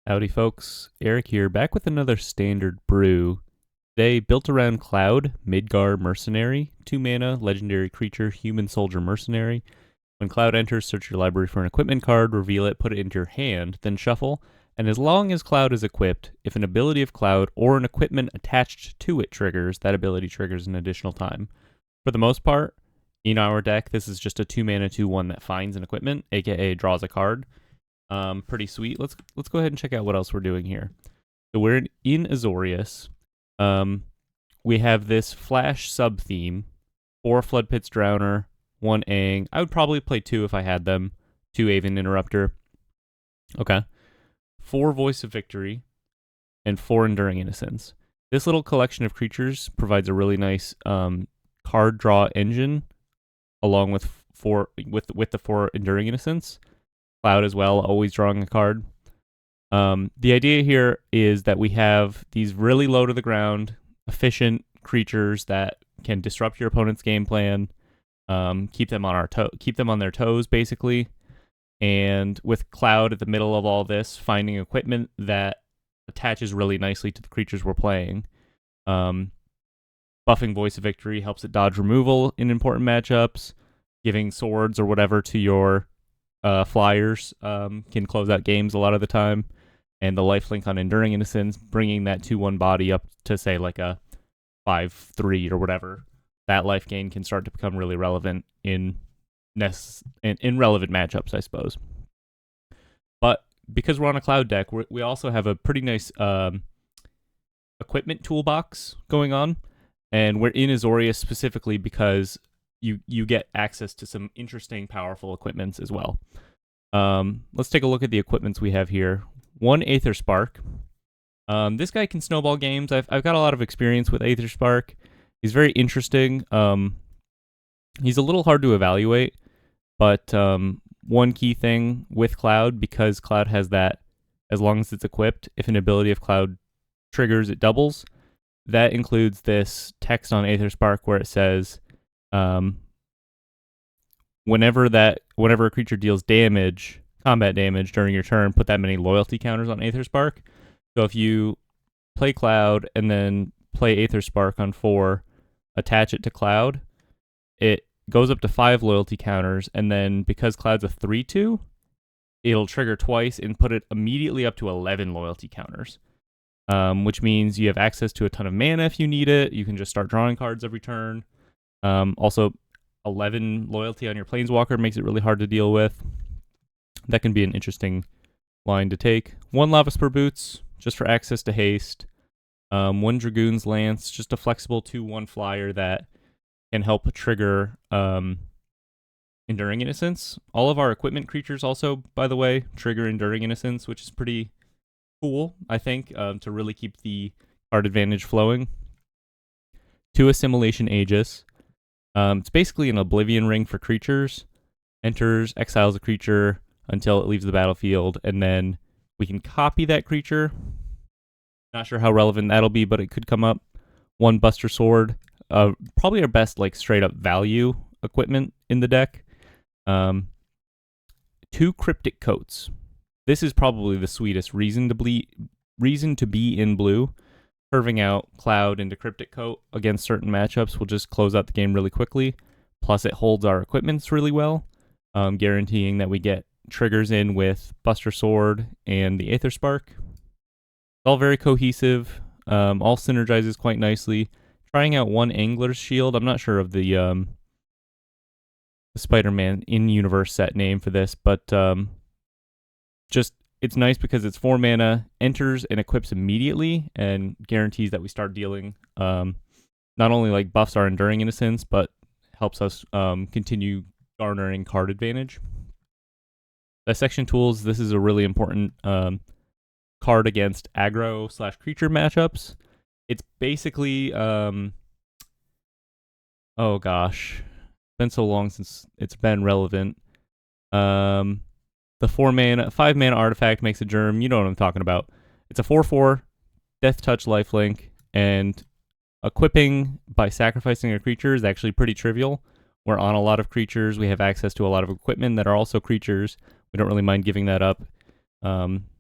Howdy folks, Eric here, back with another standard brew. Today, built around Cloud, Midgar Mercenary, 2 mana, legendary creature, human soldier mercenary. When Cloud enters, search your library for an equipment card, reveal it, put it into your hand, then shuffle, and as long as Cloud is equipped, if an ability of Cloud or an equipment attached to it triggers, that ability triggers an additional time. For the most part, in our deck, this is just a 2 mana 2/1 that finds an equipment, aka draws a card. Pretty sweet. Let's go ahead and check out what else we're doing here. So we're in Azorius. We have this Flash sub theme, 4 Flood Pits Drowner, 1 Aang. I would probably play 2 if I had them. 2 Aven Interrupter. Okay. 4 Voice of Victory, and 4 Enduring Innocence. This little collection of creatures provides a really nice card draw engine, along with the 4 Enduring Innocence. Cloud as well, always drawing a card. The idea here is that we have these really low to the ground, efficient creatures that can disrupt your opponent's game plan, keep them on their toes, basically. And with Cloud at the middle of all this, finding equipment that attaches really nicely to the creatures we're playing. Buffing Voice of Victory helps it dodge removal in important matchups. Giving swords or whatever to your flyers can close out games a lot of the time, and the lifelink on Enduring Innocence, bringing that 2/1 body up to say like a 5/3 or whatever. That life gain can start to become really relevant in relevant matchups, I suppose. But because we're on a Cloud deck, we also have a pretty nice equipment toolbox going on, and we're in Azorius specifically because you get access to some interesting, powerful equipments as well. Let's take a look at the equipments we have here. 1 Aether Spark. This guy can snowball games. I've got a lot of experience with Aether Spark. He's very interesting. He's a little hard to evaluate, but one key thing with Cloud, because Cloud has that, as long as it's equipped, if an ability of Cloud triggers, it doubles. That includes this text on Aether Spark where it says, whenever a creature deals combat damage during your turn, put that many loyalty counters on Aether Spark. So if you play Cloud and then play Aether Spark on 4, attach it to Cloud, it goes up to 5 loyalty counters, and then because Cloud's a 3/2, it'll trigger twice and put it immediately up to 11 loyalty counters. Which means you have access to a ton of mana if you need it. You can just start drawing cards every turn. Also, 11 loyalty on your Planeswalker makes it really hard to deal with. That can be an interesting line to take. 1 Lava Spur Boots, just for access to haste. 1 Dragoon's Lance, just a flexible 2/1 flyer that can help trigger Enduring Innocence. All of our equipment creatures also, by the way, trigger Enduring Innocence, which is pretty cool, I think, to really keep the card advantage flowing. 2 Assimilation Aegis. It's basically an Oblivion Ring for creatures. Enters, exiles a creature until it leaves the battlefield, and then we can copy that creature. Not sure how relevant that'll be, but it could come up. 1 Buster Sword. Probably our best, like, straight-up value equipment in the deck. 2 Cryptic Coats. This is probably the sweetest reason to be in blue. Curving out Cloud into Cryptic Coat against certain matchups will just close out the game really quickly. Plus, it holds our equipments really well, guaranteeing that we get triggers in with Buster Sword and the Aether Spark. It's all very cohesive, all synergizes quite nicely. Trying out 1 Angler's Shield. I'm not sure of the Spider-Man in-universe set name for this, but just it's nice because it's 4 mana, enters and equips immediately, and guarantees that we start dealing not only like buffs our Enduring Innocence, but helps us continue garnering card advantage. Dissection Tools, this is a really important card against aggro/creature matchups. It's basically, oh gosh, it's been so long since it's been relevant. The 5 mana artifact makes a germ. You know what I'm talking about. It's a 4/4 Death Touch lifelink, and equipping by sacrificing a creature is actually pretty trivial. We're on a lot of creatures. We have access to a lot of equipment that are also creatures. We don't really mind giving that up.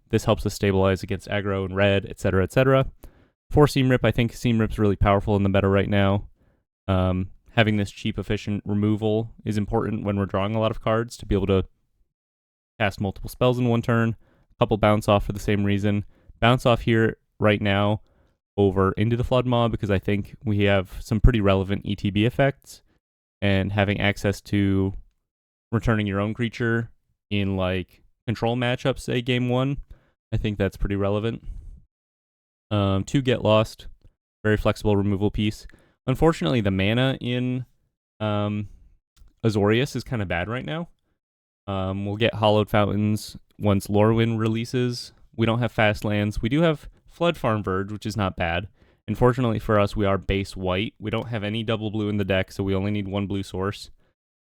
This helps us stabilize against aggro and red, etc., etc. For Seam Rip, I think Seam Rip's really powerful in the meta right now. Having this cheap, efficient removal is important when we're drawing a lot of cards to be able to cast multiple spells in one turn. A couple bounce off for the same reason. Bounce off here right now over into the Flood Maw because I think we have some pretty relevant ETB effects, and having access to returning your own creature in like control matchups, say game 1, I think that's pretty relevant. 2 Get Lost, very flexible removal piece. Unfortunately, the mana in Azorius is kind of bad right now. We'll get Hollowed Fountains once Lorwyn releases. We don't have fast lands. We do have Flood Farm Verge, which is not bad. Unfortunately for us, we are base white. We don't have any double blue in the deck, so we only need 1 blue source.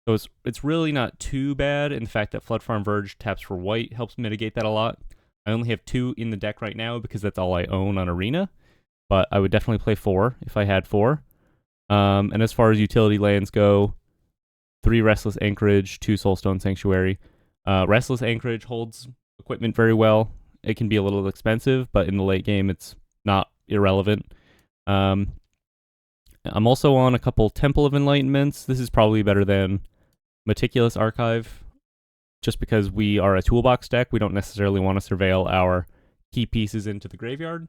So it's really not too bad. In the fact that Flood Farm Verge taps for white helps mitigate that a lot. I only have 2 in the deck right now because that's all I own on Arena, but I would definitely play 4 if I had 4. And as far as utility lands go, 3 Restless Anchorage, 2 Soulstone Sanctuary. Restless Anchorage holds equipment very well. It can be a little expensive, but in the late game, it's not irrelevant. I'm also on a couple Temple of Enlightenments. This is probably better than Meticulous Archive, just because we are a toolbox deck. We don't necessarily want to surveil our key pieces into the graveyard.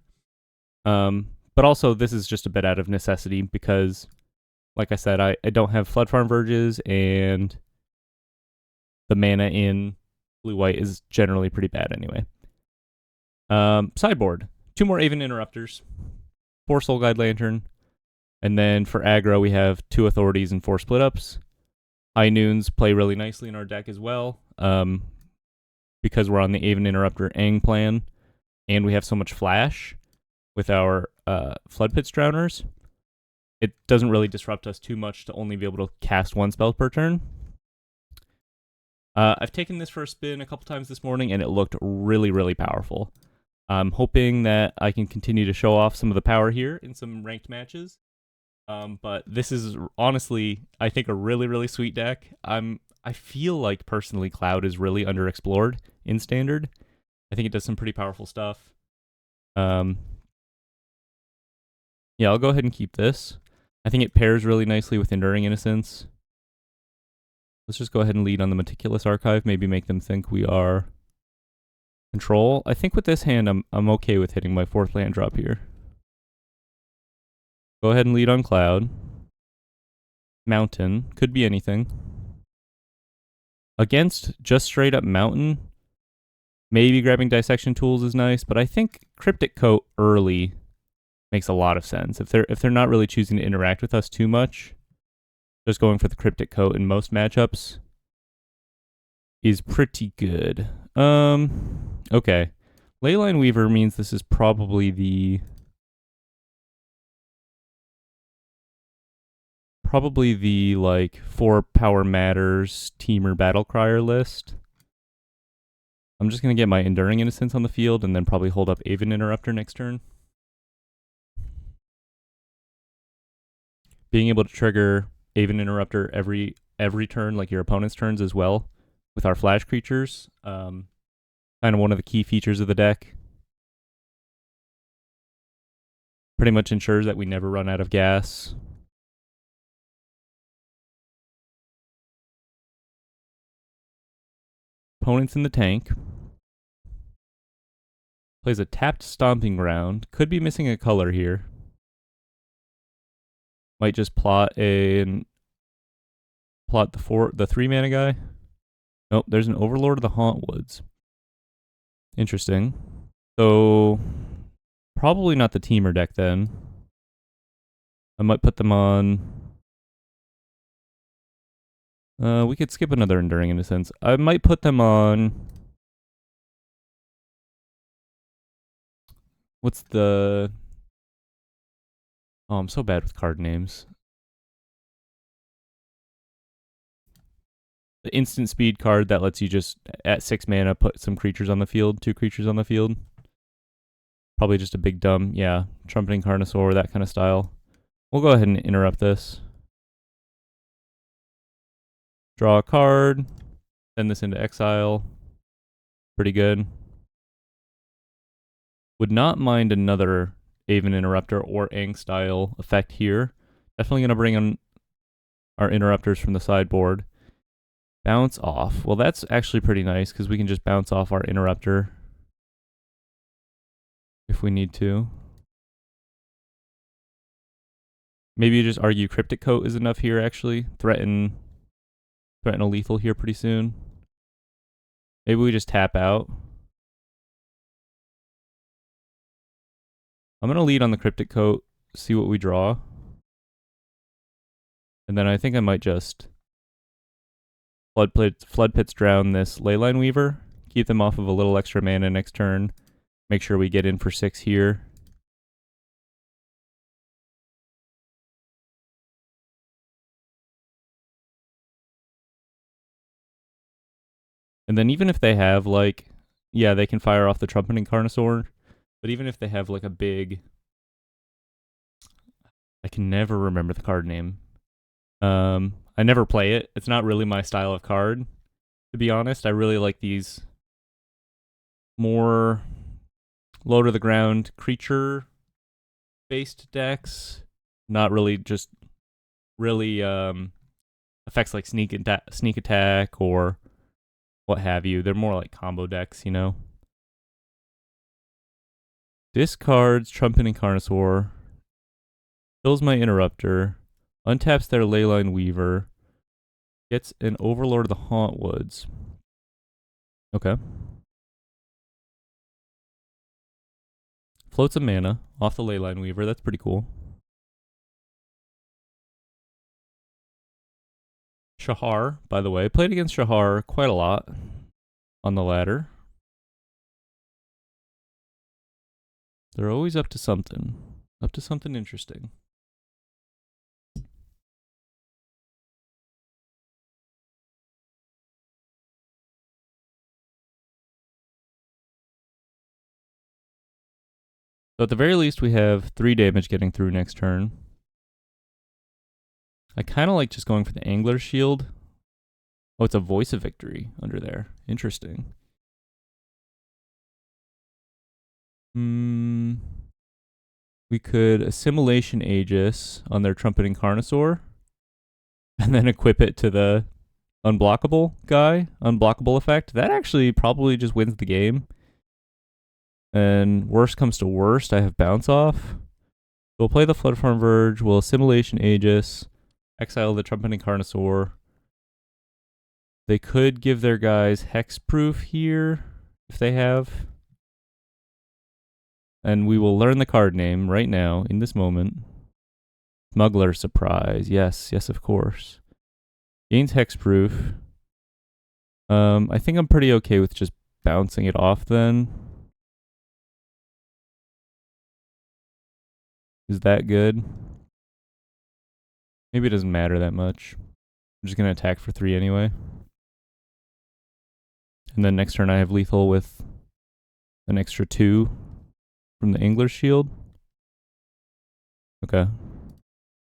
But also, this is just a bit out of necessity because, like I said, I don't have Flood Farm Verges, and the mana in blue-white is generally pretty bad anyway. Sideboard. 2 more Aven Interrupters. 4 Soul Guide Lantern. And then for aggro, we have 2 Authorities and 4 Split-Ups. High Noons play really nicely in our deck as well, because we're on the Aven Interrupter Aang plan, and we have so much flash with our Flood Pits Drowners. It doesn't really disrupt us too much to only be able to cast 1 spell per turn. I've taken this for a spin a couple times this morning, and it looked really, really powerful. I'm hoping that I can continue to show off some of the power here in some ranked matches. But this is honestly, I think, a really, really sweet deck. I feel like, personally, Cloud is really underexplored in Standard. I think it does some pretty powerful stuff. Yeah, I'll go ahead and keep this. I think it pairs really nicely with Enduring Innocence. Let's just go ahead and lead on the Meticulous Archive, maybe make them think we are control. I think with this hand, I'm okay with hitting my 4th land drop here. Go ahead and lead on Cloud. Mountain. Could be anything. Against just straight up Mountain, maybe grabbing Dissection Tools is nice, but I think Cryptic Coat early makes a lot of sense. If they're not really choosing to interact with us too much, just going for the Cryptic Coat in most matchups is pretty good. Okay. Leyline Weaver means this is probably the like 4 Power Matters Teamer Battle Crier list. I'm just gonna get my Enduring Innocence on the field and then probably hold up Aven Interrupter next turn. Being able to trigger Aven Interrupter every turn, like your opponent's turns as well, with our flash creatures, kind of one of the key features of the deck. Pretty much ensures that we never run out of gas. Opponent's in the tank. Plays a tapped Stomping Ground. Could be missing a color here. Might just plot the 3 mana guy. Nope, there's an Overlord of the Hauntwoods. Interesting. So probably not the Teamer deck then. I might put them on. We could skip another Enduring Innocence. I might put them on. What's the... Oh, I'm so bad with card names. The instant speed card that lets you just, at 6 mana, put some creatures on the field, 2 creatures on the field. Probably just a big dumb, yeah, Trumpeting Carnosaur, that kind of style. We'll go ahead and interrupt this. Draw a card. Send this into exile. Pretty good. Would not mind another Aven Interrupter or Aang style effect here. Definitely going to bring in our interrupters from the sideboard. Bounce off. Well, that's actually pretty nice because we can just bounce off our interrupter if we need to. Maybe you just argue Cryptic Coat is enough here, actually. Threaten a lethal here pretty soon. Maybe we just tap out. I'm going to lead on the Cryptic Coat, see what we draw. And then I think I might just Flood Pits drown this Leyline Weaver. Keep them off of a little extra mana next turn. Make sure we get in for 6 here. And then even if they have, like, yeah, they can fire off the Trumpeting Carnosaur. But even if they have, like, a big... I can never remember the card name. I never play it. It's not really my style of card, to be honest. I really like these more low-to-the-ground creature-based decks. Not really just really effects like sneak attack or what have you. They're more like combo decks, you know. Discards Trumpeting Carnosaur. Kills my Interrupter. Untaps their Leyline Weaver. Gets an Overlord of the Hauntwoods. Okay. Floats a mana off the Leyline Weaver. That's pretty cool. Shahar, by the way. Played against Shahar quite a lot on the ladder. They're always up to something. Up to something interesting. So at the very least, we have 3 damage getting through next turn. I kind of like just going for the Angler's Shield. Oh, it's a Voice of Victory under there. Interesting. We could Assimilation Aegis on their Trumpeting Carnosaur. And then equip it to the unblockable guy. Unblockable effect. That actually probably just wins the game. And worst comes to worst, I have Bounce Off. We'll play the Floodfarm Verge. We'll Assimilation Aegis. Exile the Trumpeting Carnosaur. They could give their guys Hexproof here, if they have. And we will learn the card name right now, in this moment. Smuggler Surprise. Yes, yes, of course. Gains Hexproof. I think I'm pretty okay with just bouncing it off then. Is that good? Maybe it doesn't matter that much. I'm just going to attack for 3 anyway. And then next turn I have lethal with an extra 2 from the Angler's Shield. Okay.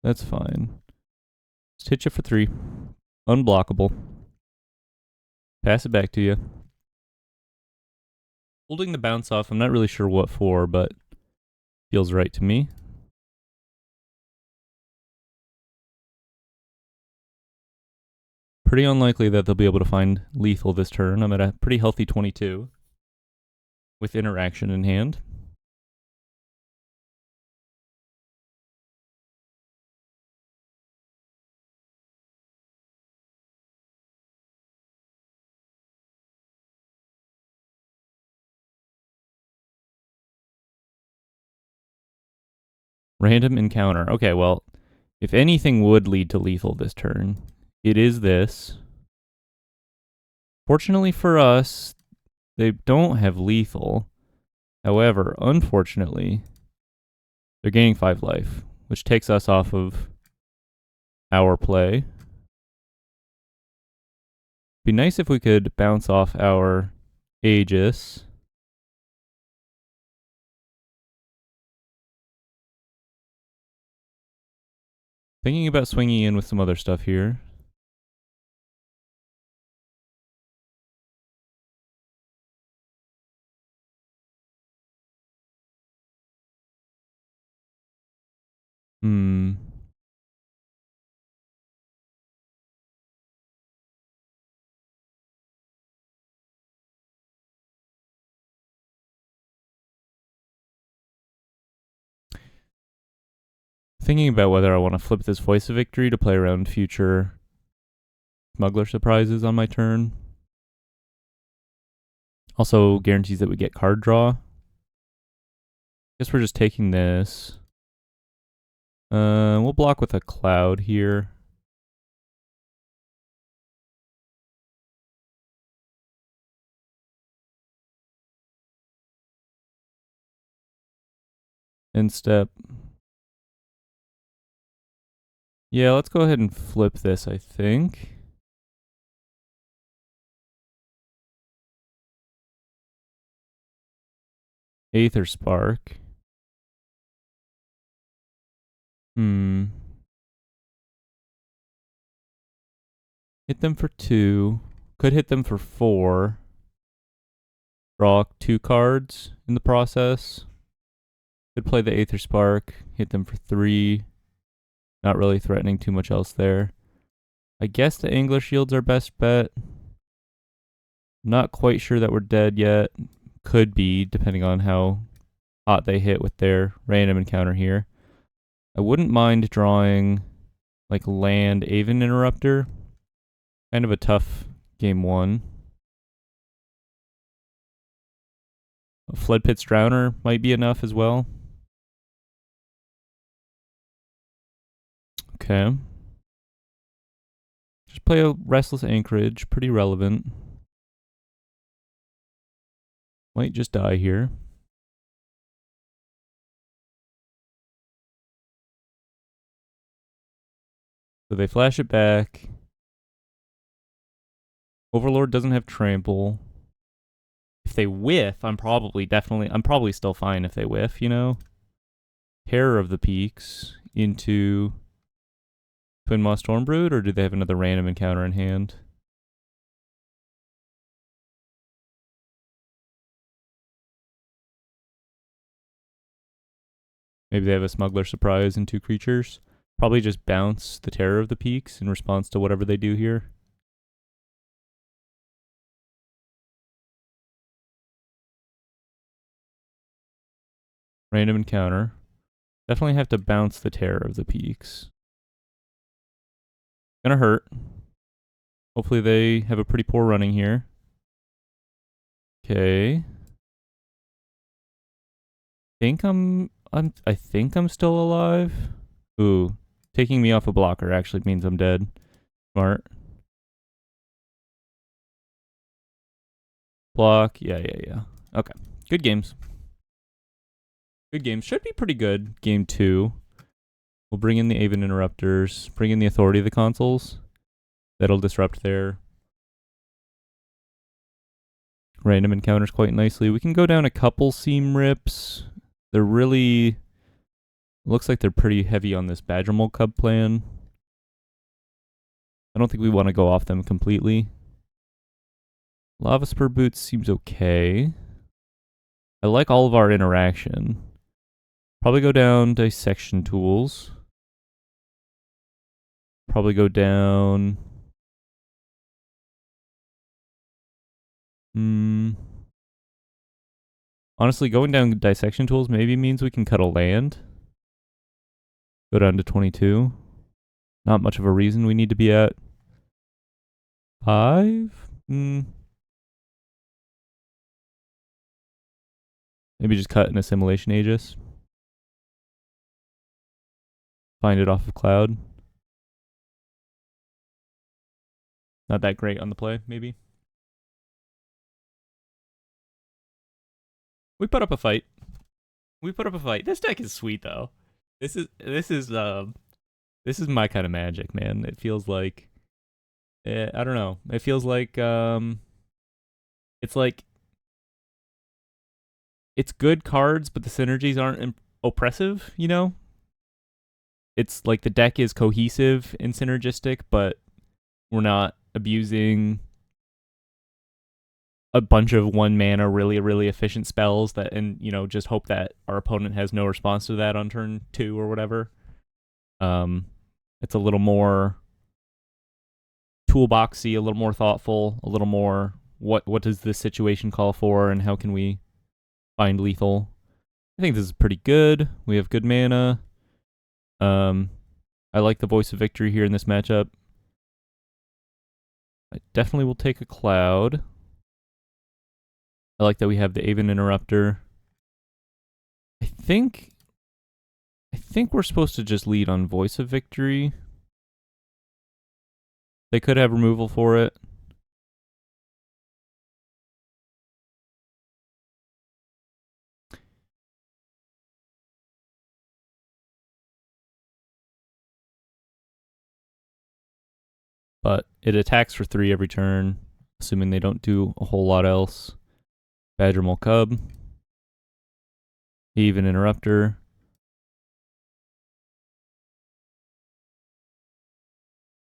That's fine. Just hit you for 3. Unblockable. Pass it back to you. Holding the bounce off, I'm not really sure what for, but feels right to me. Pretty unlikely that they'll be able to find lethal this turn. I'm at a pretty healthy 22 with interaction in hand. Random encounter. Okay, well, if anything would lead to lethal this turn, it is this. Fortunately for us, they don't have lethal. However, unfortunately, they're gaining 5 life, which takes us off of our play. Be nice if we could bounce off our Aegis. Thinking about swinging in with some other stuff here. Hmm. Thinking about whether I want to flip this Voice of Victory to play around future smuggler surprises on my turn. Also guarantees that we get card draw. Guess we're just taking this. We'll block with a cloud here. End step. Yeah, let's go ahead and flip this, I think. Aether Spark. Hit them for 2. Could hit them for 4. Draw 2 cards in the process. Could play the Aether Spark. Hit them for 3. Not really threatening too much else there. I guess the Angler Shield's our best bet. Not quite sure that we're dead yet. Could be, depending on how hot they hit with their random encounter here. I wouldn't mind drawing like land Aven Interrupter. Kind of a tough game 1. A Flood Pit's Drowner might be enough as well. Okay. Just play a Restless Anchorage, pretty relevant. Might just die here. So they flash it back. Overlord doesn't have trample. If they whiff, I'm probably still fine if they whiff, you know? Terror of the Peaks into Twin Maw Stormbrood, or do they have another random encounter in hand? Maybe they have a Smuggler Surprise and 2 creatures. Probably just bounce the Terror of the Peaks in response to whatever they do here. Random encounter. Definitely have to bounce the Terror of the Peaks. Gonna hurt. Hopefully they have a pretty poor running here. Okay. I think I'm still alive. Ooh, taking me off a blocker actually means I'm dead. Smart. Block. Yeah. Okay. Good games. Good games. Should be pretty good. Game 2. We'll bring in the Aven Interrupters. Bring in the Authority of the Consuls. That'll disrupt their random encounters quite nicely. We can go down a couple Seam Rips. They're really... Looks like they're pretty heavy on this Badger Mole Cub plan. I don't think we want to go off them completely. Lava Spur Boots seems okay. I like all of our interaction. Probably go down Dissection Tools. Probably go down... Honestly, going down Dissection Tools maybe means we can cut a land. Go down to 22. Not much of a reason we need to be at 5. Maybe just cut an Assimilation Aegis. Find it off of Cloud. Not that great on the play, maybe. We put up a fight. This deck is sweet though. This is my kind of Magic, man. It feels like I don't know. It feels like it's like it's good cards, but the synergies aren't oppressive, you know? It's like the deck is cohesive and synergistic, but we're not abusing a bunch of 1 mana really efficient spells that, and you know, just hope that our opponent has no response to that on turn 2 or whatever. It's a little more toolboxy, a little more thoughtful, a little more what does this situation call for and how can we find lethal. I think this is pretty good. We have good mana. I like the Voice of Victory here in this matchup. I definitely will take a Cloud. I like that we have the Aven Interrupter. I think we're supposed to just lead on Voice of Victory. They could have removal for it. But it attacks for 3 every turn, assuming they don't do a whole lot else. Badgermole Cub. Aven Interrupter.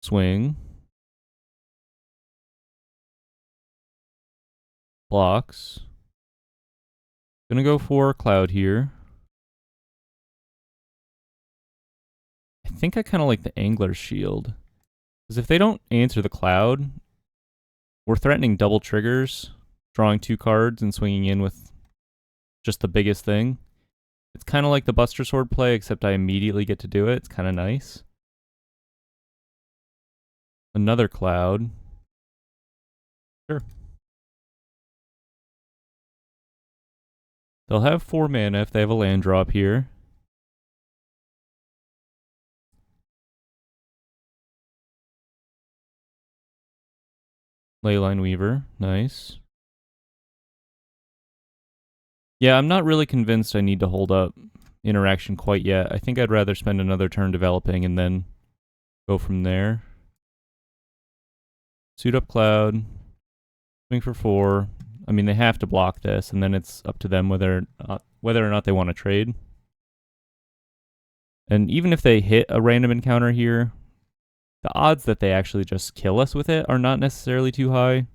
Swing. Blocks. Gonna go for Cloud here. I think I kind of like the Angler's Shield. Because if they don't answer the Cloud, we're threatening double triggers, drawing 2 cards and swinging in with just the biggest thing. It's kind of like the Buster Sword play, except I immediately get to do it. It's kind of nice. Another Cloud. Sure. They'll have 4 mana if they have a land drop here. Leyline Weaver, nice. Yeah, I'm not really convinced I need to hold up interaction quite yet. I think I'd rather spend another turn developing and then go from there. Suit up Cloud. Swing for 4. I mean, they have to block this, and then it's up to them whether or not they want to trade. And even if they hit a random encounter here, the odds that they actually just kill us with it are not necessarily too high.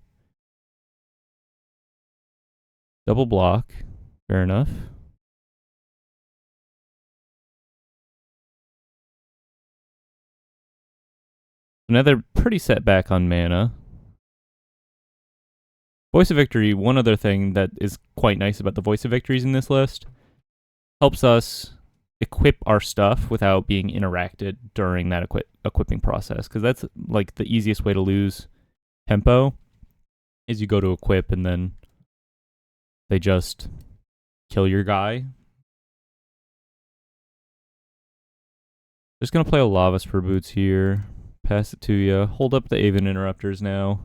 Double block. Fair enough. Another pretty setback on mana. Voice of Victory, one other thing that is quite nice about the Voice of Victories in this list, helps us equip our stuff without being interacted during that equipping process, because that's like the easiest way to lose tempo is you go to equip and then they just kill your guy. Just gonna play a Lava Spur Boots here, pass it to you, hold up the Aven Interrupters now.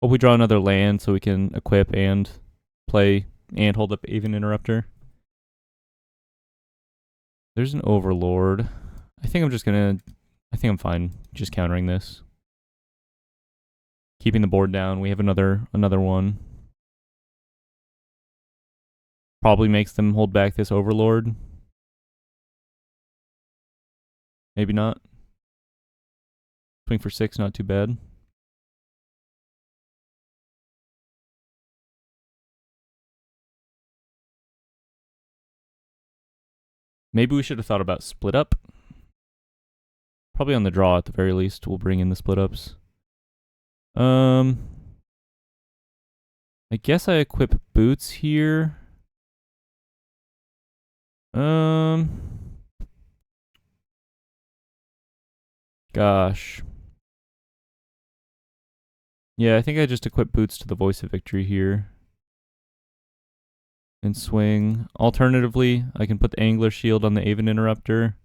Hope we draw another land so we can equip and play and hold up Aven Interrupter. There's an Overlord. I think I'm fine just countering this. Keeping the board down. We have another one. Probably makes them hold back this Overlord. Maybe not. Swing for 6, not too bad. Maybe we should have thought about split up. Probably on the draw at the very least. We'll bring in the split ups. I guess I equip boots here. Gosh. Yeah, I think I just equip boots to the Voice of Victory here. And swing. Alternatively, I can put the Angler Shield on the Aven Interrupter.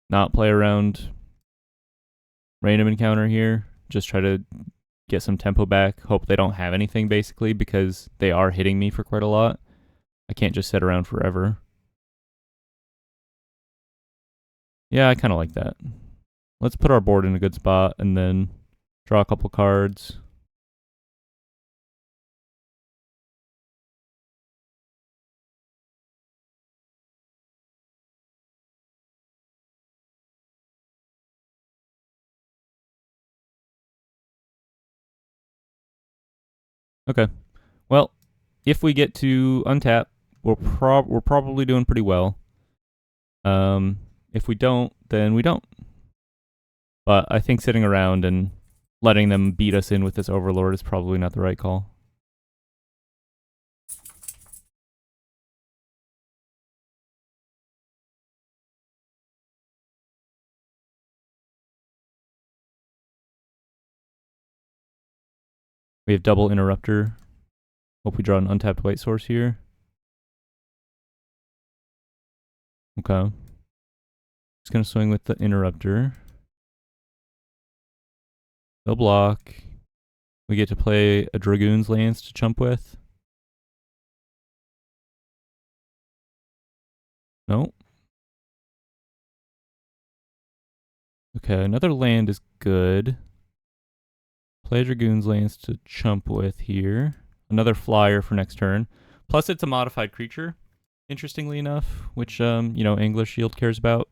Not play around random encounter here. Just try to get some tempo back. Hope they don't have anything, basically, because they are hitting me for quite a lot. I can't just sit around forever. Yeah, I kind of like that. Let's put our board in a good spot and then draw a couple cards. Okay. Well, if we get to untap, we're probably doing pretty well. If we don't, then we don't. But I think sitting around and letting them beat us in with this Overlord is probably not the right call. We have double Interrupter. Hope we draw an untapped white source here. Okay. Just gonna swing with the Interrupter. They'll block. We get to play a Dragoon's Lance to chump with. Nope. Okay, another land is good. Play a Dragoon's Lance to chump with here. Another flyer for next turn. Plus it's a modified creature, interestingly enough, which, Angler Shield cares about.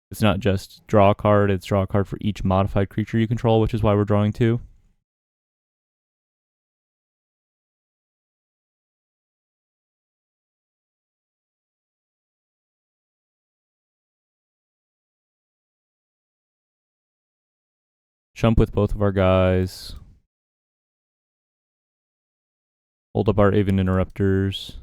It's not just draw a card, it's draw a card for each modified creature you control, which is why we're drawing 2. Chump with both of our guys. Hold up our Aven Interrupters.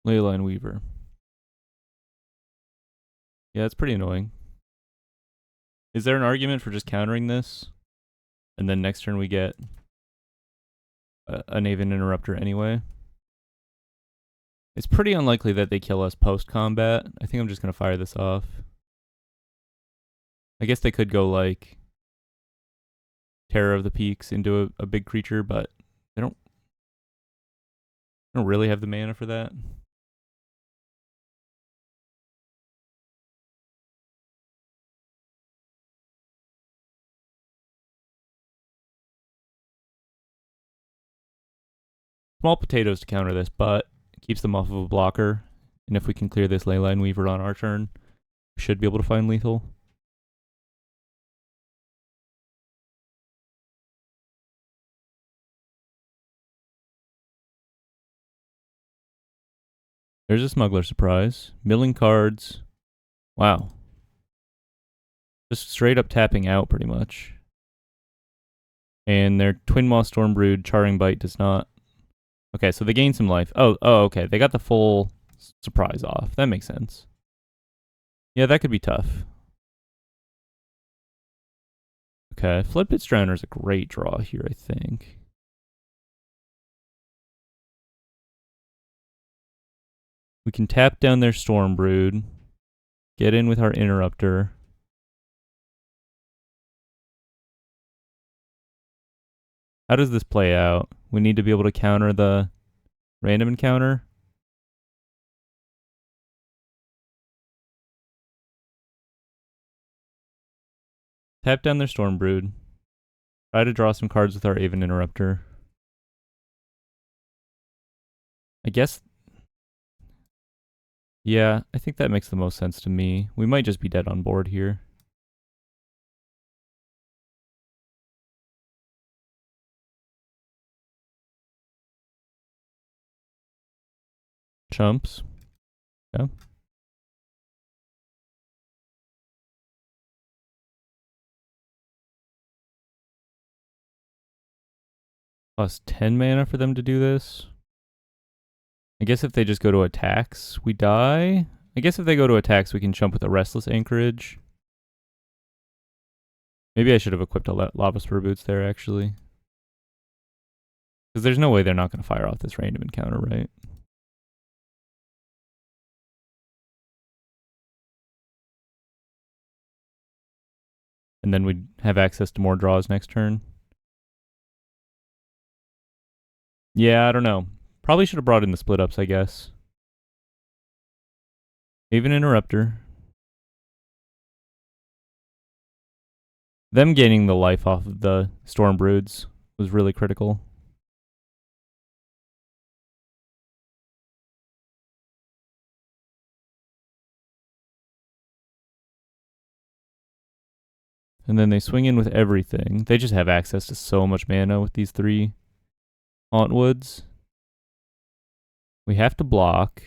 Leyline Weaver. Yeah, it's pretty annoying. Is there an argument for just countering this? And then next turn we get an Aven Interrupter anyway? It's pretty unlikely that they kill us post-combat. I think I'm just going to fire this off. I guess they could go like Terror of the Peaks into a big creature, but they don't really have the mana for that. Small potatoes to counter this, but it keeps them off of a blocker. And if we can clear this Leyline Weaver on our turn, we should be able to find lethal. There's a Smuggler Surprise. Milling cards. Wow. Just straight up tapping out pretty much. And their Twin Maw Stormbrood Charring Bite does not. Okay, so they gain some life. Oh, okay. They got the full surprise off. That makes sense. Yeah, that could be tough. Okay, Floodpit Drowner is a great draw here, I think. We can tap down their Stormbrood. Get in with our Interrupter. How does this play out? We need to be able to counter the random encounter. Tap down their Stormbrood. Try to draw some cards with our Aven Interrupter. I guess... Yeah, I think that makes the most sense to me. We might just be dead on board here. Chumps. Yeah. Plus 10 mana for them to do this. I guess if they just go to attacks, we die. I guess if they go to attacks, we can chump with a Restless Anchorage. Maybe I should have equipped a Lava Spur Boots there, actually. Because there's no way they're not going to fire off this random encounter, right? And then we'd have access to more draws next turn. Yeah, I don't know. Probably should have brought in the split ups, I guess. Aven Interrupter. Them gaining the life off of the Storm Broods was really critical. And then they swing in with everything. They just have access to so much mana with these 3 Hauntwoods. We have to block.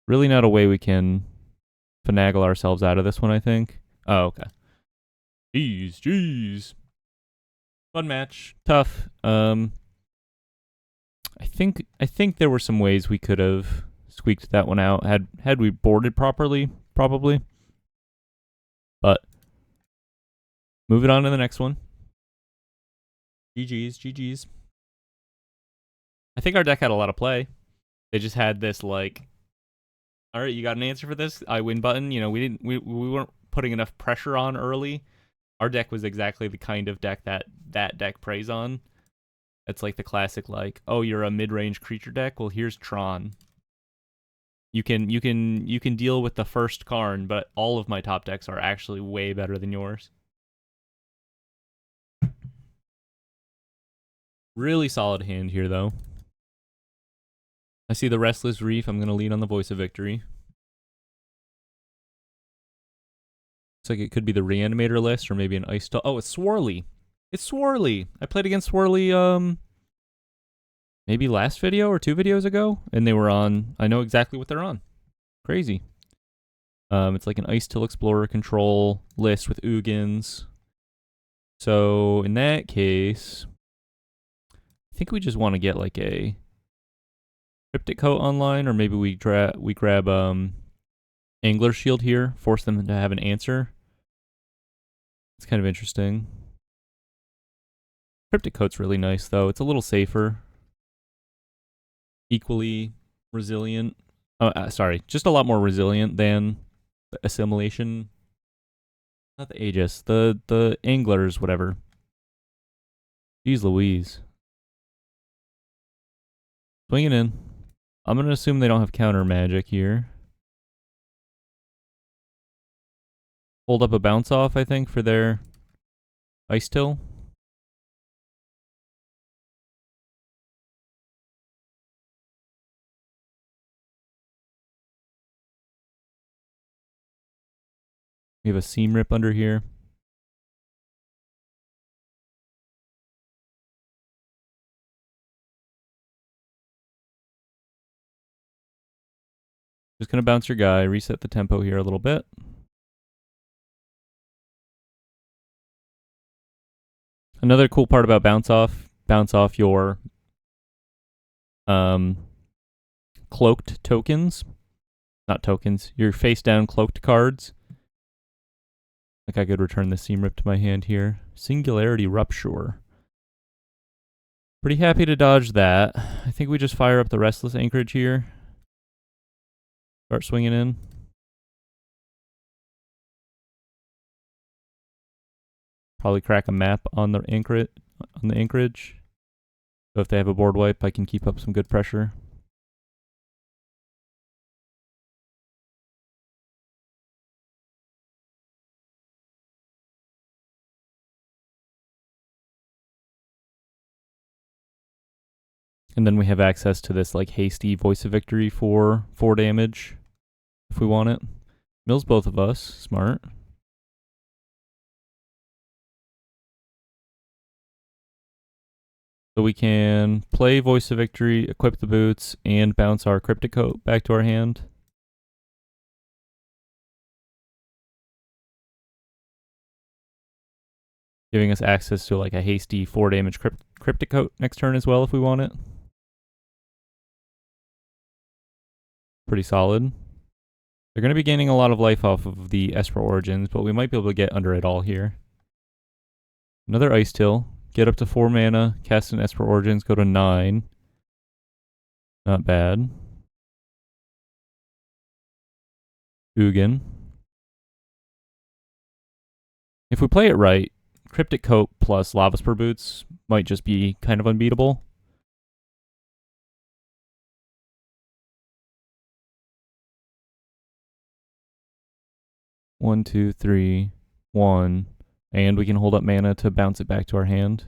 Really not a way we can finagle ourselves out of this one, I think. Oh, okay. Jeez. Fun match. Tough. I think there were some ways we could have squeaked that one out had we boarded properly, probably. But moving on to the next one. GG's. I think our deck had a lot of play. They just had this like, all right, you got an answer for this? I win button. You know, we weren't putting enough pressure on early. Our deck was exactly the kind of deck that deck preys on. It's like the classic, like, oh, you're a mid-range creature deck. Well, here's Tron. You can deal with the first Karn, but all of my top decks are actually way better than yours. Really solid hand here, though. I see the Restless Reef. I'm going to lean on the Voice of Victory. Looks like it could be the Reanimator list or maybe an Ice... Oh, it's Swirly. It's Swirly. I played against Swirly, maybe last video or 2 videos ago, and they were on... I know exactly what they're on. Crazy. It's like an Ice Till Explorer control list with Ugins. So, in that case... I think we just want to get like a Cryptic Coat online, or maybe we grab Angler Shield here, force them to have an answer. It's kind of interesting. Cryptic Coat's really nice though. It's a little safer. Equally resilient. Sorry, just a lot more resilient than the Assimilation. Not the Aegis, the Anglers, whatever. Jeez Louise. Swinging in. I'm going to assume they don't have counter magic here. Hold up a bounce off, I think, for their Ice Till. We have a Seam Rip under here. Just going to bounce your guy, reset the tempo here a little bit. Another cool part about bounce off your cloaked tokens. Not tokens, your face down cloaked cards. Like I could return the Seam Rip to my hand here. Singularity Rupture. Pretty happy to dodge that. I think we just fire up the Restless Anchorage here. Start swinging in. Probably crack a map on the anchorage. So if they have a board wipe, I can keep up some good pressure. And then we have access to this like hasty Voice of Victory for 4 damage if we want it. Mills both of us. Smart. So we can play Voice of Victory, equip the boots, and bounce our Cryptic Coat back to our hand. Giving us access to like a hasty 4 damage Cryptic Coat next turn as well if we want it. Pretty solid. They're going to be gaining a lot of life off of the Esper Origins, but we might be able to get under it all here. Another Ice Till. Get up to 4 mana, cast an Esper Origins, go to 9. Not bad. Ugin. If we play it right, Cryptic Coat plus Lava Spur Boots might just be kind of unbeatable. 1, 2, 3, 1. And we can hold up mana to bounce it back to our hand.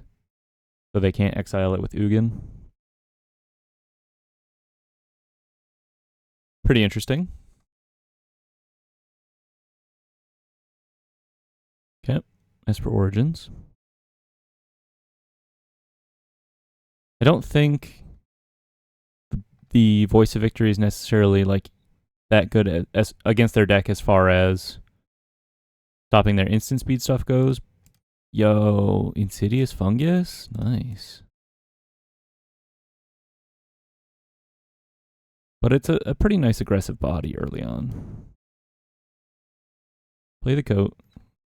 So they can't exile it with Ugin. Pretty interesting. Okay, as for Origins. I don't think the Voice of Victory is necessarily like that good as against their deck as far as stopping their instant speed stuff goes. Yo, Insidious Fungus? Nice. But it's a pretty nice aggressive body early on. Play the coat.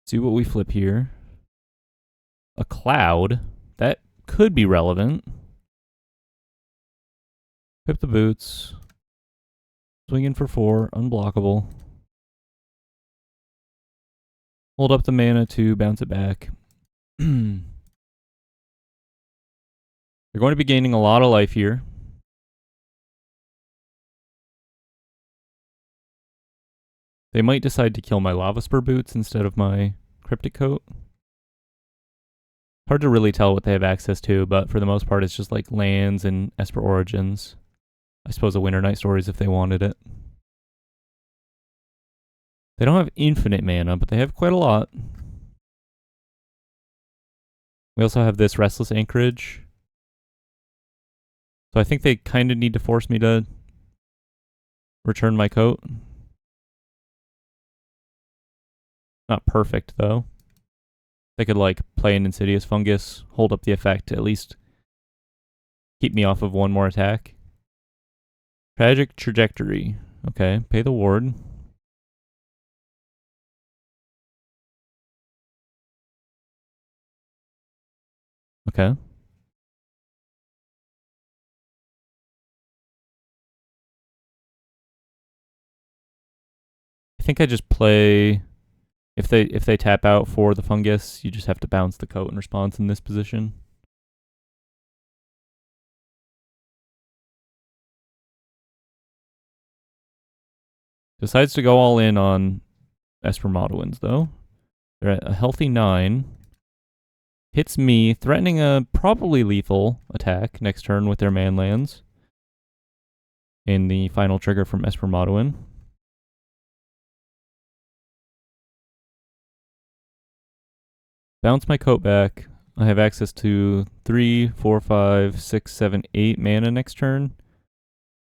See what we flip here. A cloud. That could be relevant. Pip the boots. Swing in for 4. Unblockable. Hold up the mana to bounce it back. They're going to be gaining a lot of life here. They might decide to kill my Lava Spur boots instead of my Cryptic Coat. Hard to really tell what they have access to, but for the most part it's just like lands and Esper Origins. I suppose a Winter Night Stories if they wanted it. They don't have infinite mana, but they have quite a lot. We also have this Restless Anchorage. So I think they kind of need to force me to return my coat. Not perfect, though. They could, like, play an Insidious Fungus, hold up the effect, at least keep me off of one more attack. Tragic Trajectory. Okay, pay the ward. Okay. I think I just play... If they tap out for the fungus, you just have to bounce the coat in response in this position. Decides to go all in on Esper Modowins, though. They're at a healthy 9. Hits me, threatening a probably lethal attack next turn with their manlands. In the final trigger from Esper Modowin. Bounce my coat back. I have access to 3, 4, 5, 6, 7, 8 mana next turn.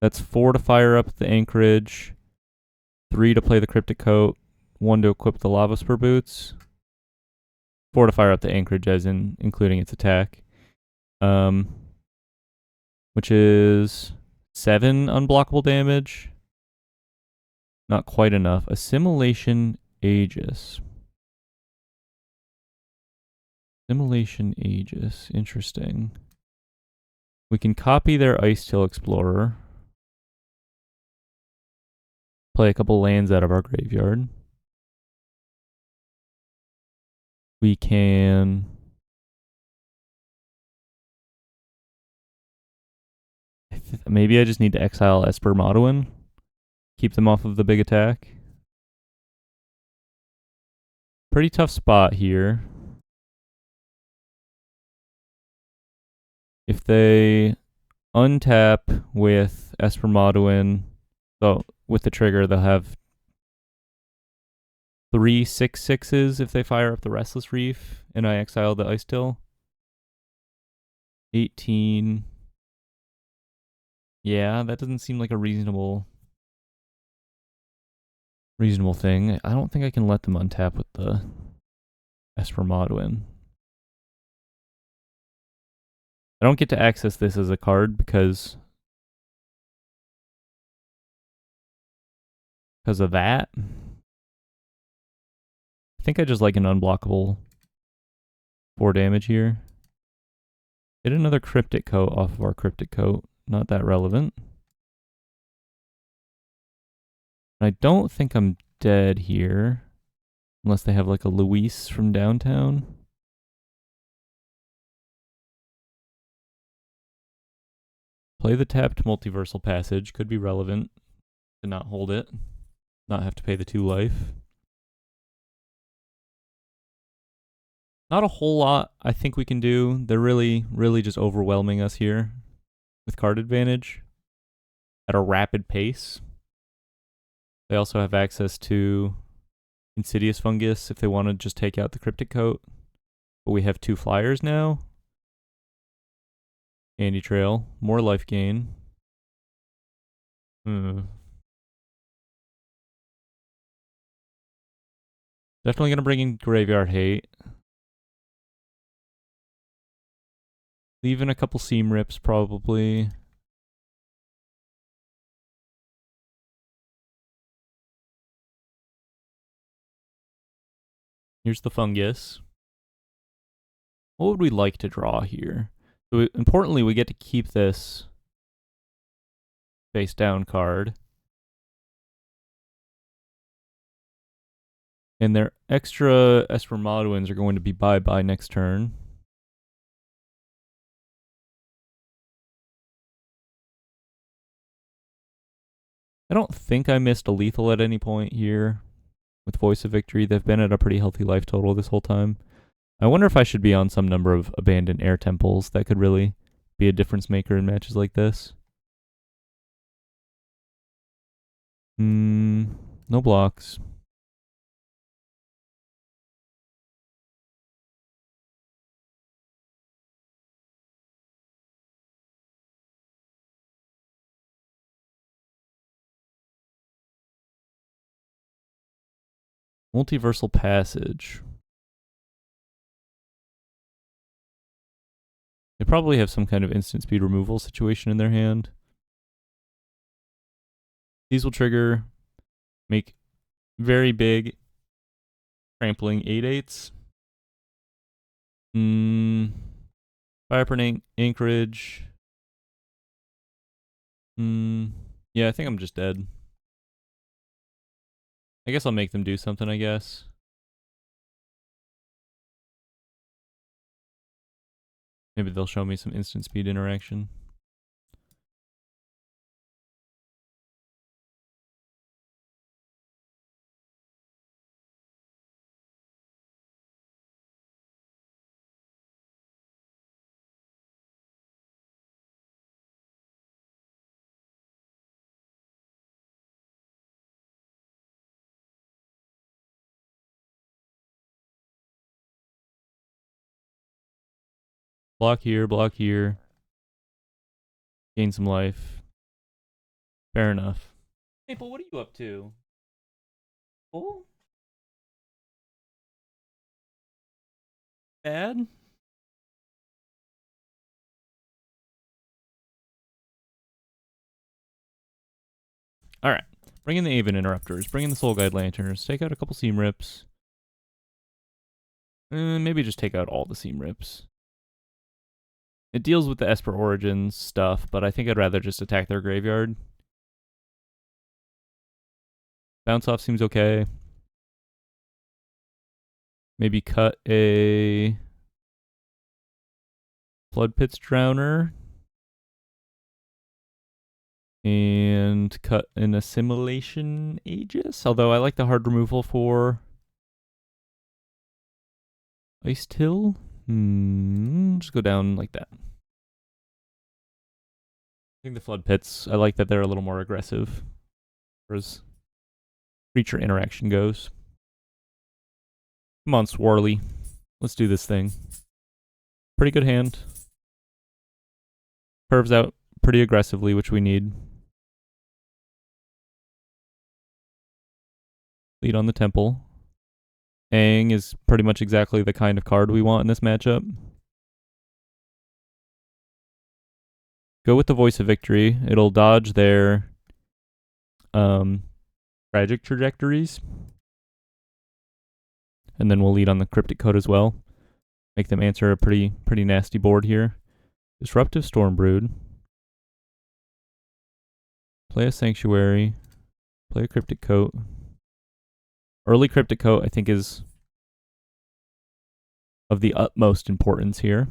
That's 4 to fire up the Anchorage, 3 to play the Cryptic Coat, 1 to equip the Lava Spur boots, 4 to fire up the Anchorage as in including its attack. Which is 7 unblockable damage. Not quite enough. Assimilation Aegis. Assimilation Aegis. Interesting. We can copy their Icetail Explorer. Play a couple lands out of our graveyard. We can... Maybe I just need to exile Esper Modowin. Keep them off of the big attack. Pretty tough spot here. If they untap with Esper Modowin, so with the trigger, they'll have 3 6/6s if they fire up the Restless Reef, and I exile the Icetail. 18. Yeah, that doesn't seem like a reasonable thing. I don't think I can let them untap with the Esper Modowin. I don't get to access this as a card because of that. I think I just like an unblockable 4 damage here. Get another Cryptic Coat off of our Cryptic Coat. Not that relevant. I don't think I'm dead here. Unless they have like a Luis from downtown. Play the tapped Multiversal Passage. Could be relevant to not hold it. Not have to pay the 2 life. Not a whole lot I think we can do. They're really, really just overwhelming us here with card advantage at a rapid pace. They also have access to Insidious Fungus if they want to just take out the Cryptic Coat. But we have 2 flyers now. Candy Trail, more life gain. Definitely gonna bring in Graveyard Hate. Leaving a couple Seam Rips probably. Here's the Fungus. What would we like to draw here? So importantly, we get to keep this face down card. And their extra Espermaduins are going to be bye-bye next turn. I don't think I missed a lethal at any point here with Voice of Victory. They've been at a pretty healthy life total this whole time. I wonder if I should be on some number of abandoned air temples. That could really be a difference maker in matches like this. No blocks. Multiversal Passage. They probably have some kind of instant speed removal situation in their hand. These will trigger, make very big trampling 8/8s. Fireprint Anchorage. Yeah, I think I'm just dead. I guess I'll make them do something, I guess. Maybe they'll show me some instant speed interaction. Block here. Gain some life. Fair enough. Maple, what are you up to? Oh? Bad? Alright. Bring in the Aven Interrupters. Bring in the Soul Guide Lanterns. Take out a couple Seam Rips. Maybe just take out all the Seam Rips. It deals with the Esper Origins stuff, but I think I'd rather just attack their graveyard. Bounce off seems okay. Maybe cut a Flood Pits Drowner. And cut an Assimilation Aegis. Although I like the hard removal for Ice Till. Just go down like that. I think the Flood Pits, I like that they're a little more aggressive as creature interaction goes. Come on, Swarly. Let's do this thing. Pretty good hand. Curves out pretty aggressively, which we need. Lead on the Temple. Aang is pretty much exactly the kind of card we want in this matchup. Go with the Voice of Victory. It'll dodge their tragic trajectories. And then we'll lead on the Cryptic Code as well. Make them answer a pretty nasty board here. Disruptive Stormbrood. Play a Sanctuary. Play a Cryptic Coat. Early Cryptic Coat, I think, is of the utmost importance here.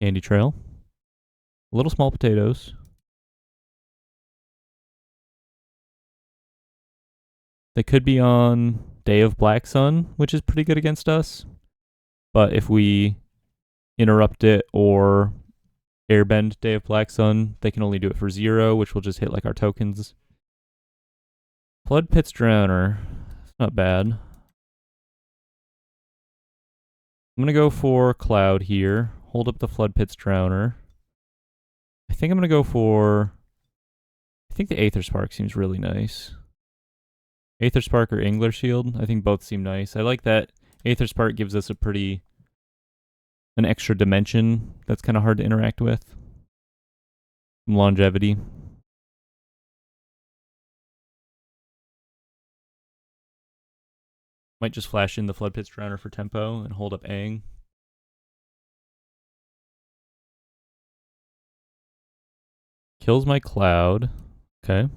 Candy Trail. Little Small Potatoes. They could be on Day of Black Sun, which is pretty good against us. But if we interrupt it or airbend Day of Black Sun, they can only do it for 0, which will just hit like our tokens. Flood Pit's Drowner. It's not bad. I'm going to go for Cloud here. Hold up the Flood Pit's Drowner. I think I'm going to go for... I think the Aether Spark seems really nice. Aether Spark or Angler Shield. I think both seem nice. I like that Aether Spark gives us an extra dimension that's kind of hard to interact with. Some longevity. Might just flash in the Flood Pit's Drowner for tempo and hold up Aang. Kills my Cloud. Okay.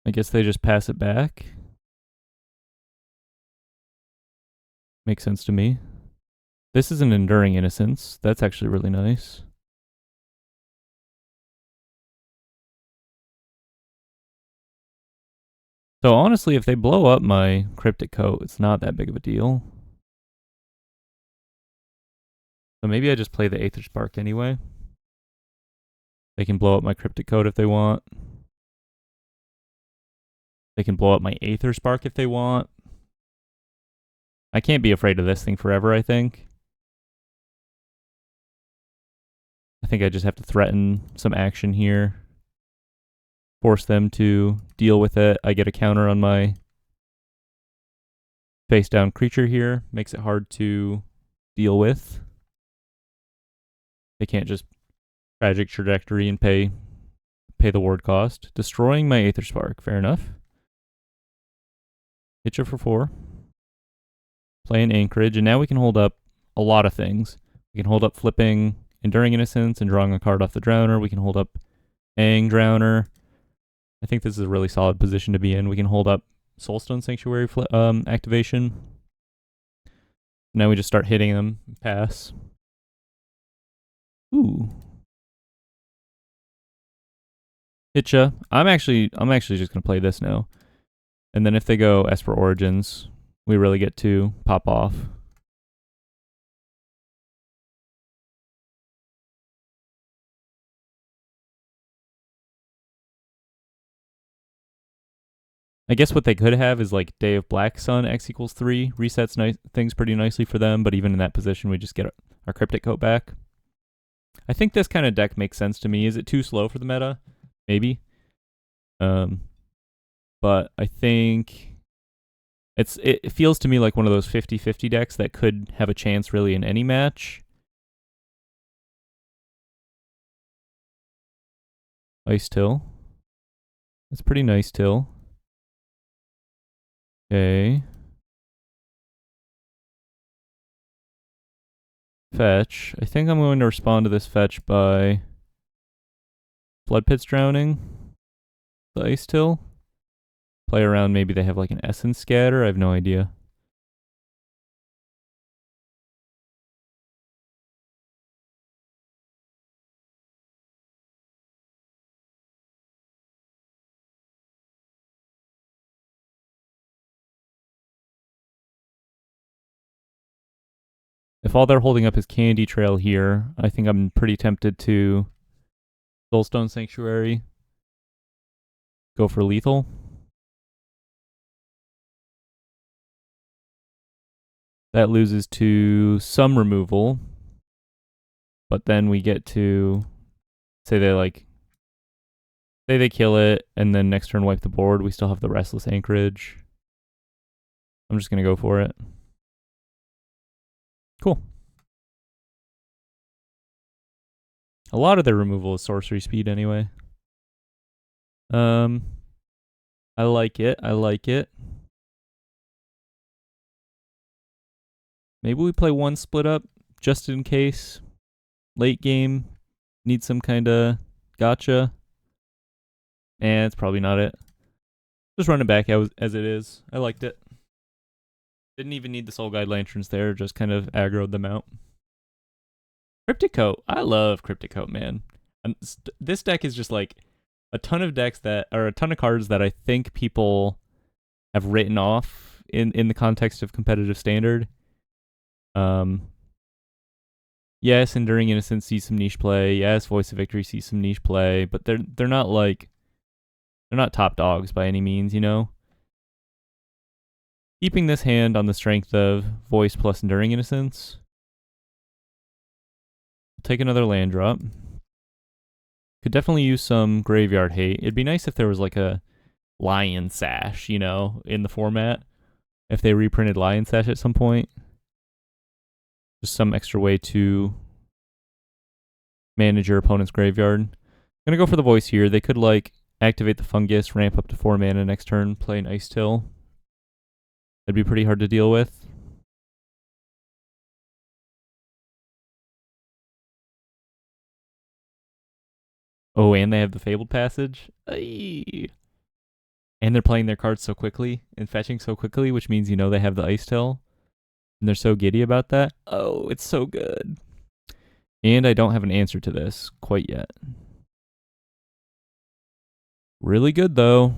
I guess they just pass it back. Makes sense to me. This is an Enduring Innocence. That's actually really nice. So honestly, if they blow up my Cryptic Coat, it's not that big of a deal. So maybe I just play the Aether Spark anyway. They can blow up my Cryptic Coat if they want. They can blow up my Aether Spark if they want. I can't be afraid of this thing forever, I think. I think I just have to threaten some action here. Force them to deal with it. I get a counter on my face down creature here. Makes it hard to deal with. They can't just Tragic Trajectory and pay the ward cost. Destroying my Aether Spark. Fair enough. Hit you for 4. Play an Anchorage, and now we can hold up a lot of things. We can hold up flipping Enduring Innocence and drawing a card off the Drowner. We can hold up Aang Drowner. I think this is a really solid position to be in. We can hold up Soulstone Sanctuary activation. Now we just start hitting them. Pass. Ooh. Hitcha. I'm actually just gonna play this now. And then if they go Esper Origins, we really get to pop off. I guess what they could have is like Day of Black Sun X equals 3. Resets things pretty nicely for them, but even in that position, we just get our Cryptic Coat back. I think this kind of deck makes sense to me. Is it too slow for the meta? Maybe. But I think it feels to me like one of those 50-50 decks that could have a chance really in any match. Ice Till. That's pretty nice Till. Okay. Fetch. I think I'm going to respond to this fetch by Flood Pit's Drowning. The Ice Till. Play around, maybe they have like an Essence Scatter. I have no idea. If all they're holding up is Candy Trail here, I think I'm pretty tempted to Soulstone Sanctuary. Go for lethal. That loses to some removal. But then we get to say they kill it, and then next turn wipe the board. We still have the Restless Anchorage. I'm just going to go for it. Cool. A lot of their removal is sorcery speed anyway. I like it. I like it. Maybe we play one split up just in case. Late game. Need some kind of gotcha. And it's probably not it. Just run it back as it is. I liked it. Didn't even need the Soul Guide Lanterns there. Just kind of aggroed them out. Cryptic Coat. I love Cryptic Coat, man. This deck is just like a ton of decks that are a ton of cards that I think people have written off in the context of competitive standard. Yes, Enduring Innocence sees some niche play. Yes, Voice of Victory sees some niche play, but they're not like they're not top dogs by any means, you know. Keeping this hand on the strength of Voice plus Enduring Innocence. We'll take another land drop. Could definitely use some graveyard hate. It'd be nice if there was like a Lion Sash, you know, in the format. If they reprinted Lion Sash at some point. Just some extra way to manage your opponent's graveyard. I'm gonna go for the Voice here. They could like activate the Fungus, ramp up to 4 mana next turn, play an Ice Till. That'd be pretty hard to deal with. Oh, and they have the Fabled Passage. Aye. And they're playing their cards so quickly and fetching so quickly, which means, you know, they have the Ice Till. And they're so giddy about that. Oh, it's so good. And I don't have an answer to this quite yet. Really good, though.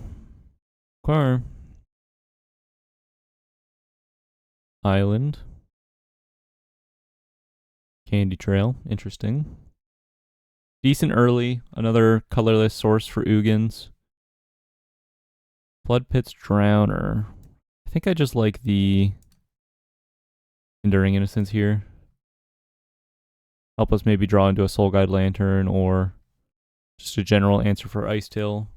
Okay. Island. Candy Trail. Interesting. Decent early. Another colorless source for Ugins. Flood Pit's Drowner. I think I just like the Enduring Innocence here. Help us maybe draw into a Soul Guide Lantern or just a general answer for Ice Till.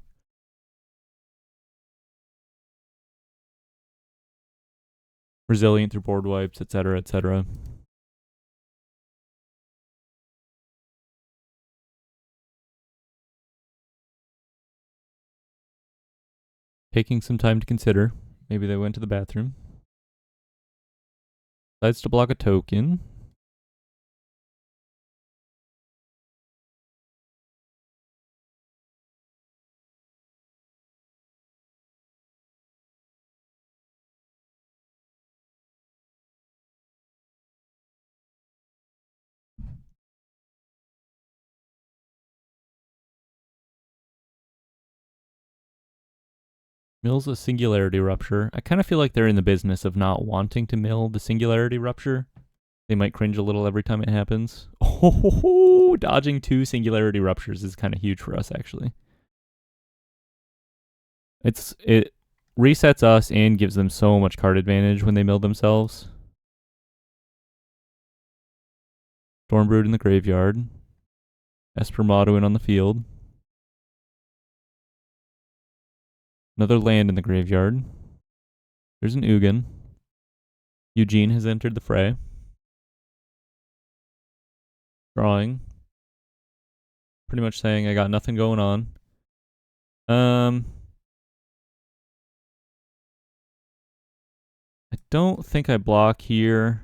Resilient through board wipes, etc., etc. Taking some time to consider. Maybe they went to the bathroom. Decides to block a token. Mills a Singularity Rupture. I kind of feel like they're in the business of not wanting to mill the Singularity Rupture. They might cringe a little every time it happens. Oh, dodging 2 Singularity Ruptures is kind of huge for us, actually. It resets us and gives them so much card advantage when they mill themselves. Stormbrood in the graveyard. Esper Moduin on the field. Another land in the graveyard. There's an Ugin. Eugene has entered the fray. Drawing. Pretty much saying I got nothing going on. I don't think I block here.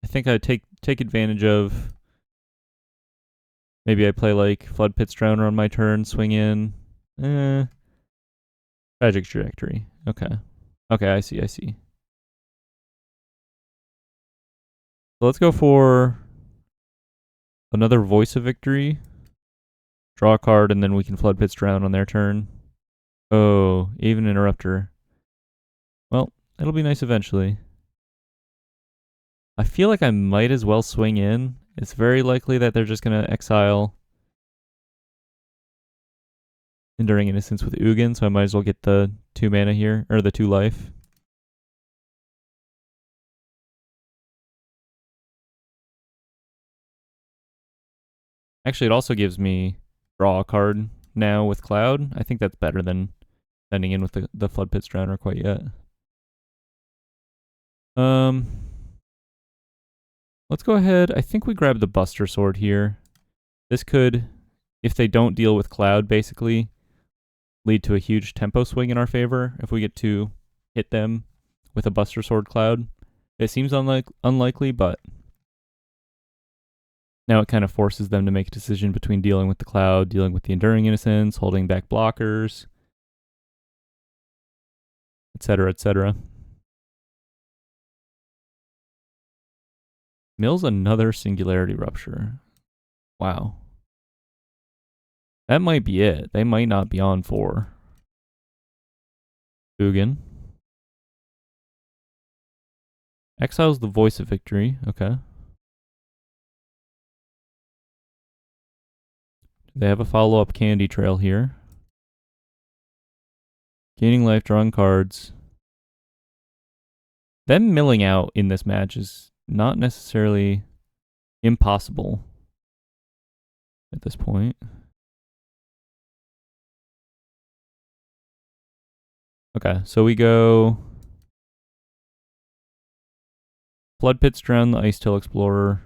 I think I take advantage of. Maybe I play like Flood Pit's Drowner on my turn, swing in. Tragic Trajectory. Okay. Okay, I see. So let's go for another Voice of Victory. Draw a card, and then we can Flood Pit's Drown on their turn. Oh, Aven Interrupter. Well, it'll be nice eventually. I feel like I might as well swing in. It's very likely that they're just going to exile Enduring Innocence with Ugin, so I might as well get the 2 mana here, or the 2 life. Actually, it also gives me draw a card now with Cloud. I think that's better than sending in with the Flood Pit's Drowner quite yet. Let's go ahead. I think we grab the Buster Sword here. This could, if they don't deal with Cloud, basically lead to a huge tempo swing in our favor if we get to hit them with a Buster Sword Cloud. It seems unlikely, but now it kind of forces them to make a decision between dealing with the Cloud, dealing with the Enduring Innocence, holding back blockers, etc., etc. Mills another Singularity Rupture. Wow. That might be it. They might not be on 4. Ugin. Exile's the voice of victory. Okay. They have a follow-up candy trail here. Gaining life, drawing cards. Them milling out in this match is not necessarily impossible at this point. Okay, so we go Flood Pits Drown the Ice Tail Explorer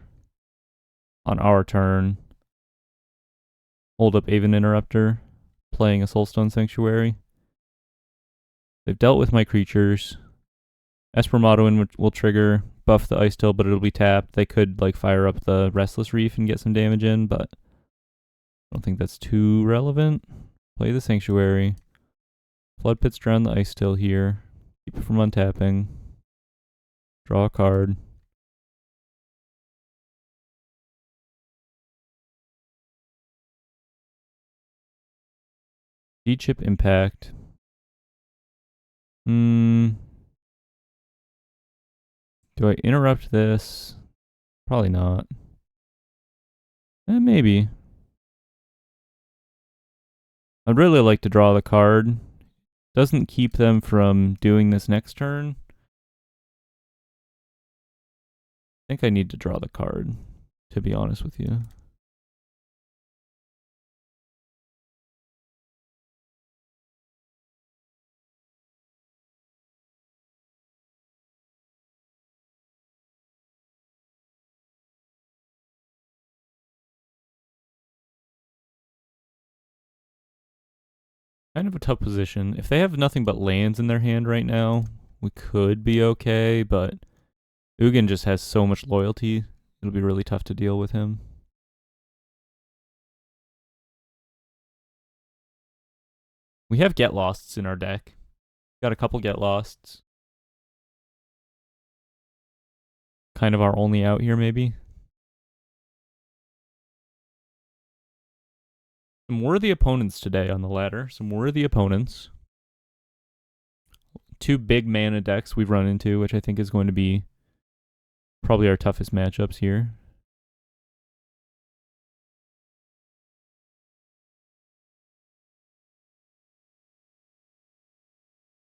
on our turn. Hold up Aven Interrupter, playing a Soulstone Sanctuary. They've dealt with my creatures. Espermato will trigger, buff the Ice Tail, but it'll be tapped. They could like fire up the Restless Reef and get some damage in, but I don't think that's too relevant. Play the Sanctuary. Flood Pits Drown the Ice Tail here. Keep it from untapping. Draw a card. D-Chip Impact. Do I interrupt this? Probably not. Maybe. I'd really like to draw the card. Doesn't keep them from doing this next turn. I think I need to draw the card, to be honest with you. Kind of a tough position. If they have nothing but lands in their hand right now, we could be okay, but Ugin just has so much loyalty, it'll be really tough to deal with him. We have Get Losts in our deck. Got a couple Get Losts. Kind of our only out here, maybe. Some worthy opponents today on the ladder. Some worthy opponents. 2 big mana decks we've run into, which I think is going to be probably our toughest matchups here.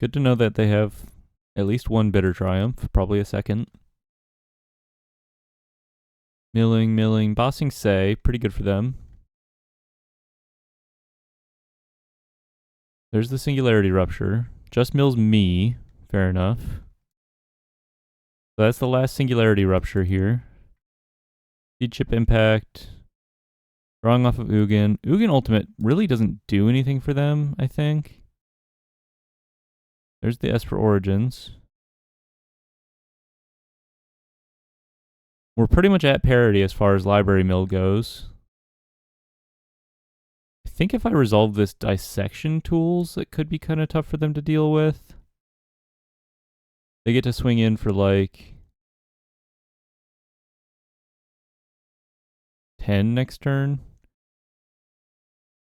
Good to know that they have at least 1 Bitter Triumph, probably a second. Milling. Bossing Say, pretty good for them. There's the Singularity Rupture. Just mills me. Fair enough. So that's the last Singularity Rupture here. D-Chip Impact. Drawing off of Ugin. Ugin Ultimate really doesn't do anything for them, I think. There's the Esper Origins. We're pretty much at parity as far as Library Mill goes. I think if I resolve this Dissection Tools, it could be kind of tough for them to deal with. They get to swing in for like 10 next turn.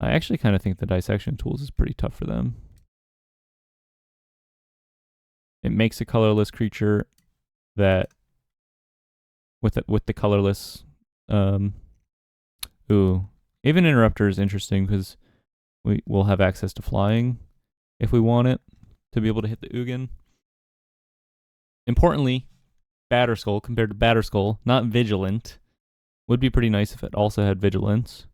I actually kind of think the Dissection Tools is pretty tough for them. It makes a colorless creature that with the colorless Aven Interrupter is interesting because we will have access to flying if we want it to be able to hit the Ugin. Importantly, Batterskull compared to Batterskull, not Vigilant. Would be pretty nice if it also had Vigilance.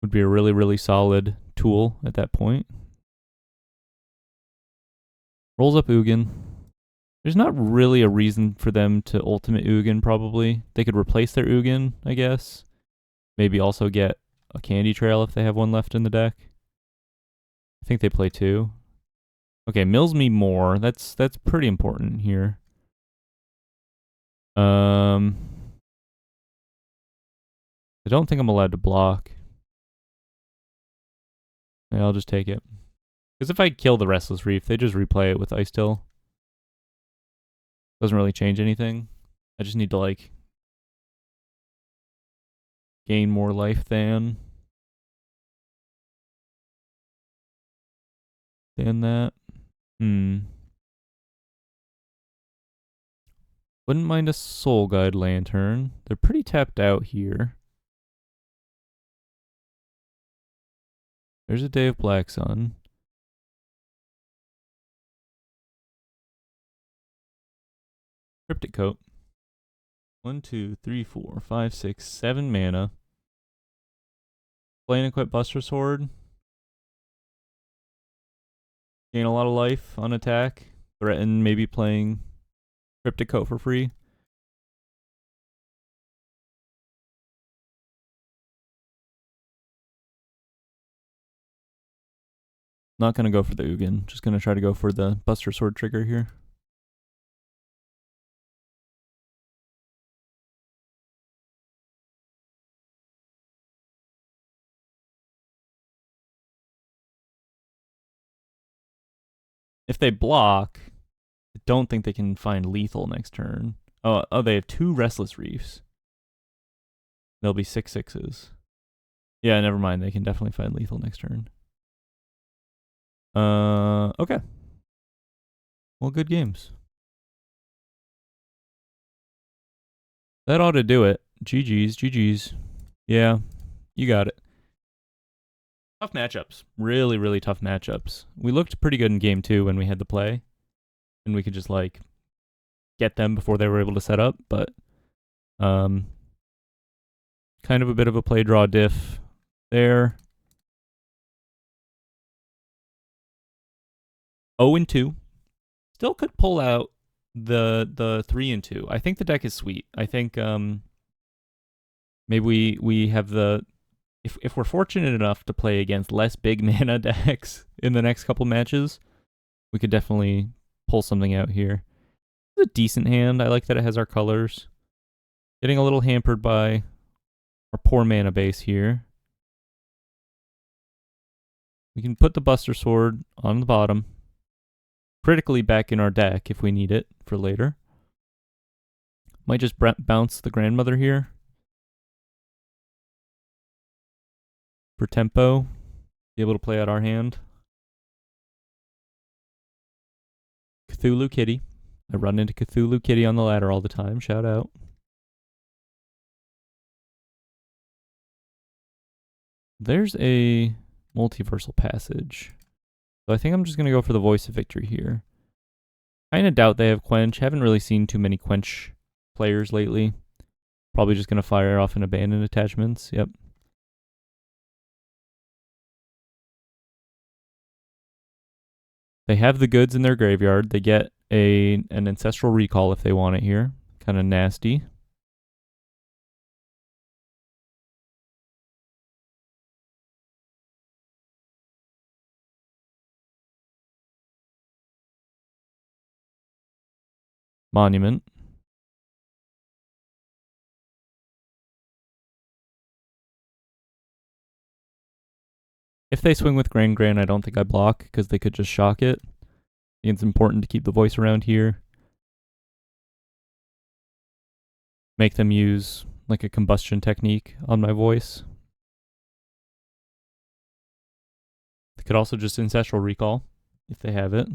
Would be a really, really solid tool at that point. Rolls up Ugin. There's not really a reason for them to ultimate Ugin, probably. They could replace their Ugin, I guess. Maybe also get a Candy Trail if they have one left in the deck. I think they play 2. Okay, mills me more. That's pretty important here. I don't think I'm allowed to block. Yeah, I'll just take it. Because if I kill the Restless Reef, they just replay it with Ice Tail. Doesn't really change anything. I just need to, like, gain more life than. Stand that. Wouldn't mind a Soul Guide Lantern. They're pretty tapped out here. There's a Day of Black Sun. Cryptic Coat. 1, 2, 3, 4, 5, 6, 7 mana. Play and equip Buster Sword. Gain a lot of life on attack. Threaten maybe playing Cryptic Coat for free. Not going to go for the Ugin. Just going to try to go for the Buster Sword trigger here. If they block, I don't think they can find lethal next turn. Oh, they have 2 Restless Reefs. They'll be 6/6s. Yeah, never mind. They can definitely find lethal next turn. Okay. Well, good games. That ought to do it. GG's, GG's. Yeah, you got it. Tough matchups. Really, really tough matchups. We looked pretty good in game 2 when we had the play. And we could just, like, get them before they were able to set up. But, kind of a bit of a play draw diff there. 0-2. Still could pull out the 3-2. I think the deck is sweet. I think maybe we have the if we're fortunate enough to play against less big mana decks in the next couple matches, we could definitely pull something out here. It's a decent hand. I like that it has our colors. Getting a little hampered by our poor mana base here. We can put the Buster Sword on the bottom. Critically back in our deck if we need it for later. Might just bounce the Grandmother here. For tempo. Be able to play out our hand. Cthulhu Kitty. I run into Cthulhu Kitty on the ladder all the time. Shout out. There's a multiversal passage. So I think I'm just going to go for the Voice of Victory here. Kind of doubt they have Quench. Haven't really seen too many Quench players lately. Probably just going to fire off an Abandoned Attachments. Yep. They have the goods in their graveyard. They get an Ancestral Recall if they want it here. Kind of nasty. Monument. If they swing with Grand, I don't think I block because they could just shock it. I think it's important to keep the voice around here. Make them use like a combustion technique on my voice. They could also just Ancestral Recall if they have it.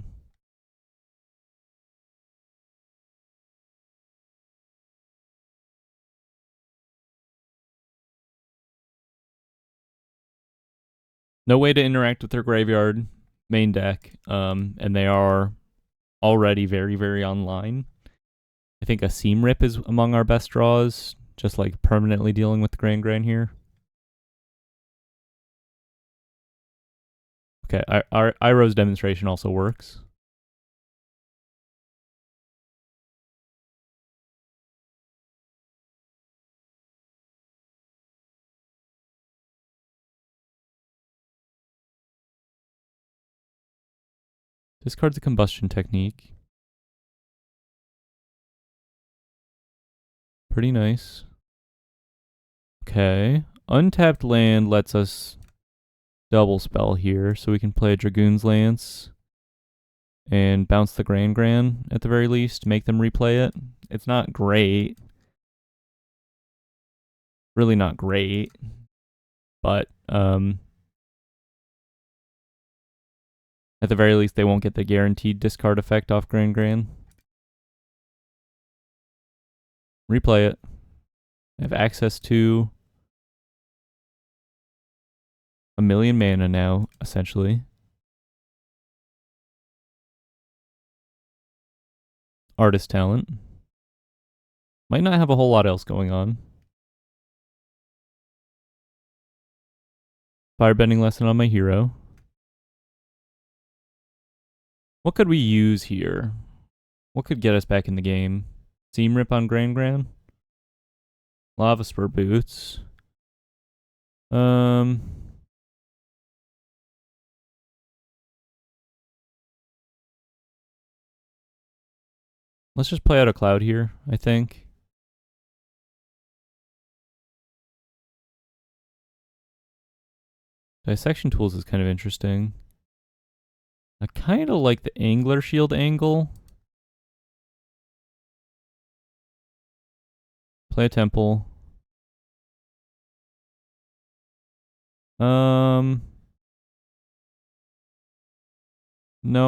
No way to interact with their graveyard main deck, and they are already very, very online. I think a Seam Rip is among our best draws, just like permanently dealing with the Grand here. Okay, our Iroh's Demonstration also works. Discards a Combustion Technique. Pretty nice. Okay. Untapped land lets us double spell here, so we can play Dragoon's Lance and bounce the Grand at the very least, make them replay it. It's not great. Really not great. But I At the very least, they won't get the guaranteed discard effect off Grand Grand. Replay it. I have access to 1,000,000 mana now, essentially. Artist talent. Might not have a whole lot else going on. Firebending lesson on my hero. What could we use here? What could get us back in the game? Seam Rip on Grand Grand? Lava Spur Boots. Let's just play out a cloud here, I think. Dissection Tools is kind of interesting. I kind of like the Angler Shield angle. Play a Temple. No,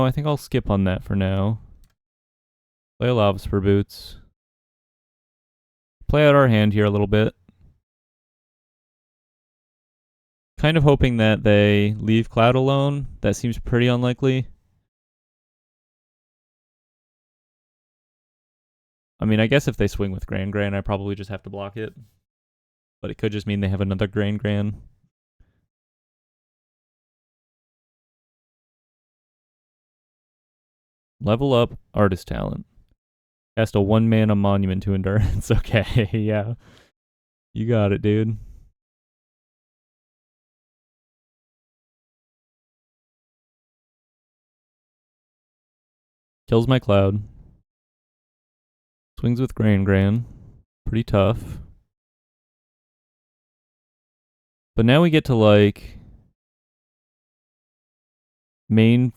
I think I'll skip on that for now. Play a Lava Spur Boots. Play out our hand here a little bit. Kind of hoping that they leave Cloud alone. That seems pretty unlikely. I mean, I guess if they swing with Grand Grand, I probably just have to block it. But it could just mean they have another Grand Grand. Level up Artist Talent. Cast a 1-mana Monument to Endurance. Okay, yeah. You got it, dude. Kills my Cloud. Swings with Grand Grand. Pretty tough. But now we get to like main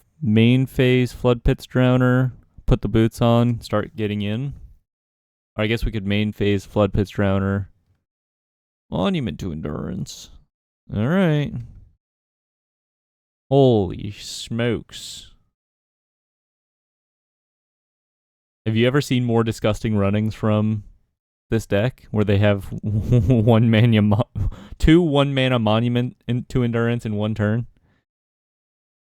phase Flood Pits Drowner, put the boots on, start getting in. Or I guess we could main phase Flood Pits Drowner. Monument to Endurance. Alright. Holy smokes. Have you ever seen more disgusting runnings from this deck where they have two 1-mana Monument to Endurance in one turn?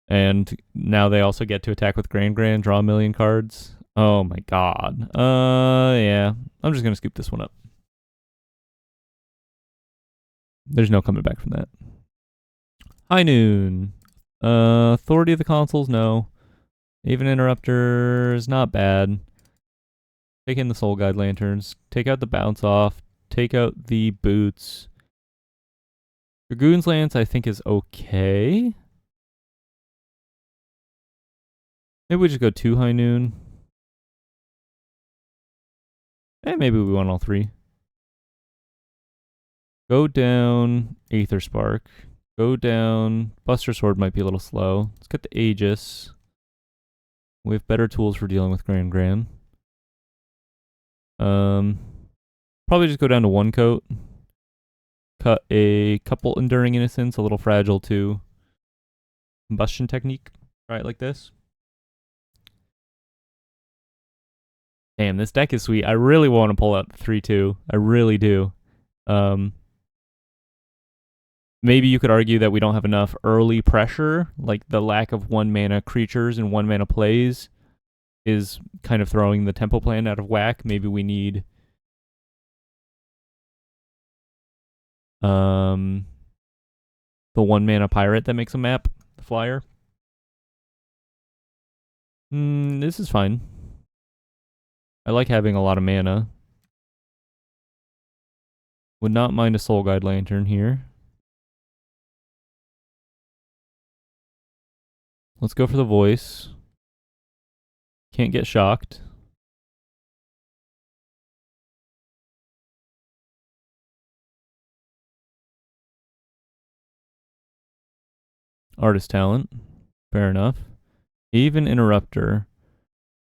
And now they also get to attack with Grand Grand, draw 1,000,000 cards. Oh my god. Yeah. I'm just gonna scoop this one up. There's no coming back from that. High Noon. Authority of the Consoles, no. Aven Interrupter is not bad. Take in the Soul Guide Lanterns. Take out the Bounce Off. Take out the Boots. Dragoon's Lance, I think, is okay. Maybe we just go 2 High Noon. Maybe we want all 3. Go down Aether Spark. Go down. Buster Sword might be a little slow. Let's get the Aegis. We have better tools for dealing with Grand Grand. Probably just go down to 1 coat. Cut a couple Enduring Innocence, a little fragile too. Combustion Technique. Try it like this. Damn, this deck is sweet. I really want to pull out the 3-2. I really do. Maybe you could argue that we don't have enough early pressure, like the lack of 1-mana creatures and 1-mana plays is kind of throwing the tempo plan out of whack. Maybe we need the 1-mana pirate that makes a map, the flyer. This is fine. I like having a lot of mana. Would not mind a Soul Guide Lantern here. Let's go for the voice. Can't get shocked. Artist talent. Fair enough. Aven Interrupter.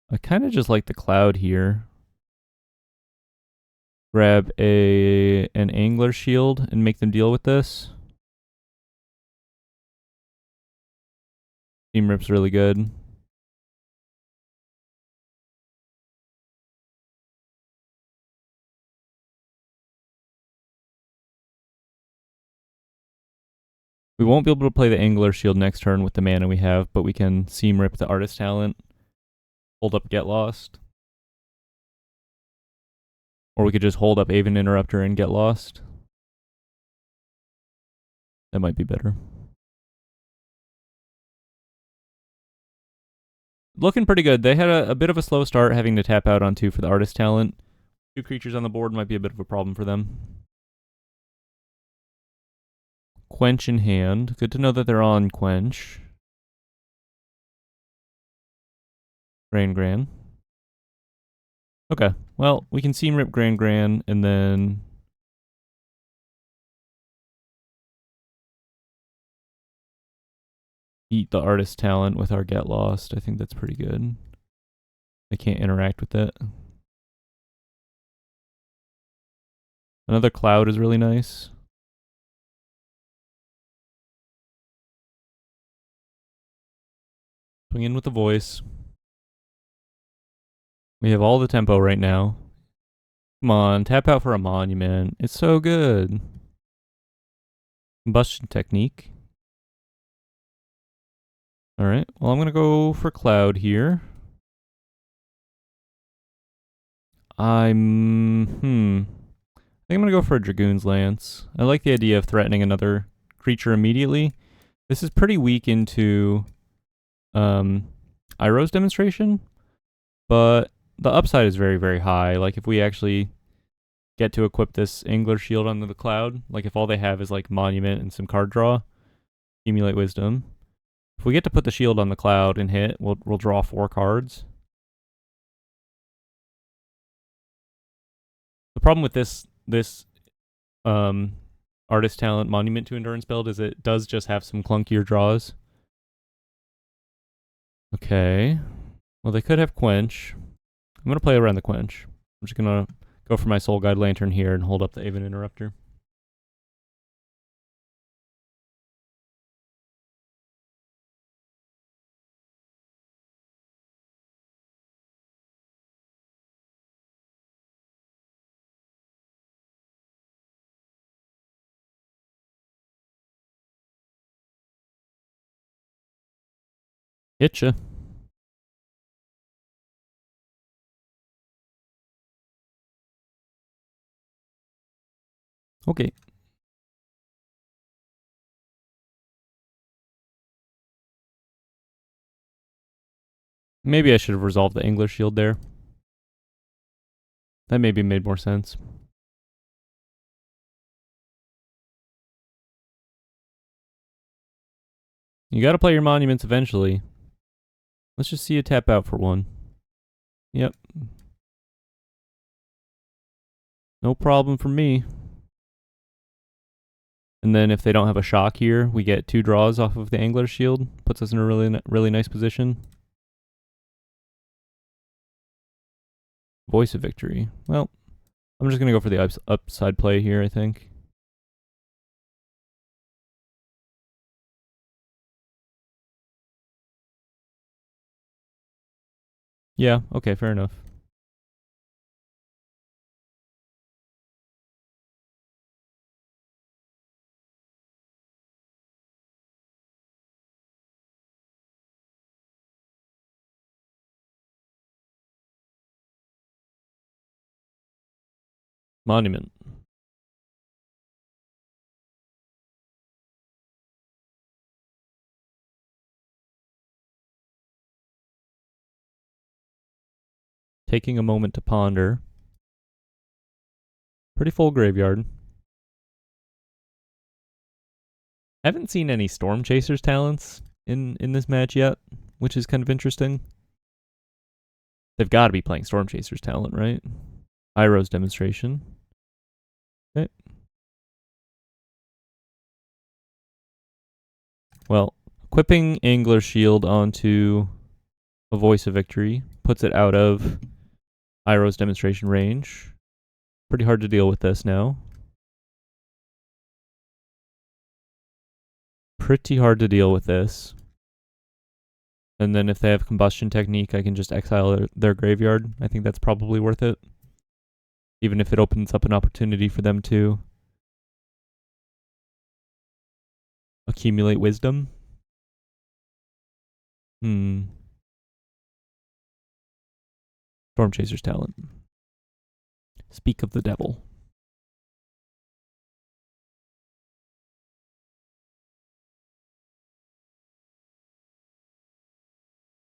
I kind of just like the cloud here. Grab an Angler Shield and make them deal with this. Team Rip's really good. We won't be able to play the Angler Shield next turn with the mana we have, but we can Seam Rip the Artist Talent, hold up Get Lost. Or we could just hold up Aven Interrupter and Get Lost. That might be better. Looking pretty good. They had a bit of a slow start, having to tap out on 2 for the Artist Talent. 2 creatures on the board might be a bit of a problem for them. Quench in hand. Good to know that they're on Quench. Gran. Okay, well, we can Seam Rip Gran, and then eat the Artist Talent with our Get Lost. I think that's pretty good. They can't interact with it. Another Cloud is really nice. Swing in with the Voice. We have all the tempo right now. Come on, tap out for a Monument. It's so good. Combustion Technique. Alright, well, I'm going to go for Cloud here. I think I'm going to go for a Dragoon's Lance. I like the idea of threatening another creature immediately. This is pretty weak into Iroh's Demonstration, but the upside is very, very high. Like, if we actually get to equip this Angler Shield onto the Cloud, like if all they have is like Monument and some card draw, Accumulate Wisdom. If we get to put the shield on the Cloud and hit, we'll draw 4 cards. The problem with this Artist Talent Monument to Endurance build is it does just have some clunkier draws. Okay. Well, they could have Quench. I'm going to play around the Quench. I'm just going to go for my Soul Guide Lantern here and hold up the Aven Interrupter. Hitcha. Okay. Maybe I should have resolved the Angler Shield there. That maybe made more sense. You gotta play your Monuments eventually. Let's just see you tap out for 1. Yep. No problem for me. And then if they don't have a shock here, we get 2 draws off of the Angler Shield. Puts us in a really nice position. Voice of Victory. Well, I'm just going to go for the upside play here, I think. Yeah, okay, fair enough. Monument. Taking a moment to ponder. Pretty full graveyard. Haven't seen any Storm Chasers talents in this match yet, which is kind of interesting. They've got to be playing Storm Chasers talent, right? Iroh's Demonstration. Okay. Well, equipping Angler Shield onto a Voice of Victory puts it out of Iroh's Demonstration range. Pretty hard to deal with this now. Pretty hard to deal with this. And then if they have combustion technique, I can just exile their graveyard. I think that's probably worth it. Even if it opens up an opportunity for them to accumulate wisdom. Storm Chaser's talent. Speak of the devil.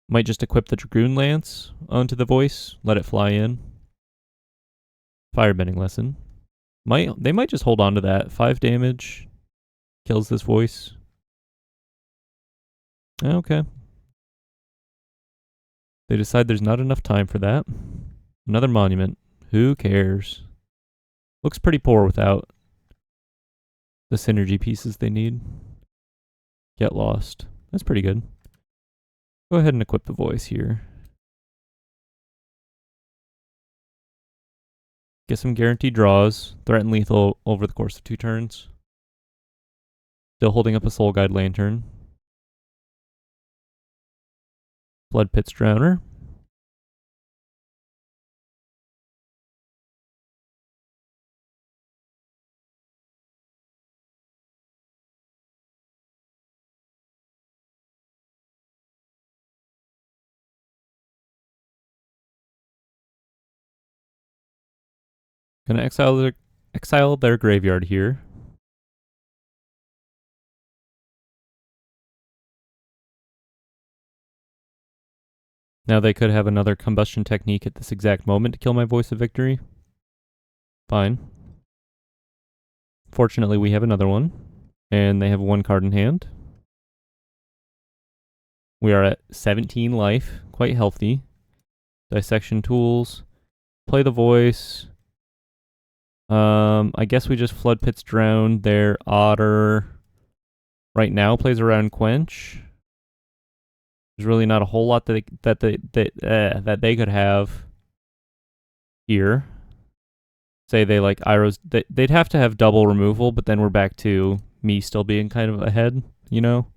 Might just equip the Dragoon Lance onto the voice, let it fly in. Firebending lesson. They might just hold on to that. 5 damage. Kills this voice. Okay. They decide there's not enough time for that. Another monument. Who cares? Looks pretty poor without the synergy pieces they need. Get lost. That's pretty good. Go ahead and equip the voice here. Get some guaranteed draws. Threaten lethal over the course of 2 turns. Still holding up a Soul Guide Lantern. Blood Pit's Drowner. Gonna exile their graveyard here. Now they could have another combustion technique at this exact moment to kill my Voice of Victory. Fine. Fortunately, we have another one. And they have 1 card in hand. We are at 17 life. Quite healthy. Dissection tools. Play the voice. I guess we just Flood Pit's Drown. Their Otter right now plays around Quench. There's really not a whole lot that they could have here. Say they like Iroh's, they'd have to have double removal, but then we're back to me still being kind of ahead, you know?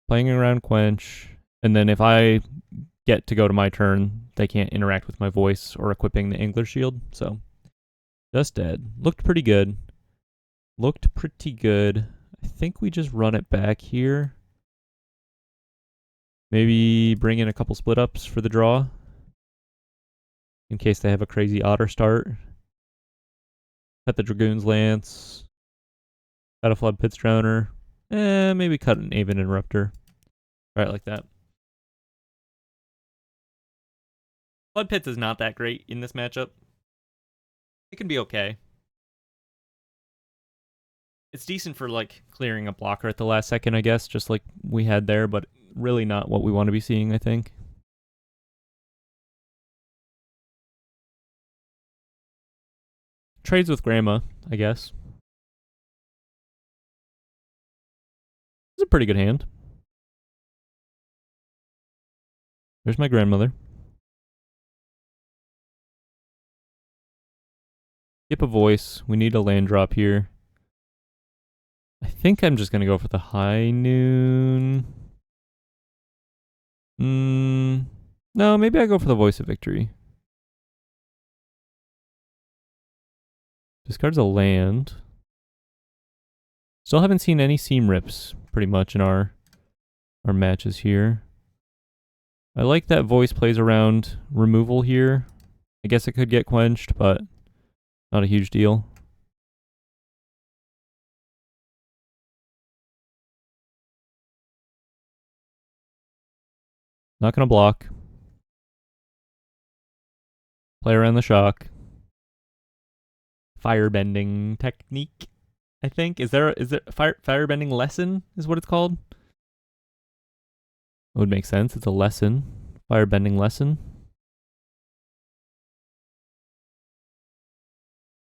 Playing around Quench, and then if I get to go to my turn, they can't interact with my voice or equipping the Angler Shield, so just dead. Looked pretty good. I think we just run it back here. Maybe bring in a couple split ups for the draw. In case they have a crazy Otter start. Cut the Dragoon's Lance. Cut a Flood Pit's Drowner. Maybe cut an Aven Interrupter. Right, like that. Flood Pits is not that great in this matchup. It can be okay. It's decent for like clearing a blocker at the last second, I guess, just like we had there, but really not what we want to be seeing, I think. Trades with Grandma, I guess. It's a pretty good hand. There's my grandmother. Skip a voice. We need a land drop here. I think I'm just going to go for the High Noon. No, maybe I go for the Voice of Victory. Discards a land. Still haven't seen any seam rips pretty much in our matches here. I like that voice plays around removal here. I guess it could get quenched, but not a huge deal. Not gonna block. Play around the shock. Firebending technique, I think. Is there firebending lesson is what it's called? It would make sense. It's a lesson. Firebending lesson.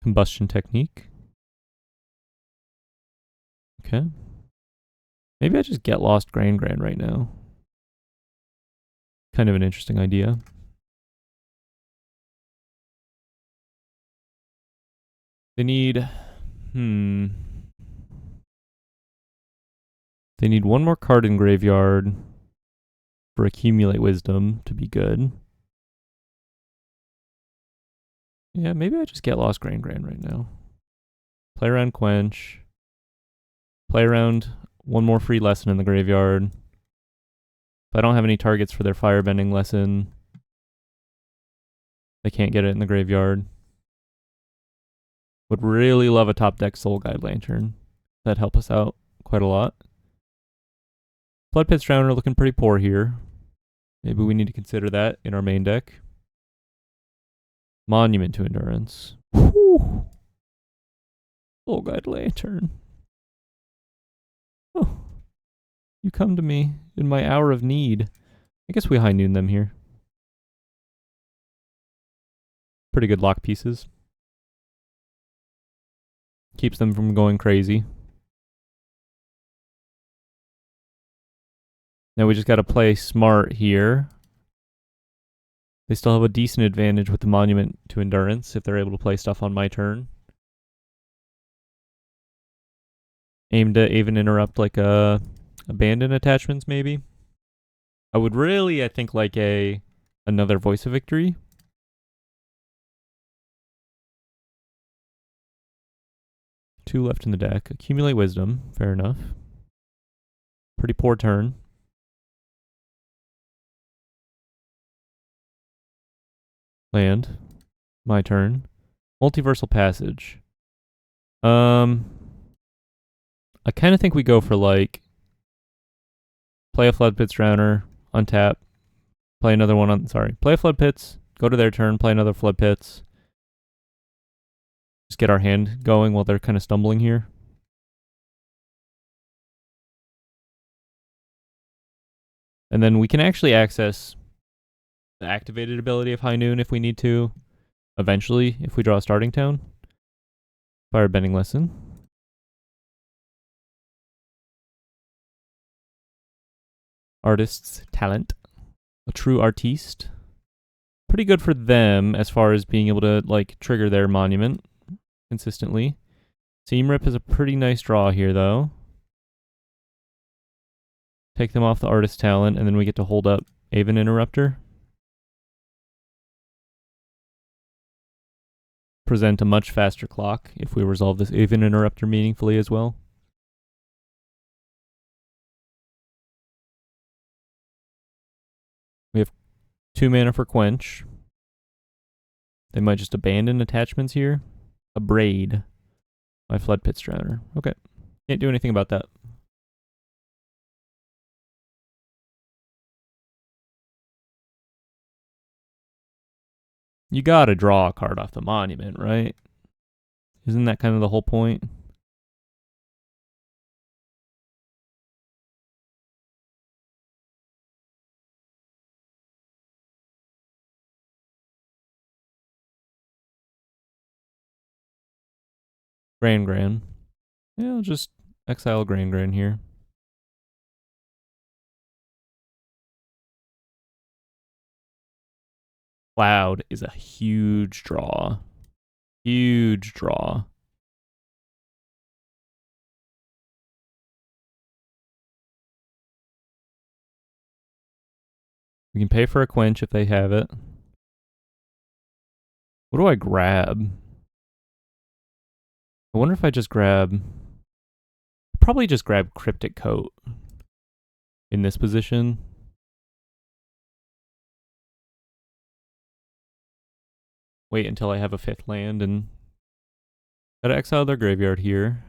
Combustion technique. Okay. Maybe I just get lost Grand right now. Kind of an interesting idea. They need... They need one more card in graveyard for Accumulate Wisdom to be good. Yeah, maybe I just get Lost Grand right now. Play around Quench. Play around one more free lesson in the graveyard. If I don't have any targets for their Firebending lesson, they can't get it in the graveyard. Would really love a top deck Soul Guide Lantern. That'd help us out quite a lot. Flood Pit Drowner looking pretty poor here. Maybe we need to consider that in our main deck. Monument to Endurance. Whew. Soul Guide Lantern. Oh. You come to me in my hour of need. I guess we high noon them here. Pretty good lock pieces. Keeps them from going crazy. Now we just got to play smart here. They still have a decent advantage with the Monument to Endurance if they're able to play stuff on my turn. Aim to Aven Interrupt like Abandon Attachments maybe. I would really, I think, like another Voice of Victory. Two left in the deck. Accumulate Wisdom. Fair enough. Pretty poor turn. Land. My turn. Multiversal Passage. I kind of think we go for like play a Flood Pits Drowner, untap, play another one on, play a Flood Pits, go to their turn, play another Flood Pits. Just get our hand going while they're kind of stumbling here. And then we can actually access the activated ability of High Noon if we need to, eventually, if we draw a starting town. Firebending Lesson. Artist's Talent. A true artiste. Pretty good for them as far as being able to like trigger their monument consistently. Seam Rip is a pretty nice draw here though. Take them off the Artist's Talent and then we get to hold up Aven Interrupter. Present a much faster clock if we resolve this Aven Interrupter meaningfully as well. We have 2 mana for Quench. They might just abandon attachments here. A Braid. My Flood Pits Drowner. Okay. Can't do anything about that. You gotta draw a card off the monument, right? Isn't that kind of the whole point? Gran. Yeah, I'll just exile Gran here. Cloud is a huge draw. Huge draw. We can pay for a Quench if they have it. What do I grab? I wonder if I just grab... Probably just grab Cryptic Coat in this position. Wait until I have a 5th land and gotta exile their graveyard here.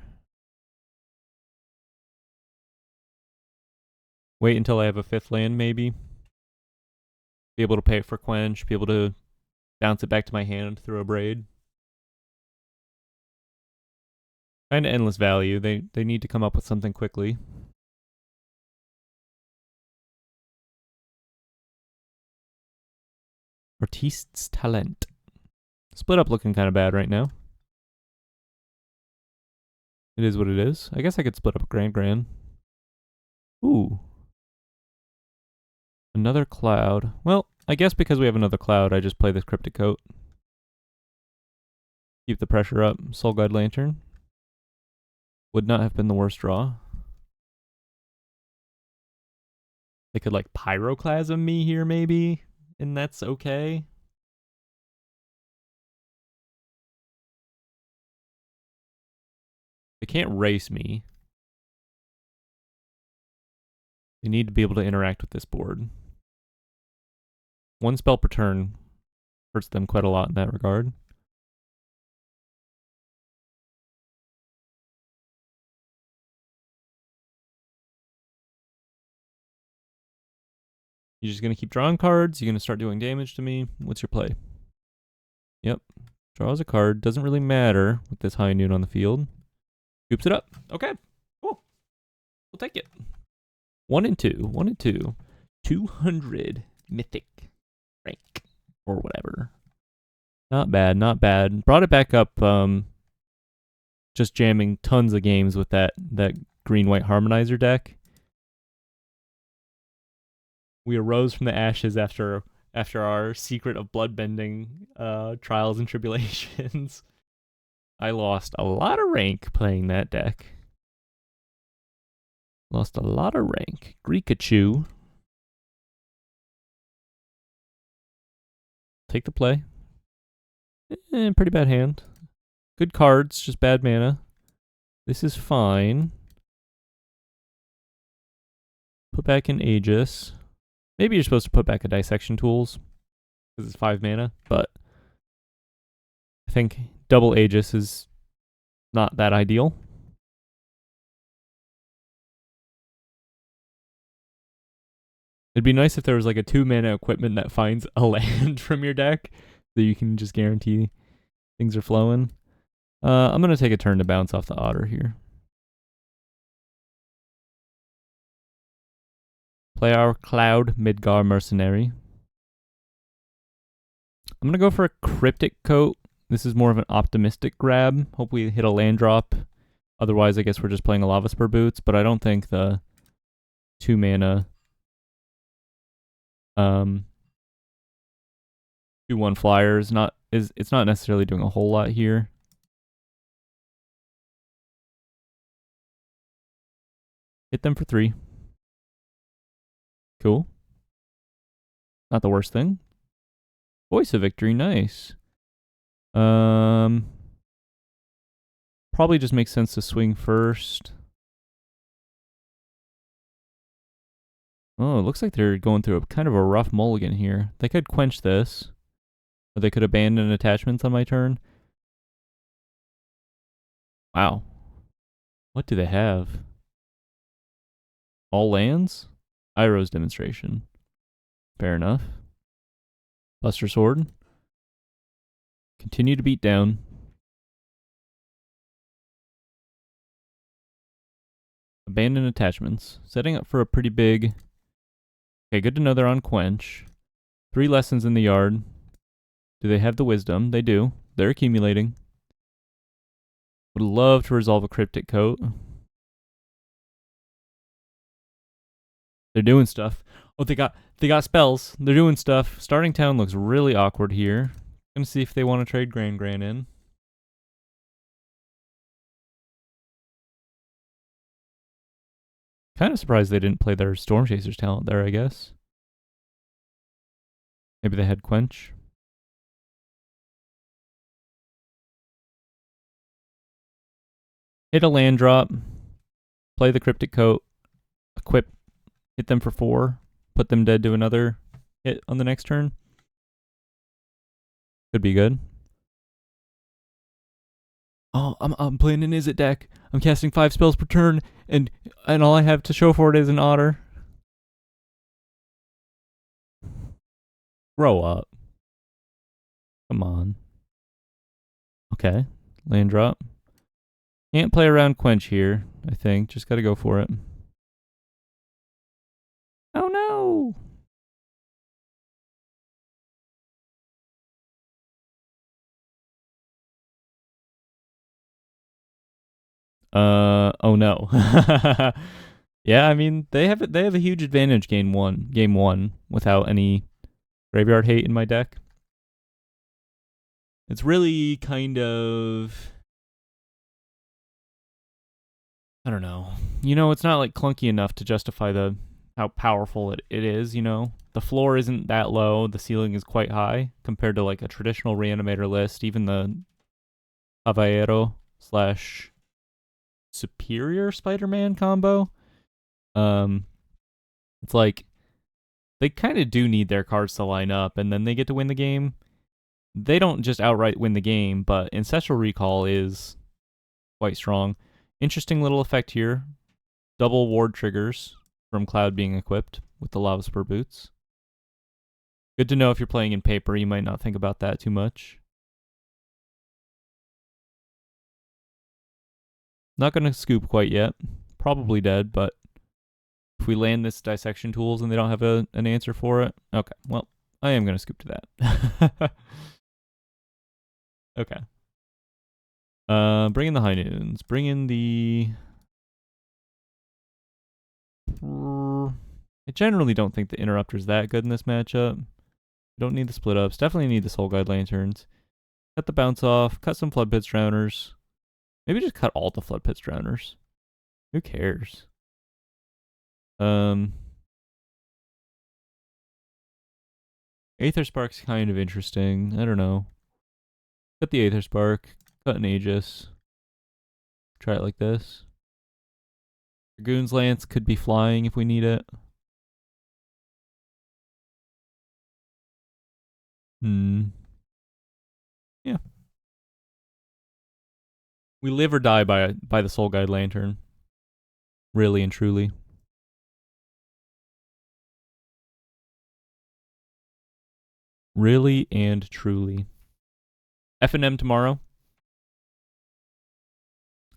Wait until I have a 5th land maybe. Be able to pay it for Quench, be able to bounce it back to my hand through a Braid. Kind of endless value. They need to come up with something quickly. Artist's Talent. Split up looking kind of bad right now. It is what it is. I guess I could split up Gran. Ooh. Another Cloud. Well, I guess because we have another Cloud, I just play this Cryptic Coat. Keep the pressure up. Soul Guide Lantern. Would not have been the worst draw. They could like pyroclasm me here maybe, and that's okay. They can't race me. They need to be able to interact with this board. One spell per turn hurts them quite a lot in that regard. You just gonna keep drawing cards? You gonna start doing damage to me? What's your play? Yep. Draws a card. Doesn't really matter with this high noon on the field. Scoops it up. Okay. Cool. We'll take it. 1 and 2. 1 and 2. 200 mythic rank. Or whatever. Not bad, not bad. Brought it back up, just jamming tons of games with that green-white harmonizer deck. We arose from the ashes after our secret of bloodbending trials and tribulations. I lost a lot of rank playing that deck. Lost a lot of rank. Greekachu. Take the play. Pretty bad hand. Good cards, just bad mana. This is fine. Put back in Aegis. Maybe you're supposed to put back a Dissection Tools, because it's 5 mana, but I think double Aegis is not that ideal. It'd be nice if there was like a 2 mana equipment that finds a land from your deck, so you can just guarantee things are flowing. I'm going to take a turn to bounce off the Otter here. Play our Cloud Midgar Mercenary. I'm going to go for a Cryptic Coat. This is more of an optimistic grab. Hope we hit a land drop. Otherwise, I guess we're just playing a Lava Spur Boots, but I don't think the 2 mana 2/1 flyer is it's not necessarily doing a whole lot here. Hit them for 3. Cool. Not the worst thing. Voice of Victory, nice. Probably just makes sense to swing first. Oh, it looks like they're going through a kind of a rough mulligan here. They could quench this. Or they could abandon attachments on my turn. Wow. What do they have? All lands? Iroh's Demonstration. Fair enough. Buster Sword. Continue to beat down. Abandon attachments. Setting up for a pretty big... Okay, good to know they're on Quench. 3 lessons in the yard. Do they have the wisdom? They do. They're accumulating. Would love to resolve a Cryptic Coat. They're doing stuff. Oh, they got spells. They're doing stuff. Starting town looks really awkward here. Gonna see if they want to trade Gran in. Kind of surprised they didn't play their Storm Chasers talent there, I guess. Maybe they had Quench. Hit a land drop. Play the Cryptic Coat. Equip. Hit them for 4. Put them dead to another hit on the next turn. Could be good. Oh, I'm playing an Izzet deck. I'm casting 5 spells per turn, and all I have to show for it is an Otter. Grow up. Come on. Okay. Land drop. Can't play around Quench here, I think. Just gotta go for it. Oh no! Oh no. Yeah, I mean, they have a huge advantage game one without any graveyard hate in my deck. It's really kind of, I don't know. You know, it's not like clunky enough to justify the how powerful it is, you know. The floor isn't that low, the ceiling is quite high compared to like a traditional reanimator list, even the Caballero slash Superior Spider-Man combo. Um it's like they kind of do need their cards to line up and then they get to win the game. They don't just outright win the game, but Ancestral Recall is quite strong. Interesting little effect here. Double ward triggers from Cloud being equipped with the Lava Spur boots. Good to know if you're playing in paper, you might not think about that too much. Not going to scoop quite yet. Probably dead, but if we land this dissection tools and they don't have an answer for it, okay, well, I am going to scoop to that. Okay. Bring in the high noons. Bring in the... I generally don't think the Interrupter's that good in this matchup. Don't need the split ups. Definitely need the Soul Guide Lanterns. Cut the bounce off. Cut some Flood Pits Drowners. Maybe just cut all the Flood Pits Drowners. Who cares? Aether Spark's kind of interesting. I don't know. Cut the Aether Spark. Cut an Aegis. Try it like this. Dragoon's Lance could be flying if we need it. Yeah. We live or die by the Soul Guide Lantern. Really and truly. Really and truly. F&M tomorrow.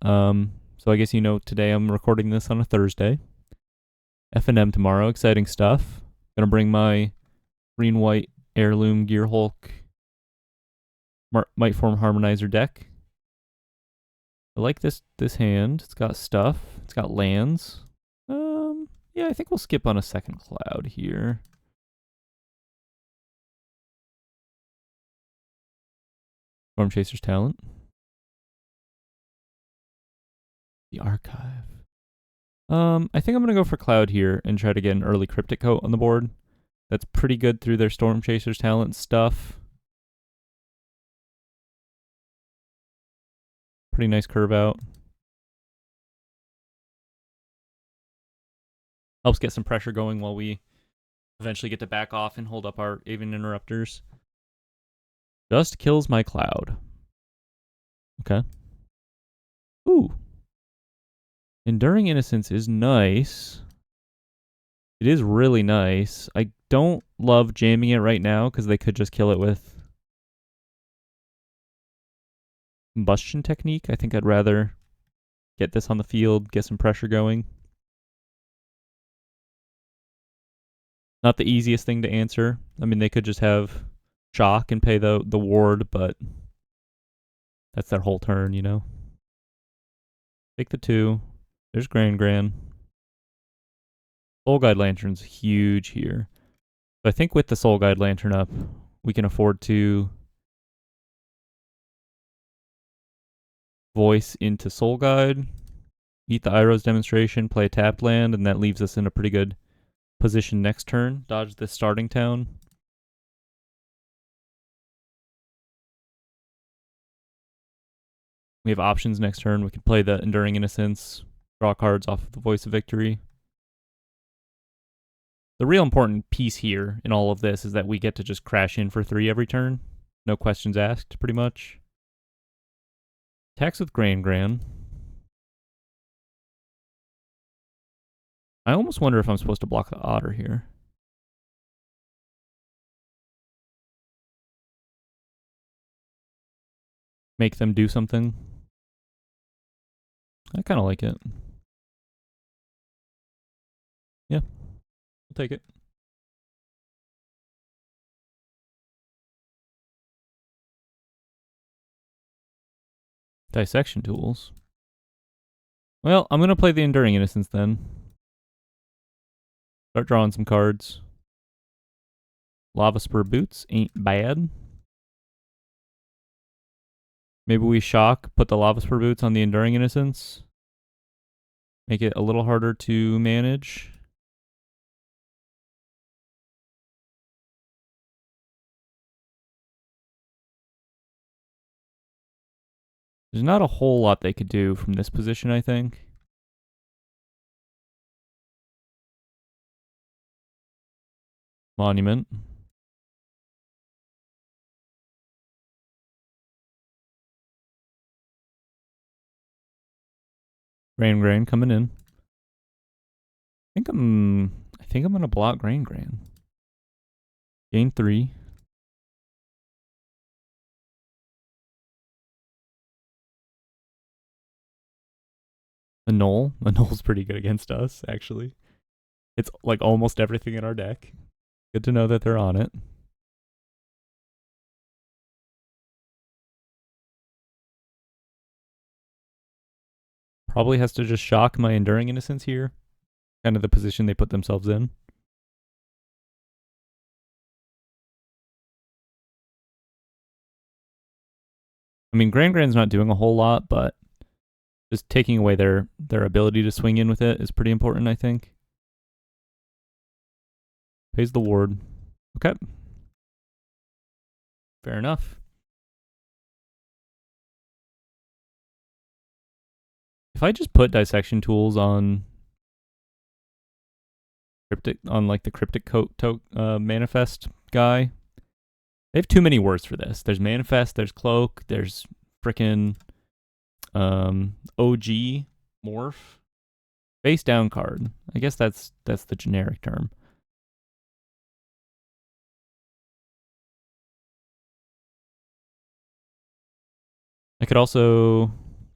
So I guess you know today I'm recording this on a Thursday. F&M tomorrow, exciting stuff. Gonna bring my green-white heirloom Gear Hulk Might Form Harmonizer deck. I like this hand. It's got stuff. It's got lands. Yeah, I think we'll skip on a second Cloud here. Storm Chaser's Talent. The Archive. I think I'm gonna go for Cloud here and try to get an early Cryptic Coat on the board. That's pretty good through their Storm Chaser's Talent stuff. Pretty nice curve out. Helps get some pressure going while we eventually get to back off and hold up our Aven Interrupters. Just kills my Cloud. Okay. Ooh. Enduring Innocence is nice. It is really nice. I don't love jamming it right now because they could just kill it with Combustion Technique. I think I'd rather get this on the field, get some pressure going. Not the easiest thing to answer. I mean, they could just have Shock and pay the ward, but that's their whole turn, you know? Take the 2. There's Gran. Soul Guide Lantern's huge here. So I think with the Soul Guide Lantern up, we can afford to voice into Soul Guide, eat the Iroh's Demonstration, play a tapped land, and that leaves us in a pretty good position next turn. Dodge this starting town. We have options next turn. We can play the Enduring Innocence, draw cards off of the Voice of Victory. The real important piece here in all of this is that we get to just crash in for 3 every turn. No questions asked, pretty much. Attacks with Gran. I almost wonder if I'm supposed to block the Otter here. Make them do something. I kind of like it. Yeah, I'll take it. Dissection tools. Well, I'm going to play the Enduring Innocence then. Start drawing some cards. Lava Spur Boots ain't bad. Maybe we shock, put the Lava Spur Boots on the Enduring Innocence. Make it a little harder to manage. There's not a whole lot they could do from this position, I think. Monument. Grain coming in. I think I'm gonna block Grain. Gain 3. A null's pretty good against us, actually. It's like almost everything in our deck. Good to know that they're on it. Probably has to just shock my Enduring Innocence here. Kind of the position they put themselves in. I mean, Grand's not doing a whole lot, but just taking away their ability to swing in with it is pretty important, I think. Pays the ward. Okay. Fair enough. If I just put dissection tools on like the cryptic manifest guy, they have too many words for this. There's manifest, there's cloak, there's frickin' OG morph. Face down card. I guess that's the generic term. I could also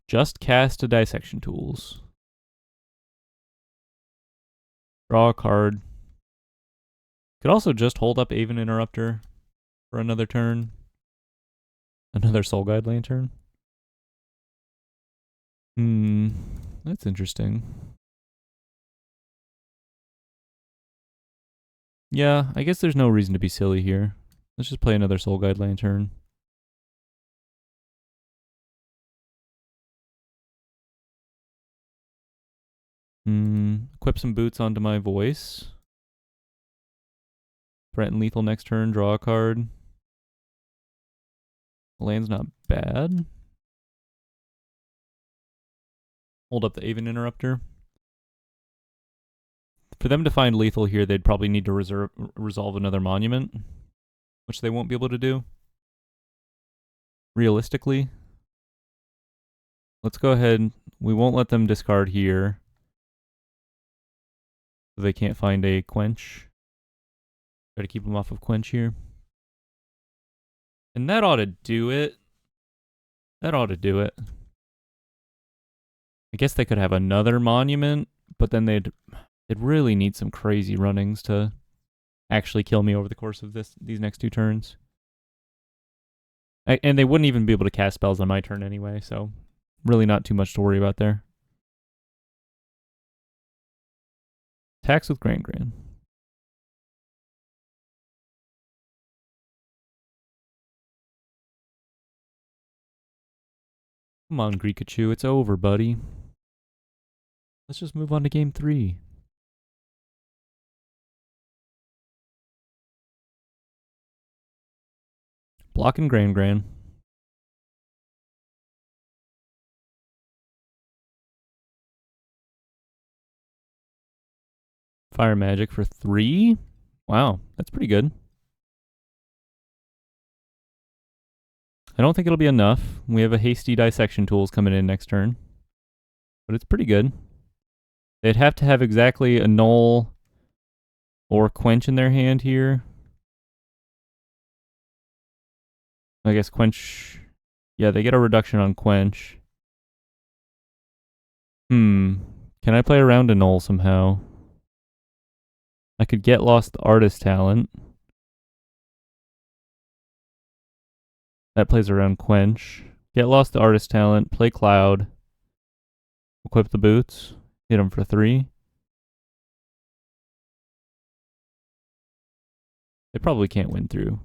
just cast a dissection tools. Draw a card. Could also just hold up Aven Interrupter for another turn. Another Soul Guide Lantern. That's interesting. Yeah, I guess there's no reason to be silly here. Let's just play another Soul Guide Lantern. Equip some boots onto my voice. Threaten lethal next turn, draw a card. Land's not bad. Hold up the Aven Interrupter. For them to find lethal here, they'd probably need to resolve another monument, which they won't be able to do. Realistically. Let's go ahead. We won't let them discard here. They can't find a quench. Try to keep them off of quench here. And that ought to do it. That ought to do it. I guess they could have another monument, but then they'd really need some crazy runnings to actually kill me over the course of these next 2 turns. And they wouldn't even be able to cast spells on my turn anyway, so really not too much to worry about there. Attacks with Gran. Come on, Greekachu, it's over, buddy. Let's just move on to game 3. Blocking Gran. Fire magic for 3. Wow, that's pretty good. I don't think it'll be enough. We have a hasty dissection tools coming in next turn. But it's pretty good. They'd have to have exactly a null or quench in their hand here. I guess quench. Yeah, they get a reduction on quench. Can I play around a null somehow? I could get lost artist talent. That plays around quench. Get lost the artist talent. Play cloud. Equip the boots. Hit them for 3. They probably can't win through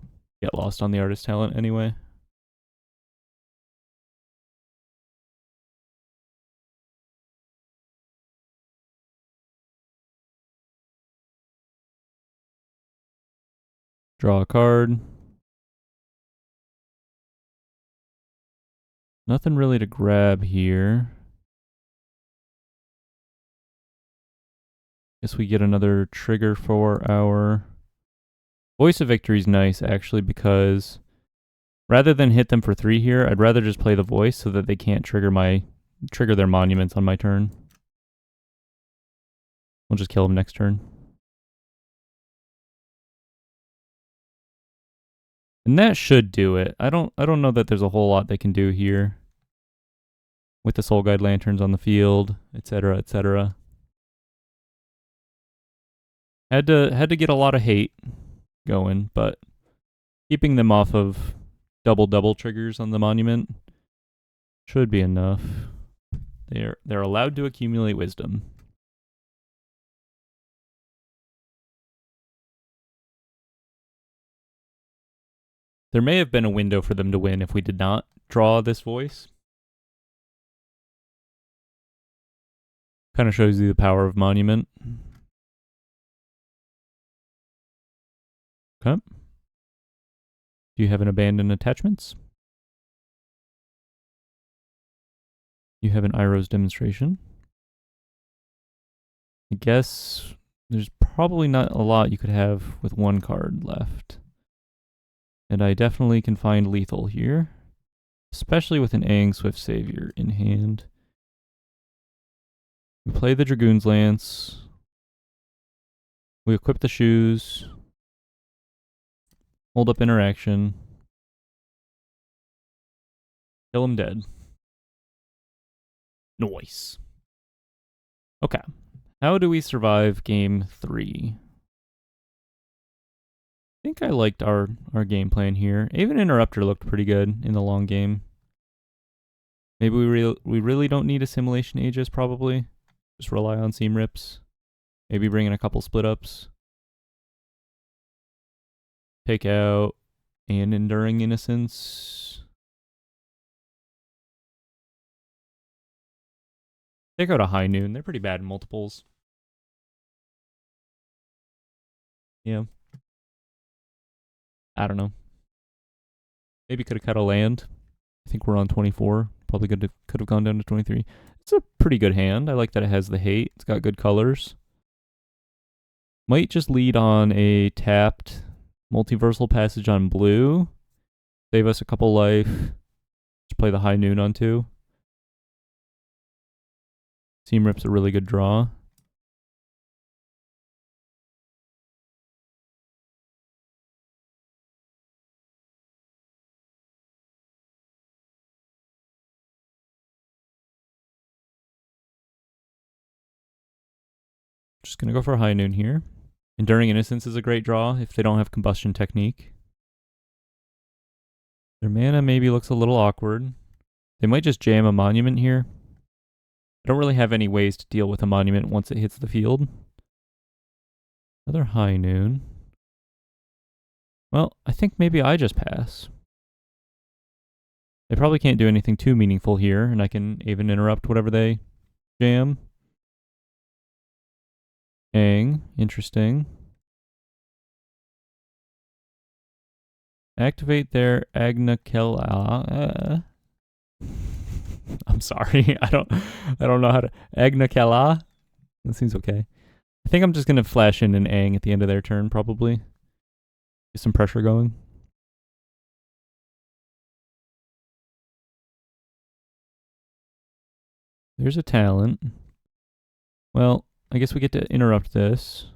get lost on the artist talent anyway. Draw a card. Nothing really to grab here. Guess we get another trigger for our... Voice of Victory is nice, actually, because rather than hit them for 3 here, I'd rather just play the voice so that they can't trigger their monuments on my turn. We'll just kill them next turn. And that should do it. I don't know that there's a whole lot they can do here with the Soul Guide Lanterns on the field, etc., etc. Had to get a lot of hate going, but keeping them off of double triggers on the monument should be enough. They're allowed to accumulate wisdom. There may have been a window for them to win if we did not draw this voice. Kind of shows you the power of monument. Okay. Do you have an abandoned attachments? You have an Iroh's demonstration. I guess there's probably not a lot you could have with 1 card left. And I definitely can find lethal here, especially with an Aang Swift Savior in hand. We play the Dragoon's Lance. We equip the shoes. Hold up interaction. Kill him dead. Nice. Okay. How do we survive game 3? I think I liked our game plan here. Aven Interrupter looked pretty good in the long game. Maybe we really don't need Assimilation Aegis, probably. Just rely on Seam Rips. Maybe bring in a couple split ups. Take out an Enduring Innocence. Take out a High Noon. They're pretty bad in multiples. Yeah. I don't know. Maybe could have cut a land. I think we're on 24. Probably could have gone down to 23. It's a pretty good hand. I like that it has the hate. It's got good colors. Might just lead on a tapped Multiversal Passage on blue. Save us a couple life. Just play the High Noon on 2. Seam Rip's a really good draw. Just going to go for a High Noon here. Enduring Innocence is a great draw if they don't have Combustion Technique. Their mana maybe looks a little awkward. They might just jam a Monument here. I don't really have any ways to deal with a Monument once it hits the field. Another High Noon. Well, I think maybe I just pass. They probably can't do anything too meaningful here, and I can even interrupt whatever they jam. Aang, interesting. Activate their Agnakela. I'm sorry, I don't know how to Agnakela. That seems okay. I think I'm just gonna flash in an Aang at the end of their turn, probably. Get some pressure going. There's a talent. Well, I guess we get to interrupt this.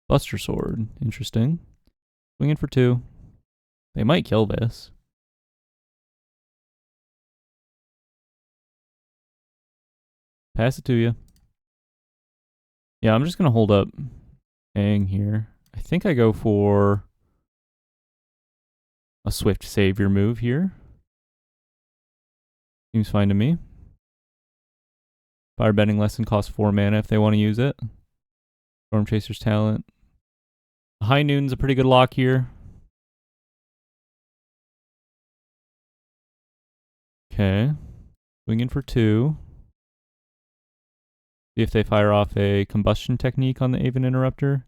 Buster Sword. Interesting. Swing in for 2. They might kill this. Pass it to you. Yeah, I'm just going to hold up Aang here. I think I go for a Swift Savior move here. Seems fine to me. Firebending Lesson costs 4 mana if they want to use it. Storm Chaser's Talent. High Noon's a pretty good lock here. Okay. Swing in for 2. See if they fire off a combustion technique on the Aven Interrupter.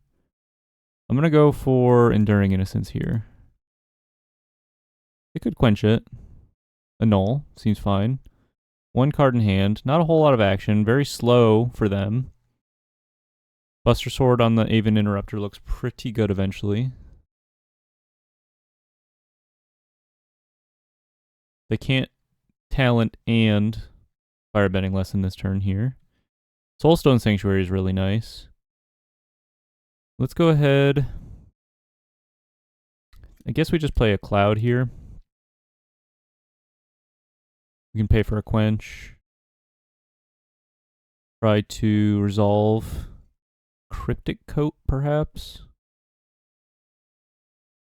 I'm going to go for Enduring Innocence here. It could quench it. Annul. Seems fine. One card in hand. Not a whole lot of action. Very slow for them. Buster Sword on the Aven Interrupter looks pretty good eventually. They can't talent and Firebending Lesson this turn here. Soulstone Sanctuary is really nice. Let's go ahead. I guess we just play a Cloud here. We can pay for a quench. Try to resolve Cryptic Coat, perhaps.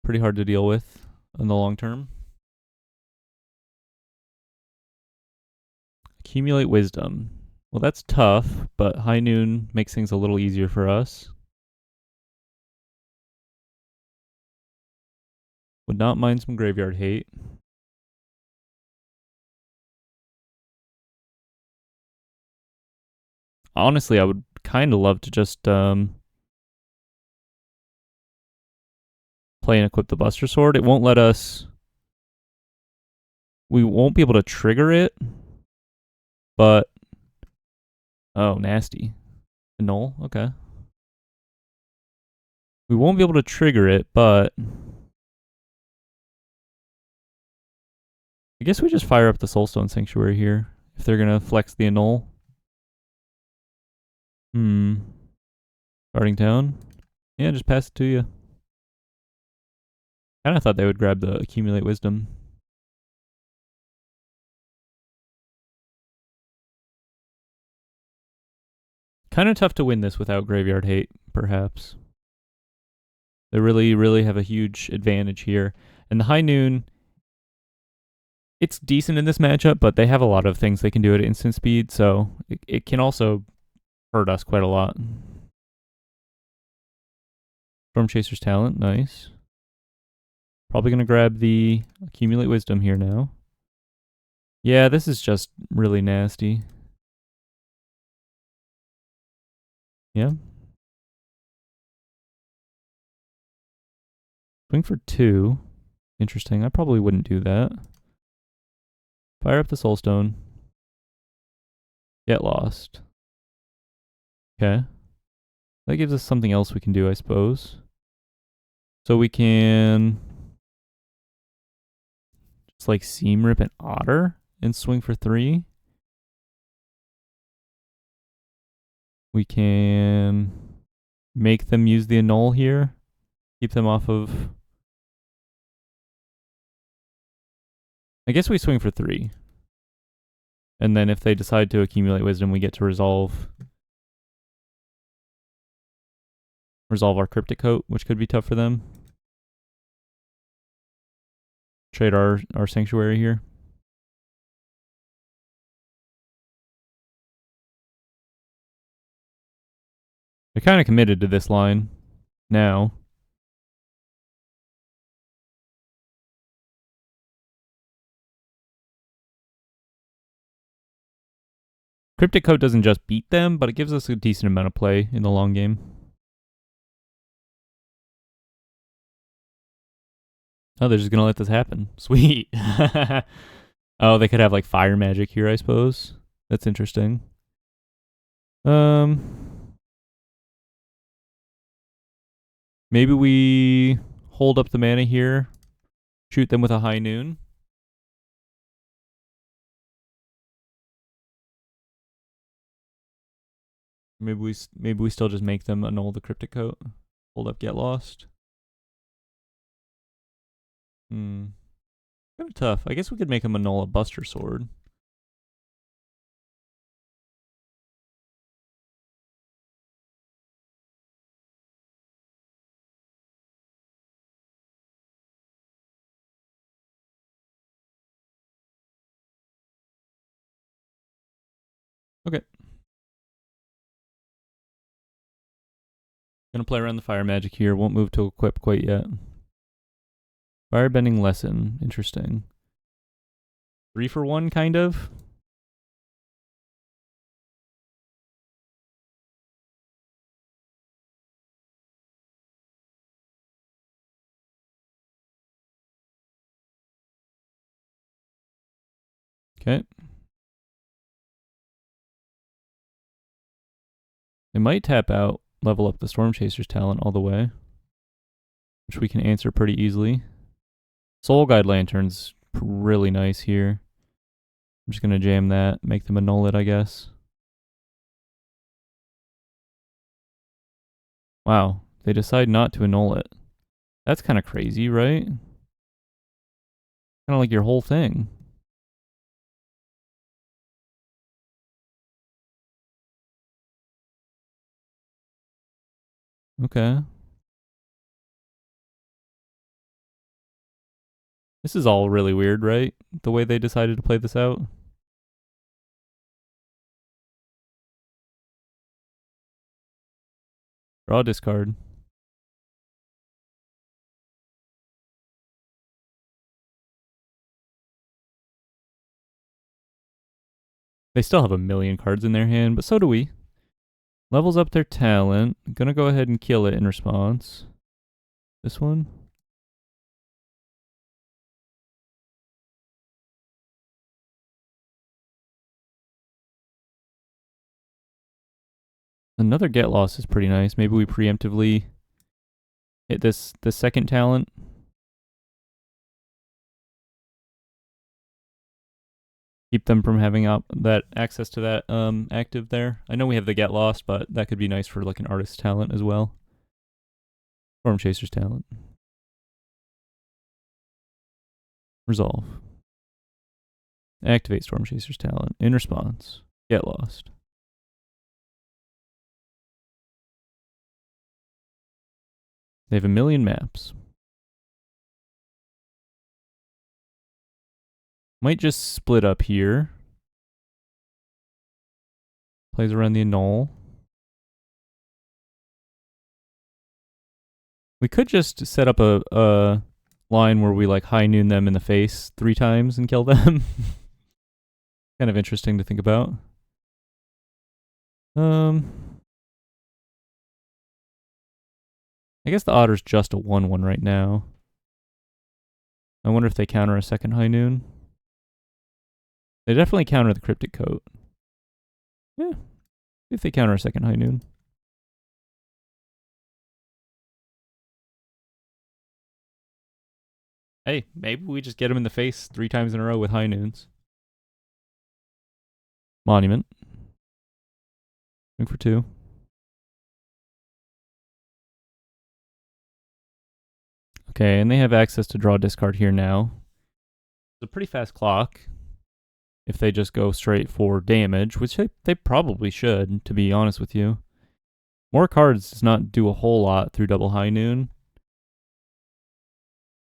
Pretty hard to deal with in the long term. Accumulate Wisdom. Well, that's tough, but High Noon makes things a little easier for us. Would not mind some Graveyard Hate. Honestly, I would kind of love to just play and equip the Buster Sword. It won't let us... We won't be able to trigger it, but... Oh, nasty. Annul? Okay. We won't be able to trigger it, but... I guess we just fire up the Soulstone Sanctuary here, if they're going to flex the Annul. Starting town? Yeah, just pass it to you. Kinda thought they would grab the Accumulate Wisdom. Kinda tough to win this without Graveyard Hate, perhaps. They really, really have a huge advantage here. And the High Noon, it's decent in this matchup, but they have a lot of things they can do at instant speed, so it can also hurt us quite a lot. Storm Chaser's Talent, nice. Probably going to grab the Accumulate Wisdom here now. Yeah, this is just really nasty. Yeah. Swing for 2. Interesting. I probably wouldn't do that. Fire up the Soulstone. Get lost. Okay. That gives us something else we can do, I suppose. So we can just like Seam Rip an Otter and swing for 3. We can make them use the Annul here. Keep them off of... I guess we swing for 3. And then if they decide to Accumulate Wisdom, we get to resolve our Cryptic Coat, which could be tough for them. Trade our Sanctuary here. They're kind of committed to this line now. Cryptic Coat doesn't just beat them, but it gives us a decent amount of play in the long game. Oh, they're just going to let this happen. Sweet. Oh, they could have like Fire Magic here, I suppose. That's interesting. Maybe we hold up the mana here. Shoot them with a High Noon. Maybe we still just make them annul the Cryptic Coat. Hold up, get lost. Kind of tough. I guess we could make them annul a Buster Sword. Okay. Gonna play around the Fire Magic here. Won't move to equip quite yet. Firebending Lesson. Interesting. 3 for 1, kind of. Okay. They might tap out, level up the Storm Chaser's talent all the way, which we can answer pretty easily. Soul Guide Lantern's really nice here. I'm just going to jam that, make them annul it, I guess. Wow, they decide not to annul it. That's kind of crazy, right? Kind of like your whole thing. Okay. This is all really weird, right? The way they decided to play this out. Draw, discard. They still have a million cards in their hand, but so do we. Levels up their talent. Gonna go ahead and kill it in response. This one. Another get loss is pretty nice. Maybe we preemptively hit this second talent. Keep them from having that access to that active there. I know we have the get lost, but that could be nice for like an artist's talent as well. Storm Chaser's talent. Resolve. Activate Storm Chaser's talent. In response. Get lost. They have a million maps. Might just split up here. Plays around the annul. We could just set up a line where we like high noon them in the face 3 times and kill them. Kind of interesting to think about. I guess the Otter's just a 1/1 right now. I wonder if they counter a second high noon. They definitely counter the Cryptic Coat. Yeah, if they counter a second high noon. Hey, maybe we just get them in the face 3 times in a row with high noons. Monument. Swing for 2. Okay, and they have access to draw discard here now. It's a pretty fast clock. If they just go straight for damage, which they probably should, to be honest with you. More cards does not do a whole lot through double high noon.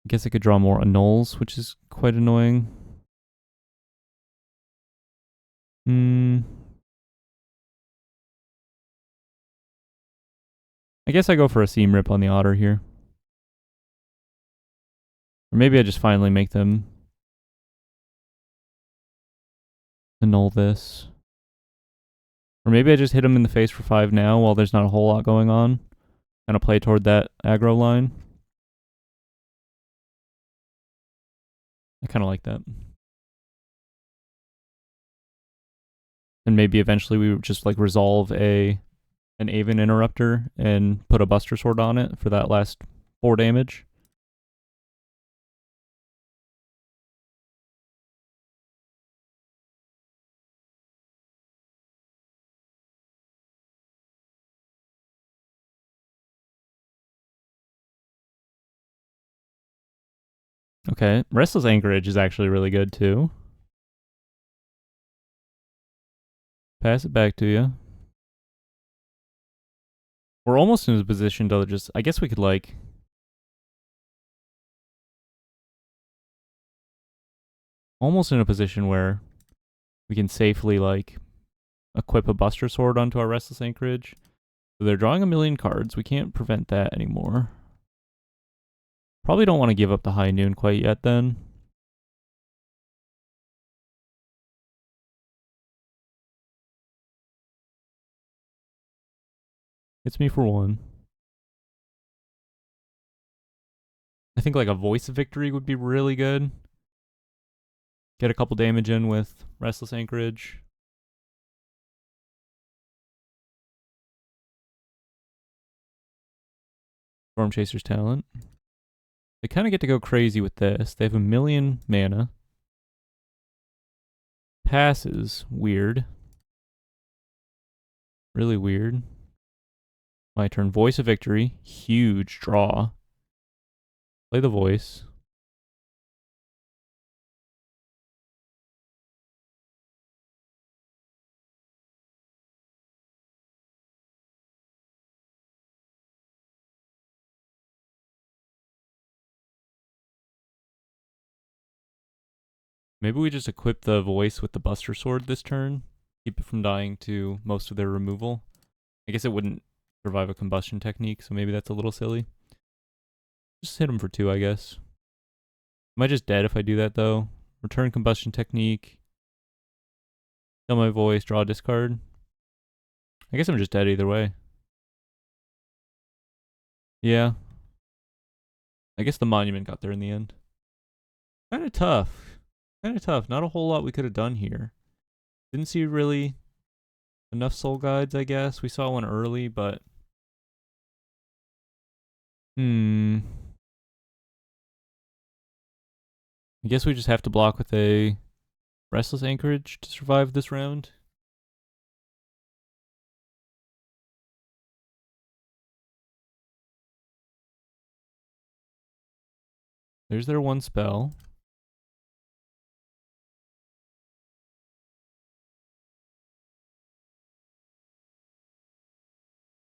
I guess I could draw more annuls, which is quite annoying. I guess I go for a seam rip on the Otter here. Or maybe I just finally make them annul this. Or maybe I just hit them in the face for 5 now while there's not a whole lot going on. Kind of play toward that aggro line. I kind of like that. And maybe eventually we would just like resolve an Aven Interrupter and put a Buster Sword on it for that last 4 damage. Okay, Restless Anchorage is actually really good too. Pass it back to you. We're almost in a position to just, I guess we could like... Almost in a position where we can safely like equip a Buster Sword onto our Restless Anchorage. So they're drawing a million cards. We can't prevent that anymore. Probably don't want to give up the high noon quite yet then. Hits me for 1. I think like a Voice of Victory would be really good. Get a couple damage in with Restless Anchorage. Storm Chaser's Talent. They kind of get to go crazy with this. They have 1,000,000 mana. Passes. Weird. Really weird. My turn. Voice of Victory. Huge draw. Play the voice. Maybe we just equip the voice with the Buster Sword this turn. Keep it from dying to most of their removal. I guess it wouldn't survive a combustion technique, so maybe that's a little silly. Just hit them for 2, I guess. Am I just dead if I do that, though? Return combustion technique. Kill my voice, draw a discard. I guess I'm just dead either way. Yeah. I guess the monument got there in the end. Kind of tough. Not a whole lot we could have done here. Didn't see really enough soul guides, I guess. We saw one early, but... I guess we just have to block with a Restless Anchorage to survive this round. There's their one spell.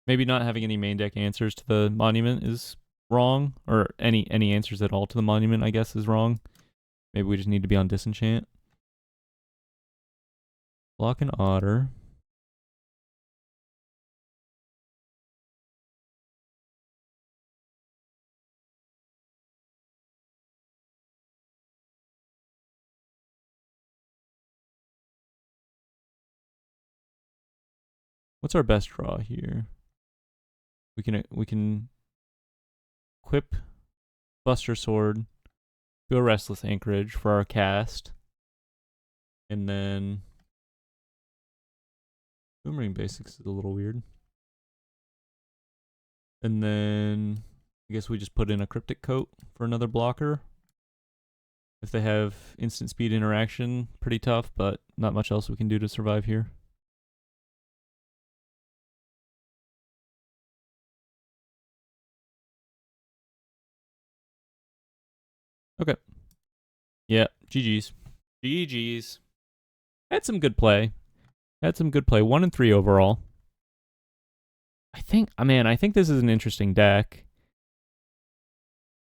Maybe not having any main deck answers to the monument is wrong, or any answers at all to the monument, I guess, is wrong. Maybe we just need to be on disenchant. Block an Otter. What's our best draw here? We can equip Buster Sword to a Restless Anchorage for our cast. And then Boomerang Basics is a little weird. And then I guess we just put in a Cryptic Coat for another blocker. If they have instant speed interaction, pretty tough, but not much else we can do to survive here. Okay. Yeah, GG's. GG's. Had some good play. 1 and 3 overall. I think this is an interesting deck.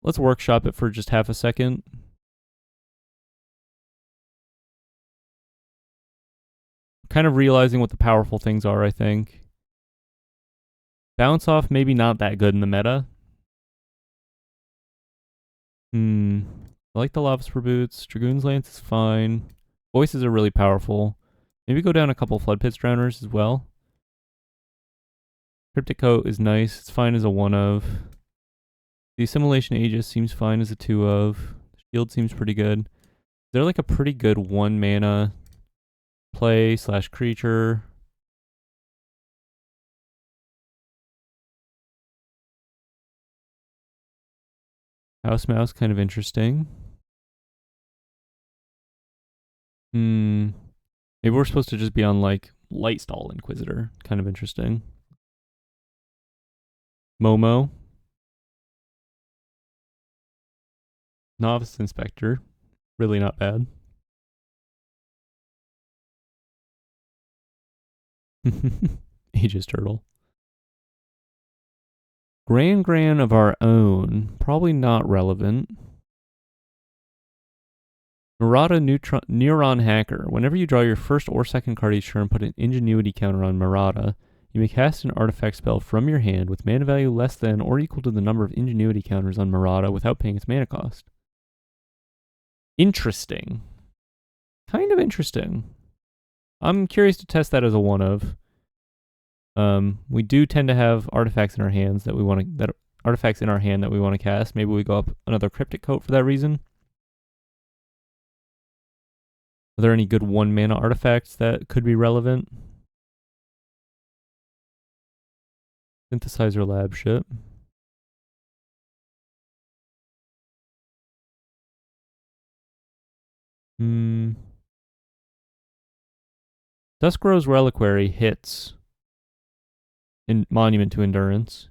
Let's workshop it for just half a second. Kind of realizing what the powerful things are, I think. Bounce Off, maybe not that good in the meta. I like the Lava Spur Boots. Dragoon's Lance is fine. Voices are really powerful. Maybe go down a couple Flood Pits Drowners as well. Cryptic Coat is nice. It's fine as a 1 of. The Assimilation Aegis seems fine as a 2 of. Shield seems pretty good. They're like a pretty good 1 mana play / creature. House Mouse, kind of interesting. Maybe we're supposed to just be on like Lightstall Inquisitor. Kind of interesting. Momo. Novice Inspector. Really not bad. Aegis Turtle. Gran of our own. Probably not relevant. Murata Neuron Hacker. Whenever you draw your first or second card each turn, put an Ingenuity counter on Murata. You may cast an artifact spell from your hand with mana value less than or equal to the number of Ingenuity counters on Murata without paying its mana cost. Interesting. Kind of interesting. I'm curious to test that as a 1 of. We do tend to have artifacts in our hands that we want to artifacts in our hand that we want to cast. Maybe we go up another Cryptic Coat for that reason. Are there any good 1 mana artifacts that could be relevant? Synthesizer lab ship. Duskrow's Reliquary hits in Monument to Endurance.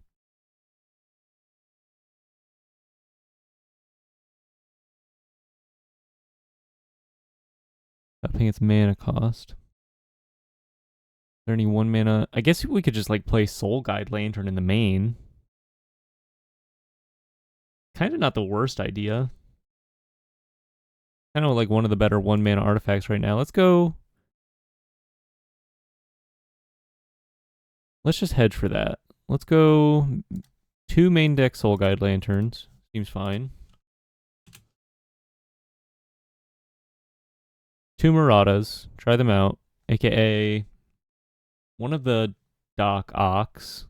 Upping its mana cost. Is there any 1 mana? I guess we could just like play Soul Guide Lantern in the main. Kind of not the worst idea. Kind of like one of the better 1 mana artifacts right now. Let's go. Let's just hedge for that. Let's go 2 main deck Soul Guide Lanterns. Seems fine. 2 Marauders. Try them out. AKA one of the Doc Ox.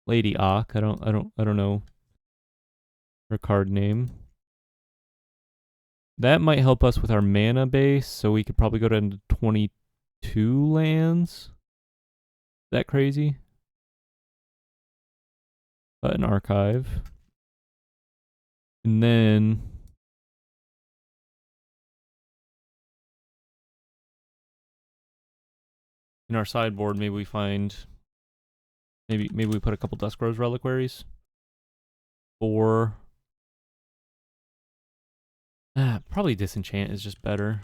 Lady Ock. I don't know her card name. That might help us with our mana base, so we could probably go to 22 lands. Is that crazy? An archive. And then in our sideboard, maybe we find maybe we put a couple Duskrow's Reliquaries. Or probably Disenchant is just better.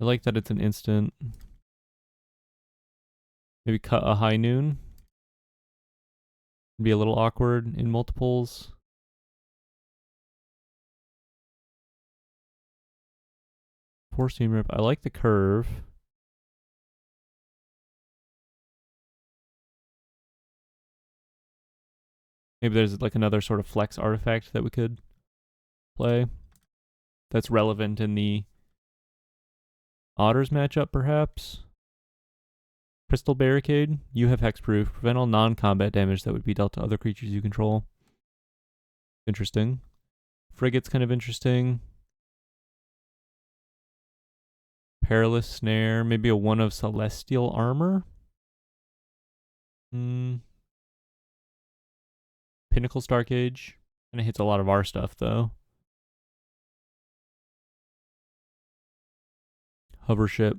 I like that it's an instant. Maybe cut a High Noon. Be a little awkward in multiples. Four Seam Rip. I like the curve. Maybe there's like another sort of flex artifact that we could play that's relevant in the Otters matchup, perhaps. Crystal Barricade. You have hexproof. Prevent all non-combat damage that would be dealt to other creatures you control. Interesting. Frigate's kind of interesting. Perilous Snare. Maybe a 1 of Celestial Armor. Pinnacle Starcage. And it hits a lot of our stuff, though. Hover Ship.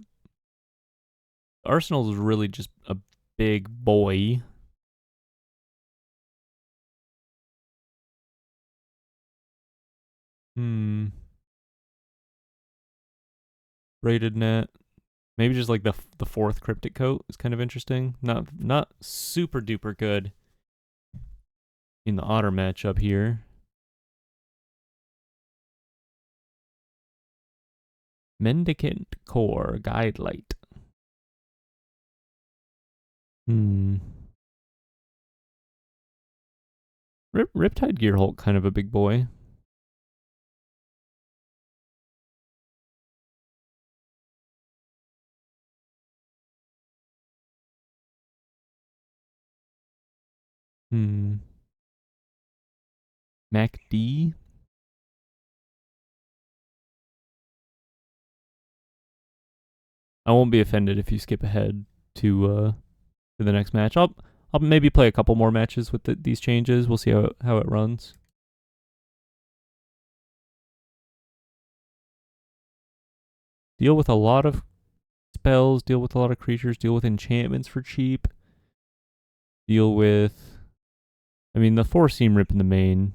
Arsenal is really just a big boy. Braided Net. Maybe just like the 4th Cryptic Coat is kind of interesting. Not super duper good in the Otter matchup here. Mendicant Core. Guide Light. Riptide Gearhulk, kind of a big boy. Mac D. I won't be offended if you skip ahead to the next match. I'll maybe play a couple more matches with these changes. We'll see how it runs. Deal with a lot of spells, deal with a lot of creatures, deal with enchantments for cheap. Deal with, I mean, the 4 Seam Rip in the main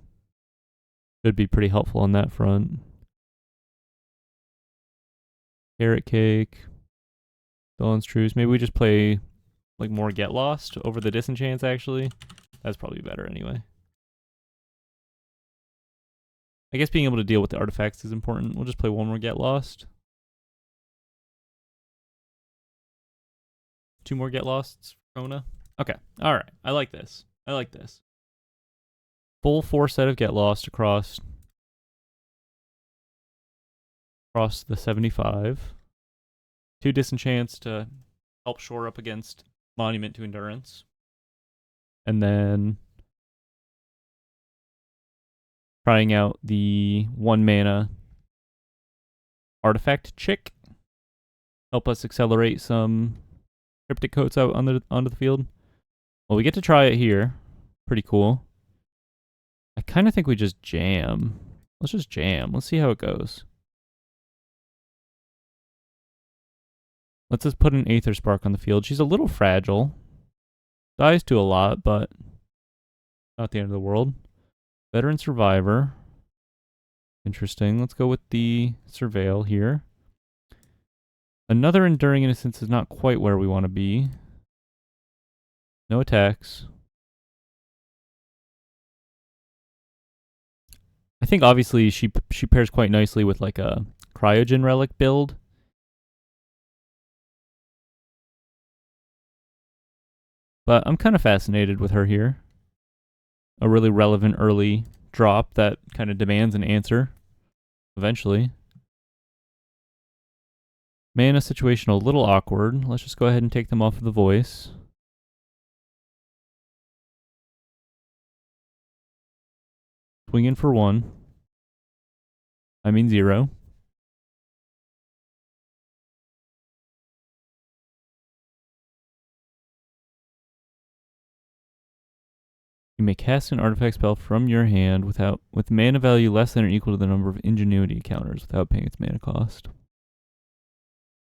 should be pretty helpful on that front. Carrot Cake. Dawn's Truce. Maybe we just play like more Get Lost over the Disenchants, actually. That's probably better anyway. I guess being able to deal with the artifacts is important. We'll just play one more Get Lost. 2 more Get Losts, Kona. Okay, alright. I like this. I like this. Full 4 set of Get Lost across the 75. 2 Disenchants to help shore up against Monument to Endurance. And then trying out the 1 mana artifact chick. Help us accelerate some cryptic coats out onto the field. Well, we get to try it here. Pretty cool. I kind of think we just jam. Let's just jam. Let's see how it goes. Let's just put an Aether Spark on the field. She's a little fragile. Dies to a lot, but not the end of the world. Veteran Survivor. Interesting. Let's go with the Surveil here. Another Enduring Innocence is not quite where we want to be. No attacks. I think obviously she pairs quite nicely with like a Cryogen Relic build. But I'm kind of fascinated with her here. A really relevant early drop that kind of demands an answer eventually. Mana situation a little awkward. Let's just go ahead and take them off of the voice. Swing in for 1. I mean 0. You may cast an artifact spell from your hand with mana value less than or equal to the number of ingenuity counters without paying its mana cost.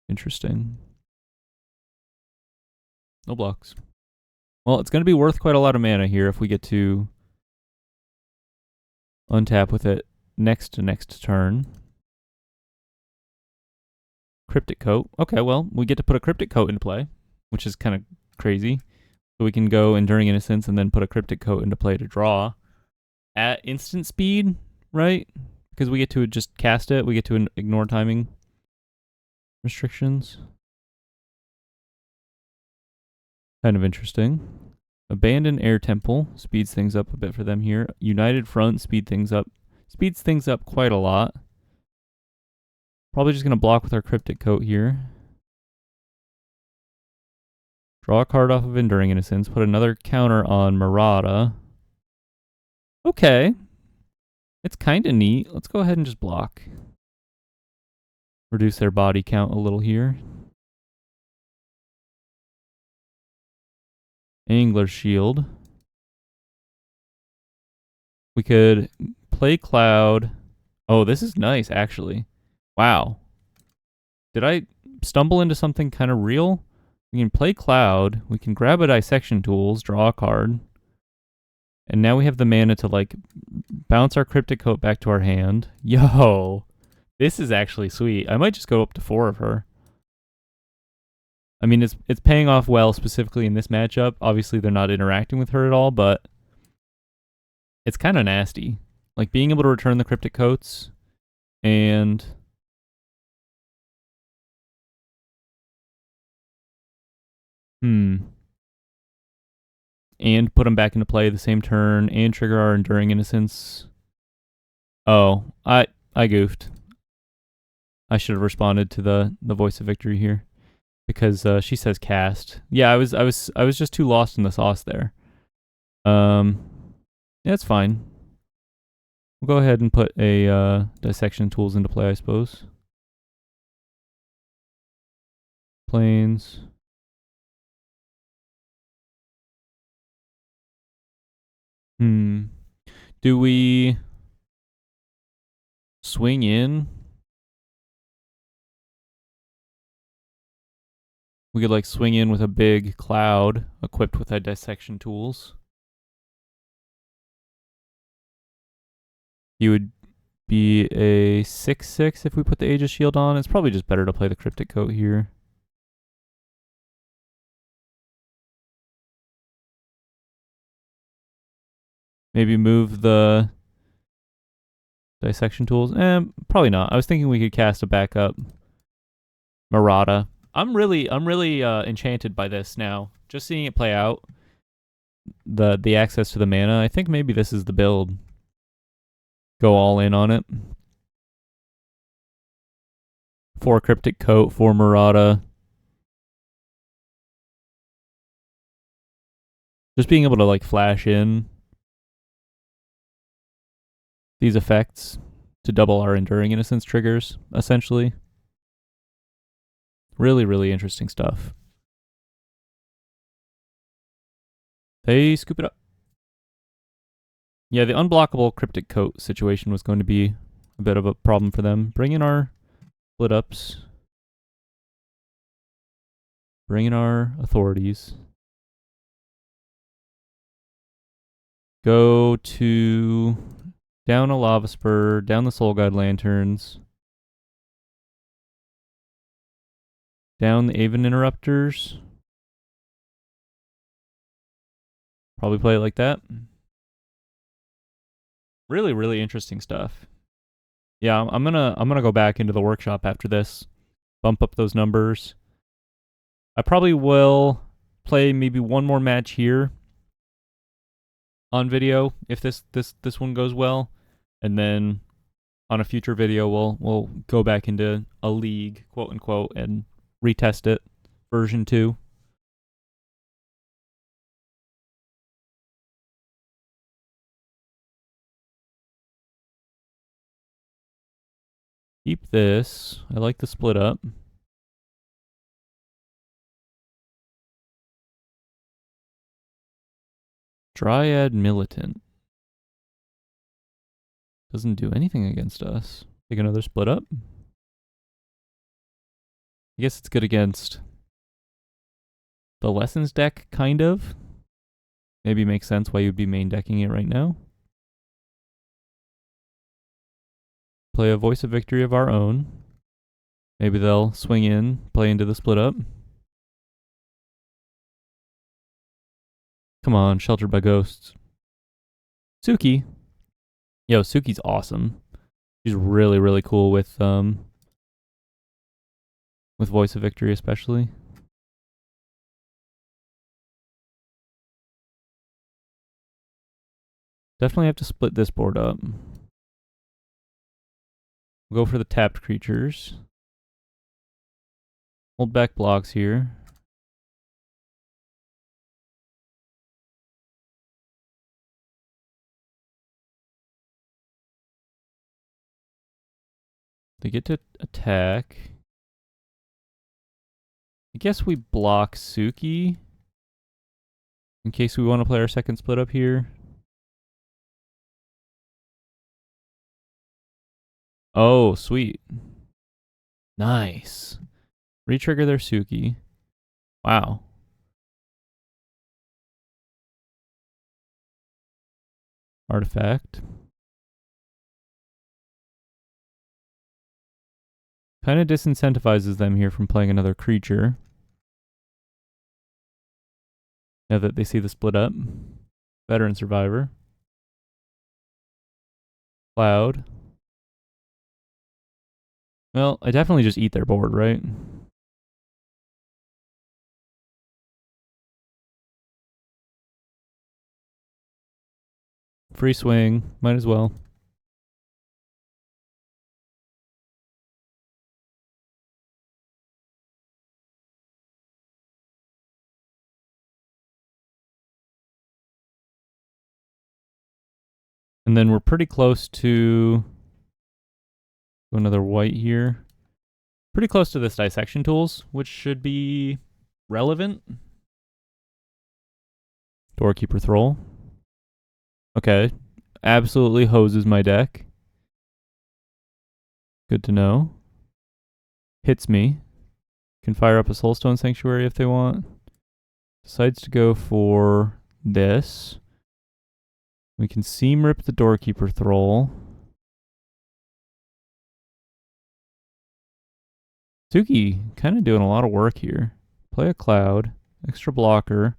Interesting. No blocks. Well, it's going to be worth quite a lot of mana here if we get to untap with it next turn. Cryptic Coat. Okay, well, we get to put a Cryptic Coat into play, which is kind of crazy. So we can go Enduring Innocence and then put a Cryptic Coat into play to draw at instant speed, right? Because we get to just cast it. We get to ignore timing restrictions. Kind of interesting. Abandoned Air Temple speeds things up a bit for them here. United Front speeds things up quite a lot. Probably just going to block with our Cryptic Coat here. Draw a card off of Enduring Innocence. Put another counter on Murata. Okay. It's kind of neat. Let's go ahead and just block. Reduce their body count a little here. Angler Shield. We could play Cloud. Oh, this is nice, actually. Wow. Did I stumble into something kind of real? We can play Cloud. We can grab a Dissection Tools, draw a card. And now we have the mana to, like, bounce our Cryptic Coat back to our hand. Yo. This is actually sweet. I might just go up to 4 of her. I mean, it's paying off well, specifically in this matchup. Obviously, they're not interacting with her at all, but it's kind of nasty. Like, being able to return the Cryptic Coats and and put them back into play the same turn and trigger our Enduring Innocence. Oh, I goofed. I should have responded to the Voice of Victory here. Because she says cast. Yeah, I was just too lost in the sauce there. Yeah, it's fine. We'll go ahead and put a Dissection Tools into play, I suppose. Planes. Do we swing in? We could like swing in with a big Cloud equipped with that Dissection Tools. He would be a 6/6 if we put the Aegis Shield on. It's probably just better to play the Cryptic Coat here. Maybe move the Dissection Tools. Probably not. I was thinking we could cast a backup Murata. I'm really enchanted by this now. Just seeing it play out. The access to the mana. I think maybe this is the build. Go all in on it. 4 Cryptic Coat, 4 Murata. Just being able to like flash in these effects to double our Enduring Innocence triggers, essentially. Really, really interesting stuff. They scoop it up. Yeah, the unblockable Cryptic Coat situation was going to be a bit of a problem for them. Bring in our split ups. Bring in our authorities. Go to down a Lava Spur, down the Soul Guide Lanterns, down the Aven Interrupters. Probably play it like that. Really, really interesting stuff. Yeah, I'm gonna go back into the workshop after this, bump up those numbers. I probably will play maybe one more match here on video if this one goes well, and then on a future video we'll go back into a league, quote unquote, and retest it, version 2. Keep this. I like the split up. Dryad Militant. Doesn't do anything against us. Take another split up. I guess it's good against the Lessons deck, kind of. Maybe makes sense why you'd be main decking it right now. Play a Voice of Victory of our own. Maybe they'll swing in, play into the split up. Come on, Sheltered by Ghosts. Suki. Yo, Suki's awesome. She's really, really cool with Voice of Victory especially. Definitely have to split this board up. We'll go for the tapped creatures. Hold back blocks here. They get to attack. I guess we block Suki in case we want to play our second split up here. Oh, sweet. Nice. Retrigger their Suki. Wow. Artifact. Kind of disincentivizes them here from playing another creature. Now that they see the split up. Veteran Survivor. Cloud. Well, I definitely just eat their board, right? Free swing. Might as well. And then we're pretty close to another white here. Pretty close to this dissection tools, which should be relevant. Doorkeeper Thrall. Okay. Absolutely hoses my deck. Good to know. Hits me. Can fire up a Soulstone Sanctuary if they want. Decides to go for this. We can seam rip the Doorkeeper Thrall. Suki kind of doing a lot of work here. Play a Cloud. Extra blocker.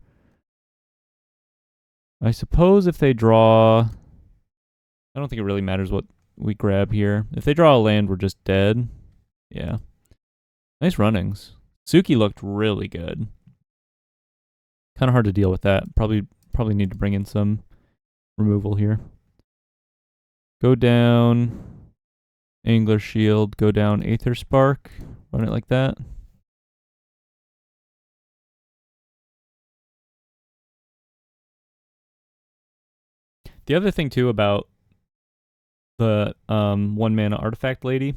I suppose if they draw... I don't think it really matters what we grab here. If they draw a land, we're just dead. Yeah. Nice runnings. Suki looked really good. Kind of hard to deal with that. Probably need to bring in some removal here. Go down Angler Shield. Go down Aether Spark. Run it like that. The other thing too about the 1 mana artifact lady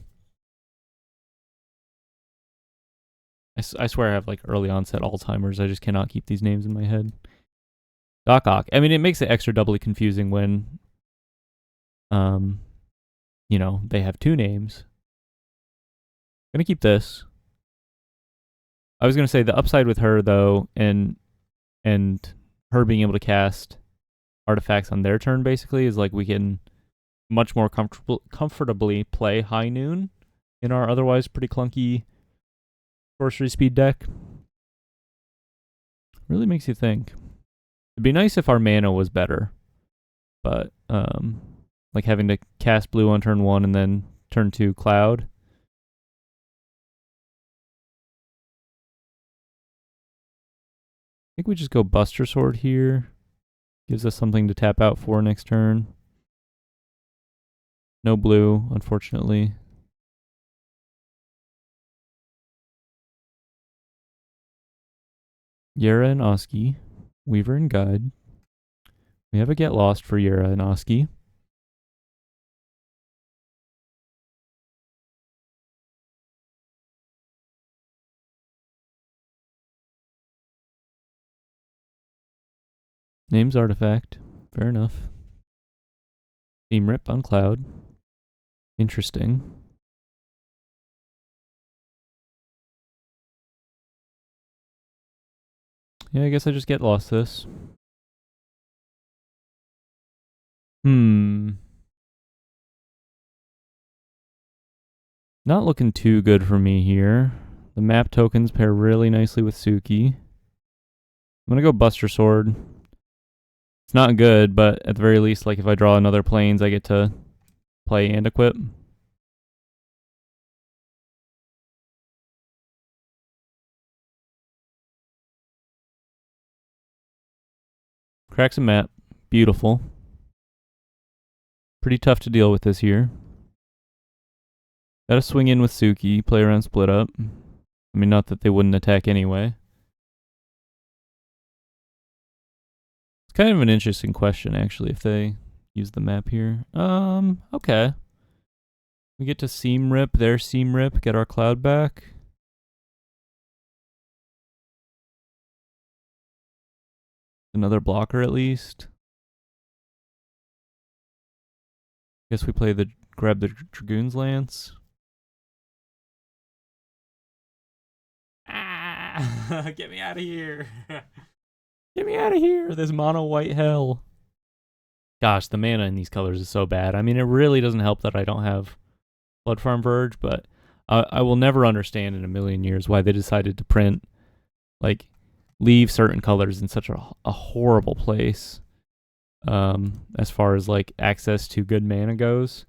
I swear I have like early onset Alzheimer's. I just cannot keep these names in my head. Doc Ock. I mean, it makes it extra doubly confusing when, you know, they have two names. I'm gonna keep this. I was gonna say the upside with her though, and her being able to cast artifacts on their turn basically is like we can much more comfortably play High Noon in our otherwise pretty clunky sorcery speed deck. Really makes you think. It'd be nice if our mana was better, but like having to cast blue on turn 1 and then turn 2 Cloud. I think we just go Buster Sword here. Gives us something to tap out for next turn. No blue, unfortunately. Yera and Oski. Weaver and Guide. We have a Get Lost for Yera and Oski. Name's Artifact. Fair enough. Team Rip on Cloud. Interesting. Yeah, I guess I just Get Lost this. Not looking too good for me here. The map tokens pair really nicely with Suki. I'm gonna go Buster Sword. It's not good, but at the very least, like if I draw another planes, I get to play and equip. Cracks a map. Beautiful. Pretty tough to deal with this year. Gotta swing in with Suki, play around split up. I mean, not that they wouldn't attack anyway. It's kind of an interesting question, actually, if they use the map here. Okay. We get to Seam Rip, their Seam Rip, get our Cloud back. Another blocker at least. Guess we play the grab the Dragoon's Lance. Ah, get me out of here. Get me out of here. This mono white hell. Gosh, the mana in these colors is so bad. I mean, it really doesn't help that I don't have Blood Farm Verge, but I will never understand in a million years why they decided to print, like, leave certain colors in such a horrible place. As far as like access to good mana goes,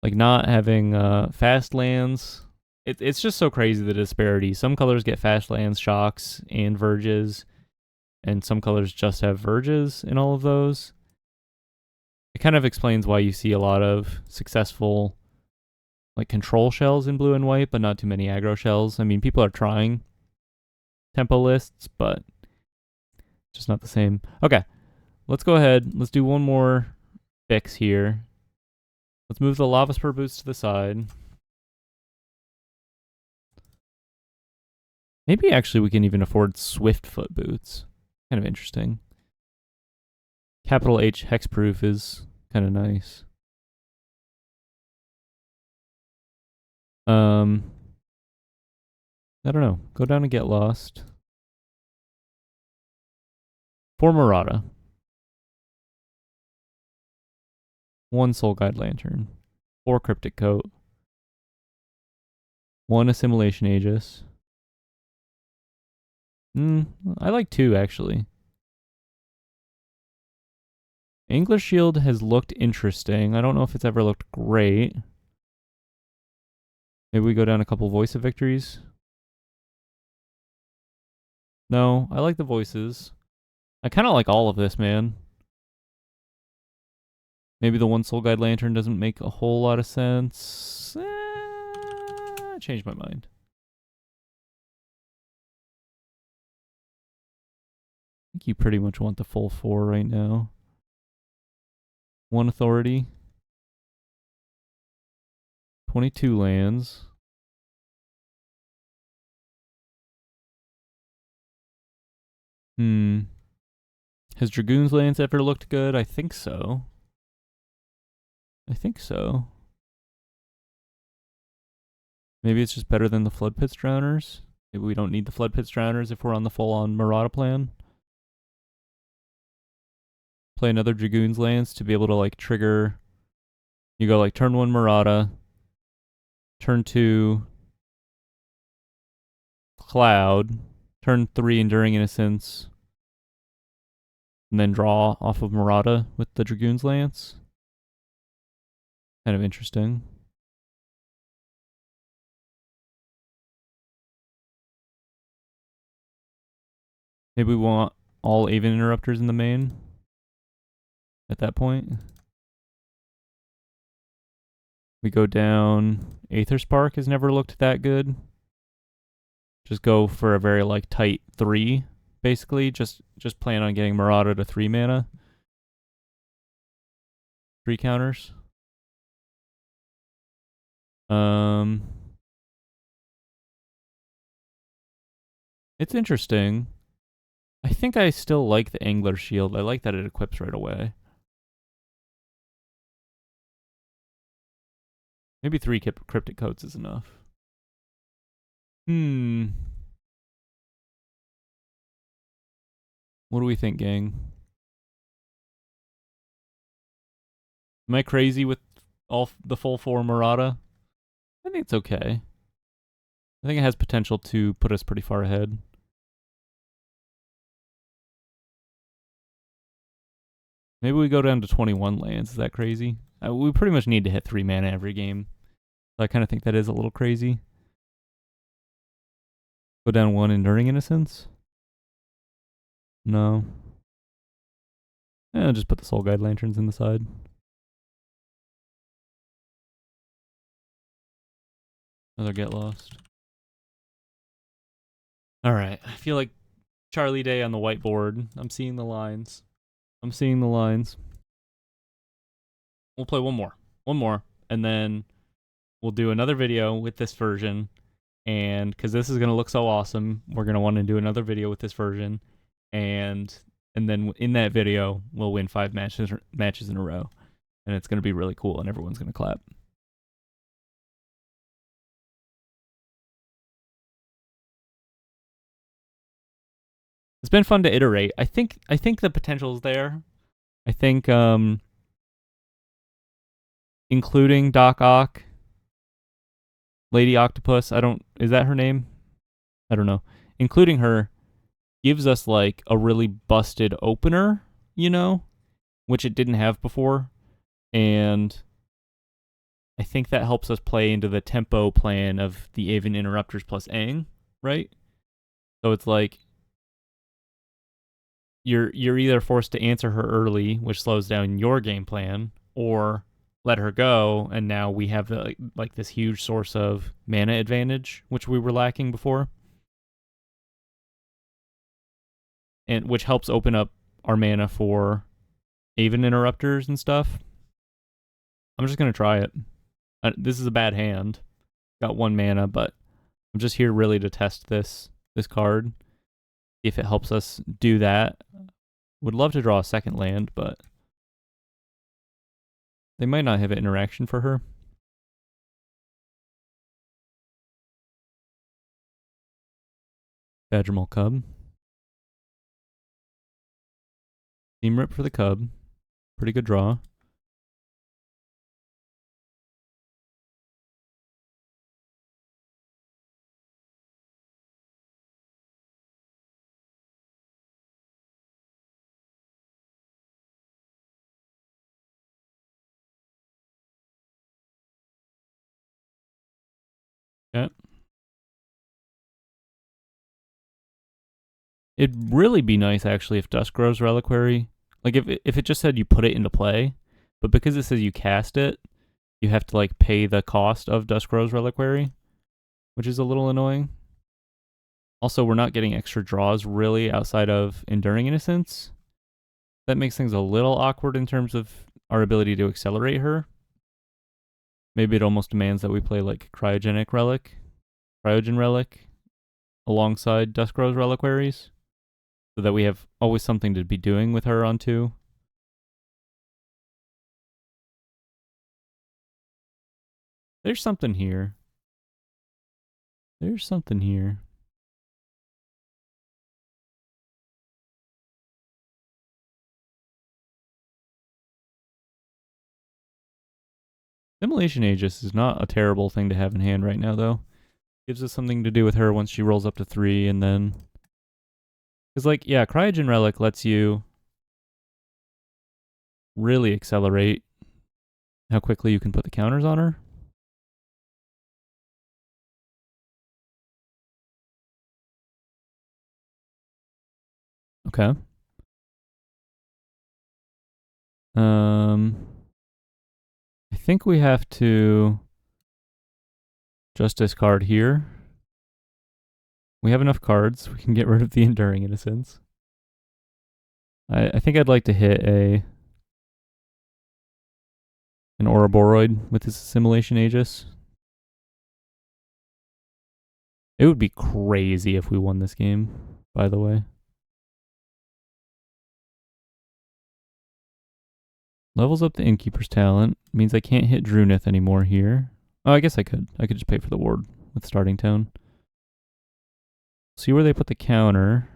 like not having fast lands, it's just so crazy the disparity. Some colors get fast lands, shocks, and verges, and some colors just have verges in all of those. It kind of explains why you see a lot of successful like control shells in blue and white, but not too many aggro shells. I mean, people are trying tempo lists, but just not the same. Okay. Let's go ahead. Let's do one more fix here. Let's move the Lava Spur boots to the side. Maybe actually we can even afford Swiftfoot boots. Kind of interesting. Capital H hexproof is kind of nice. I don't know. Go down and Get Lost. For Murata. 1 Soul Guide Lantern. 4 Cryptic Coat. 1 Assimilation Aegis. I like 2 actually. Angler Shield has looked interesting. I don't know if it's ever looked great. Maybe we go down a couple Voice of Victories. No, I like the voices. I kind of like all of this, man. Maybe the 1 Soul Guide Lantern doesn't make a whole lot of sense. I changed my mind. I think you pretty much want the full 4 right now. 1 Authority. 22 lands. Has Dragoon's Lance ever looked good? I think so. Maybe it's just better than the Flood Pits Drowners. Maybe we don't need the Flood Pits Drowners if we're on the full-on Murata plan. Play another Dragoon's Lance to be able to like trigger. You go like turn 1 Murata, turn 2 Cloud, turn 3 Enduring Innocence, and then draw off of Murata with the Dragoon's Lance. Kind of interesting. Maybe we want all Aven Interrupters in the main at that point. We go down. Aether Spark has never looked that good. Just go for a very like tight 3, basically. Just plan on getting Murata to 3 mana. 3 counters. It's interesting. I think I still like the Angler Shield. I like that it equips right away. Maybe 3 Cryptic Coats is enough. What do we think, gang? Am I crazy with all the full 4 Murata? I think it's okay. I think it has potential to put us pretty far ahead. Maybe we go down to 21 lands. Is that crazy? We pretty much need to hit 3 mana every game. So I kind of think that is a little crazy. Go down 1 Enduring Innocence? No. Just put the Soul Guide Lanterns in the side. Another Get Lost. Alright, I feel like Charlie Day on the whiteboard. I'm seeing the lines. We'll play one more, and then we'll do another video with this version, and because this is going to look so awesome, we're going to want to do another video with this version, and then in that video, we'll win 5 matches in a row, and it's going to be really cool, and everyone's going to clap. It's been fun to iterate. I think the potential's there. I think including Doc Ock, Lady Octopus, is that her name? I don't know. Including her gives us like a really busted opener, you know, which it didn't have before. And I think that helps us play into the tempo plan of the Aven Interrupters plus Aang, right? So it's like you're either forced to answer her early, which slows down your game plan, or let her go, and now we have like this huge source of mana advantage, which we were lacking before, and which helps open up our mana for Aven Interrupters and stuff. I'm just gonna try it. This is a bad hand. Got 1 mana, but I'm just here really to test this card. If it helps us do that. Would love to draw a second land, but they might not have an interaction for her. Badgermaul Cub. Team Rip for the Cub. Pretty good draw. Yeah. It'd really be nice actually if Duskgrove's Reliquary, like if it just said you put it into play, but because it says you cast it, you have to like pay the cost of Duskgrove's Reliquary, which is a little annoying. Also, we're not getting extra draws really outside of Enduring Innocence. That makes things a little awkward in terms of our ability to accelerate her. Maybe it almost demands that we play like Cryogen Relic alongside Duskgrove's Reliquaries. so that we have always something to be doing with her on 2. There's something here. There's something here. Simulation Aegis is not a terrible thing to have in hand right now, though. Gives us something to do with her once she rolls up to 3, and then... Because, like, yeah, Cryogen Relic lets you really accelerate how quickly you can put the counters on her. Okay. I think we have to just discard here. We have enough cards. We can get rid of the Enduring Innocence. I think I'd like to hit an Ouroboros with this Assimilation Aegis. It would be crazy if we won this game, by the way. Levels up the Innkeeper's talent. Means I can't hit Drunith anymore here. Oh, I guess I could. I could just pay for the ward with Starting Tone. See where they put the counter.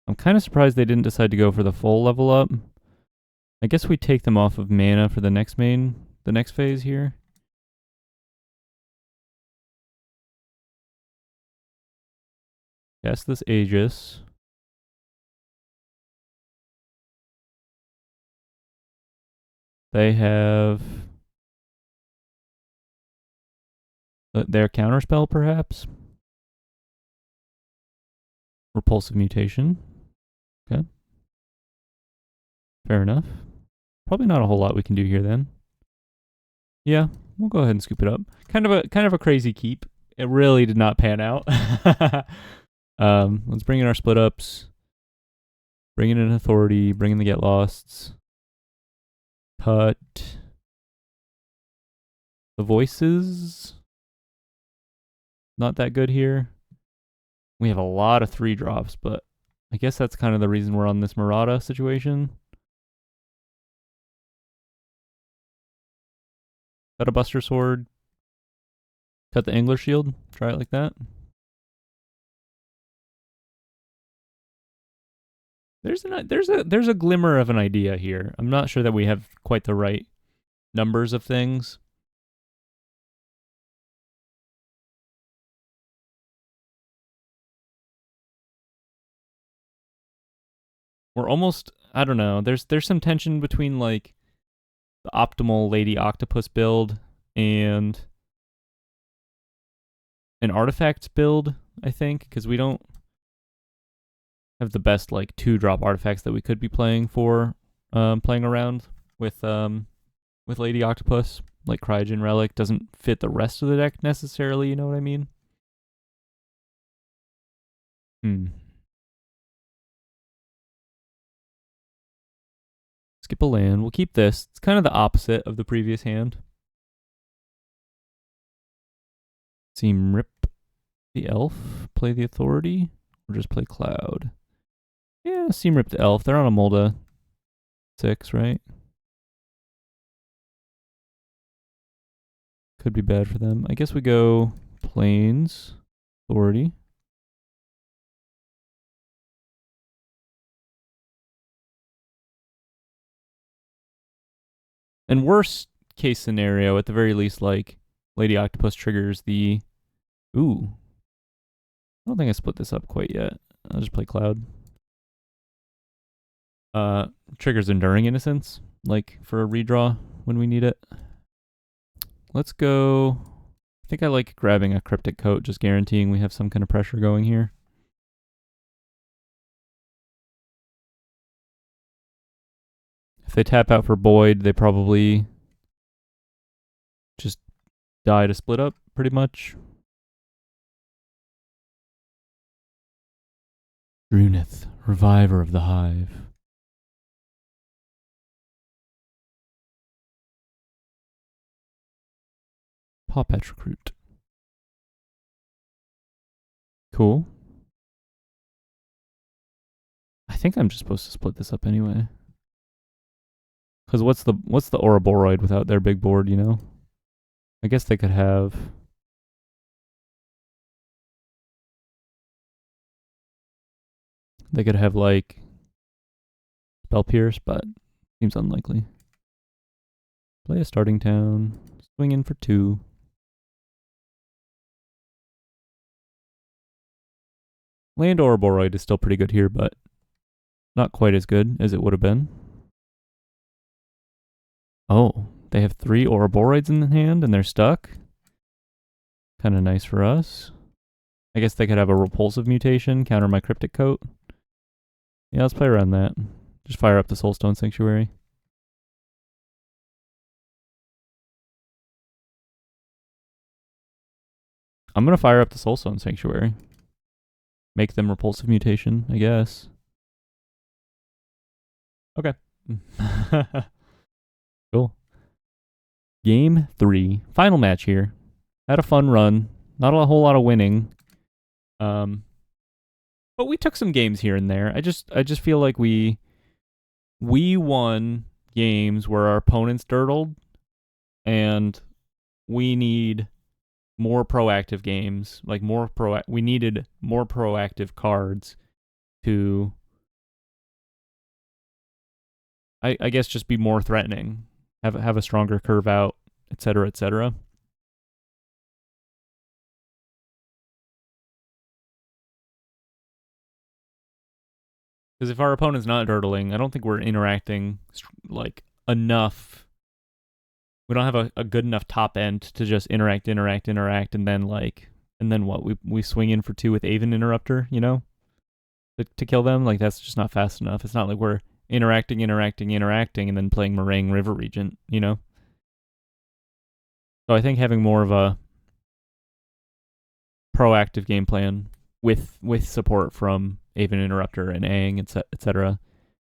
I'm kind of surprised they didn't decide to go for the full level up. I guess we take them off of mana for the next phase here. Cast this Aegis. They have their counterspell, perhaps. Repulsive Mutation. Okay. Fair enough. Probably not a whole lot we can do here then. Yeah, we'll go ahead and scoop it up. Kind of a crazy keep. It really did not pan out. Let's bring in our split ups. Bring in an Authority. Bring in the Get Losts. Cut the Voices. Not that good here. We have a lot of 3-drops, but I guess that's kind of the reason we're on this Murata situation. Cut a Buster Sword. Cut the Angler Shield. Try it like that. There's a glimmer of an idea here. I'm not sure that we have quite the right numbers of things. We're almost, I don't know. There's some tension between like the optimal Lady Octopus build and an artifacts build, I think, because we don't have the best like 2-drop artifacts that we could be playing around with Lady Octopus. Like Cryogen Relic doesn't fit the rest of the deck necessarily, you know what I mean? Skip a land. We'll keep this. It's kind of the opposite of the previous hand. Seem rip the elf, play the Authority, or just play Cloud. Yeah, Seem rip the elf. They're on a Molda 6, right? Could be bad for them. I guess we go Plains, Authority. And worst case scenario, at the very least, like Lady Octopus triggers the... Ooh. I don't think I split this up quite yet. I'll just play Cloud. Triggers Enduring Innocence, like for a redraw when we need it. Let's go... I think I like grabbing a Cryptic Coat, just guaranteeing we have some kind of pressure going here. If they tap out for Boyd, they probably just die to split up, pretty much. Drunith, Reviver of the Hive. Pawpatch Recruit. Cool. think I'm just supposed to split this up anyway. Because what's the Ouroboros without their big board, you know? I guess they could have... They could have, like, Spell Pierce, but seems unlikely. Play a starting town. Swing in for 2. Land Ouroboros is still pretty good here, but not quite as good as it would have been. Oh, they have 3 Ouroboros in hand and they're stuck. Kind of nice for us. I guess they could have a repulsive mutation, counter my Cryptic Coat. Yeah, let's play around that. Just fire up the Soulstone Sanctuary. I'm going to fire up the Soulstone Sanctuary. Make them repulsive mutation, I guess. Okay. Cool. Game 3. Final match here. Had a fun run. Not a whole lot of winning. But we took some games here and there. I just feel like we won games where our opponents dirtled, and we need more proactive games. Like we needed more proactive cards to I guess just be more threatening. Have a stronger curve out, etc., etc. Because if our opponent's not dirtling, I don't think we're interacting like enough. We don't have a good enough top end to just interact, and then what? We swing in for 2 with Aven Interrupter, you know, to kill them. Like that's just not fast enough. It's not like we're interacting, and then playing Meringue River Regent, you know. So I think having more of a proactive game plan with support from Aven Interrupter and Aang, etc.,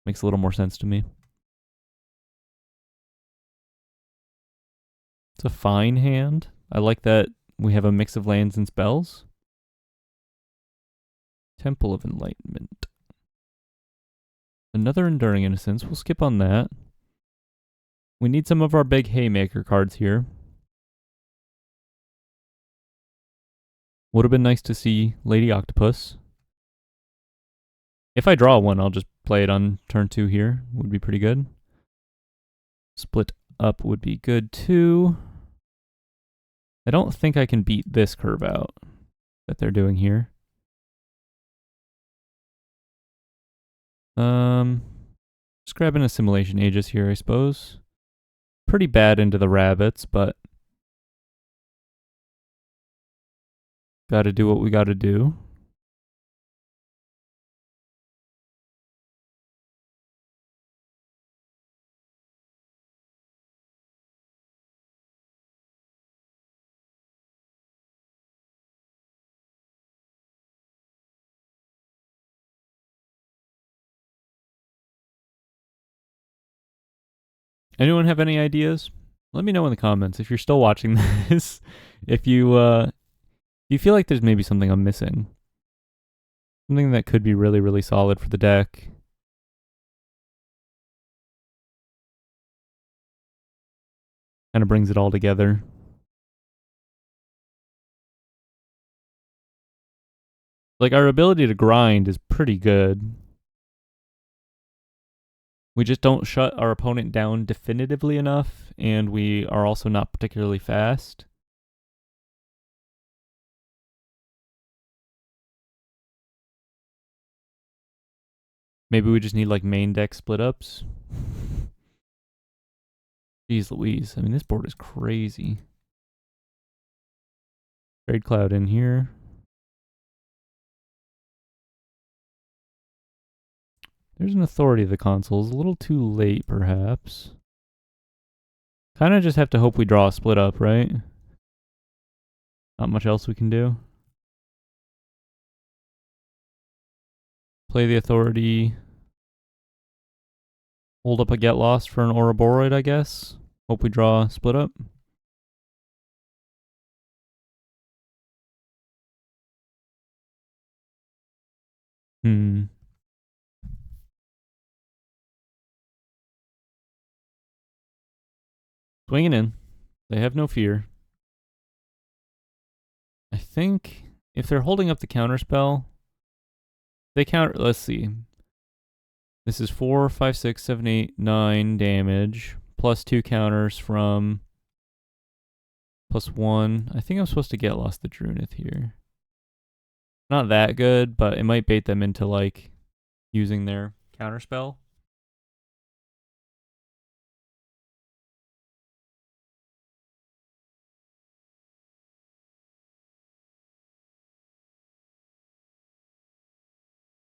makes a little more sense to me. It's a fine hand. I like that we have a mix of lands and spells. Temple of Enlightenment. Another Enduring Innocence. We'll skip on that. We need some of our big Haymaker cards here. Would have been nice to see Lady Octopus. If I draw one, I'll just play it on turn 2 here. Would be pretty good. Split up would be good too. I don't think I can beat this curve out that they're doing here. Just grabbing Assimilation Aegis here, I suppose. Pretty bad into the rabbits, but gotta do what we gotta do. Anyone have any ideas? Let me know in the comments if you're still watching this. If you feel like there's maybe something I'm missing. Something that could be really, really solid for the deck. Kind of brings it all together. Like, our ability to grind is pretty good. We just don't shut our opponent down definitively enough, and we are also not particularly fast. Maybe we just need, like, main deck split-ups. Jeez Louise. I mean, this board is crazy. Trade Cloud in here. There's an Authority of the Consuls. A little too late, perhaps. Kind of just have to hope we draw a split-up, right? Not much else we can do. Play the Authority. Hold up a Get Lost for an Ouroboros, I guess. Hope we draw a split-up. Swinging in. They have no fear. I think if they're holding up the counterspell, they counter. Let's see. This is 4, 5, 6, 7, 8, 9 damage, plus 2 counters from plus 1. I think I'm supposed to get Lost the Drunith here. Not that good, but it might bait them into like using their counterspell.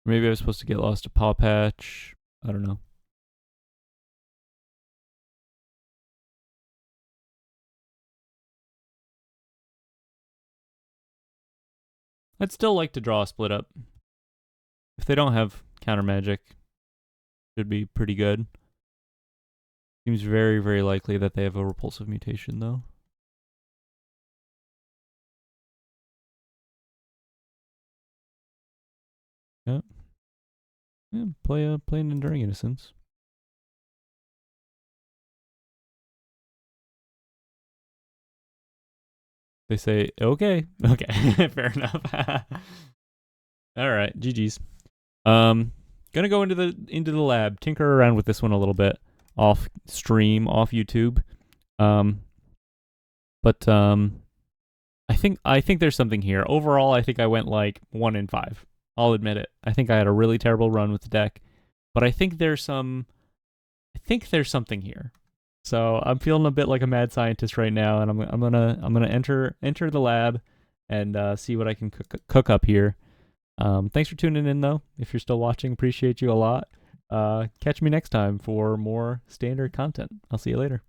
Maybe I was supposed to get Lost to Paw Patch. I don't know. I'd still like to draw a split up. If they don't have counter magic, should be pretty good. Seems very, very likely that they have a repulsive mutation, though. Yep. Yeah, play an Enduring Innocence. They say, okay. Okay, fair enough. Alright, GG's. Gonna go into the lab, tinker around with this one a little bit. Off stream, off YouTube. But I think there's something here. Overall, I think I went like 1 in 5. I'll admit it. I think I had a really terrible run with the deck, but I think there's something here. So I'm feeling a bit like a mad scientist right now, and I'm gonna enter the lab and see what I can cook up here. Thanks for tuning in though. If you're still watching, appreciate you a lot. Catch me next time for more standard content. I'll see you later.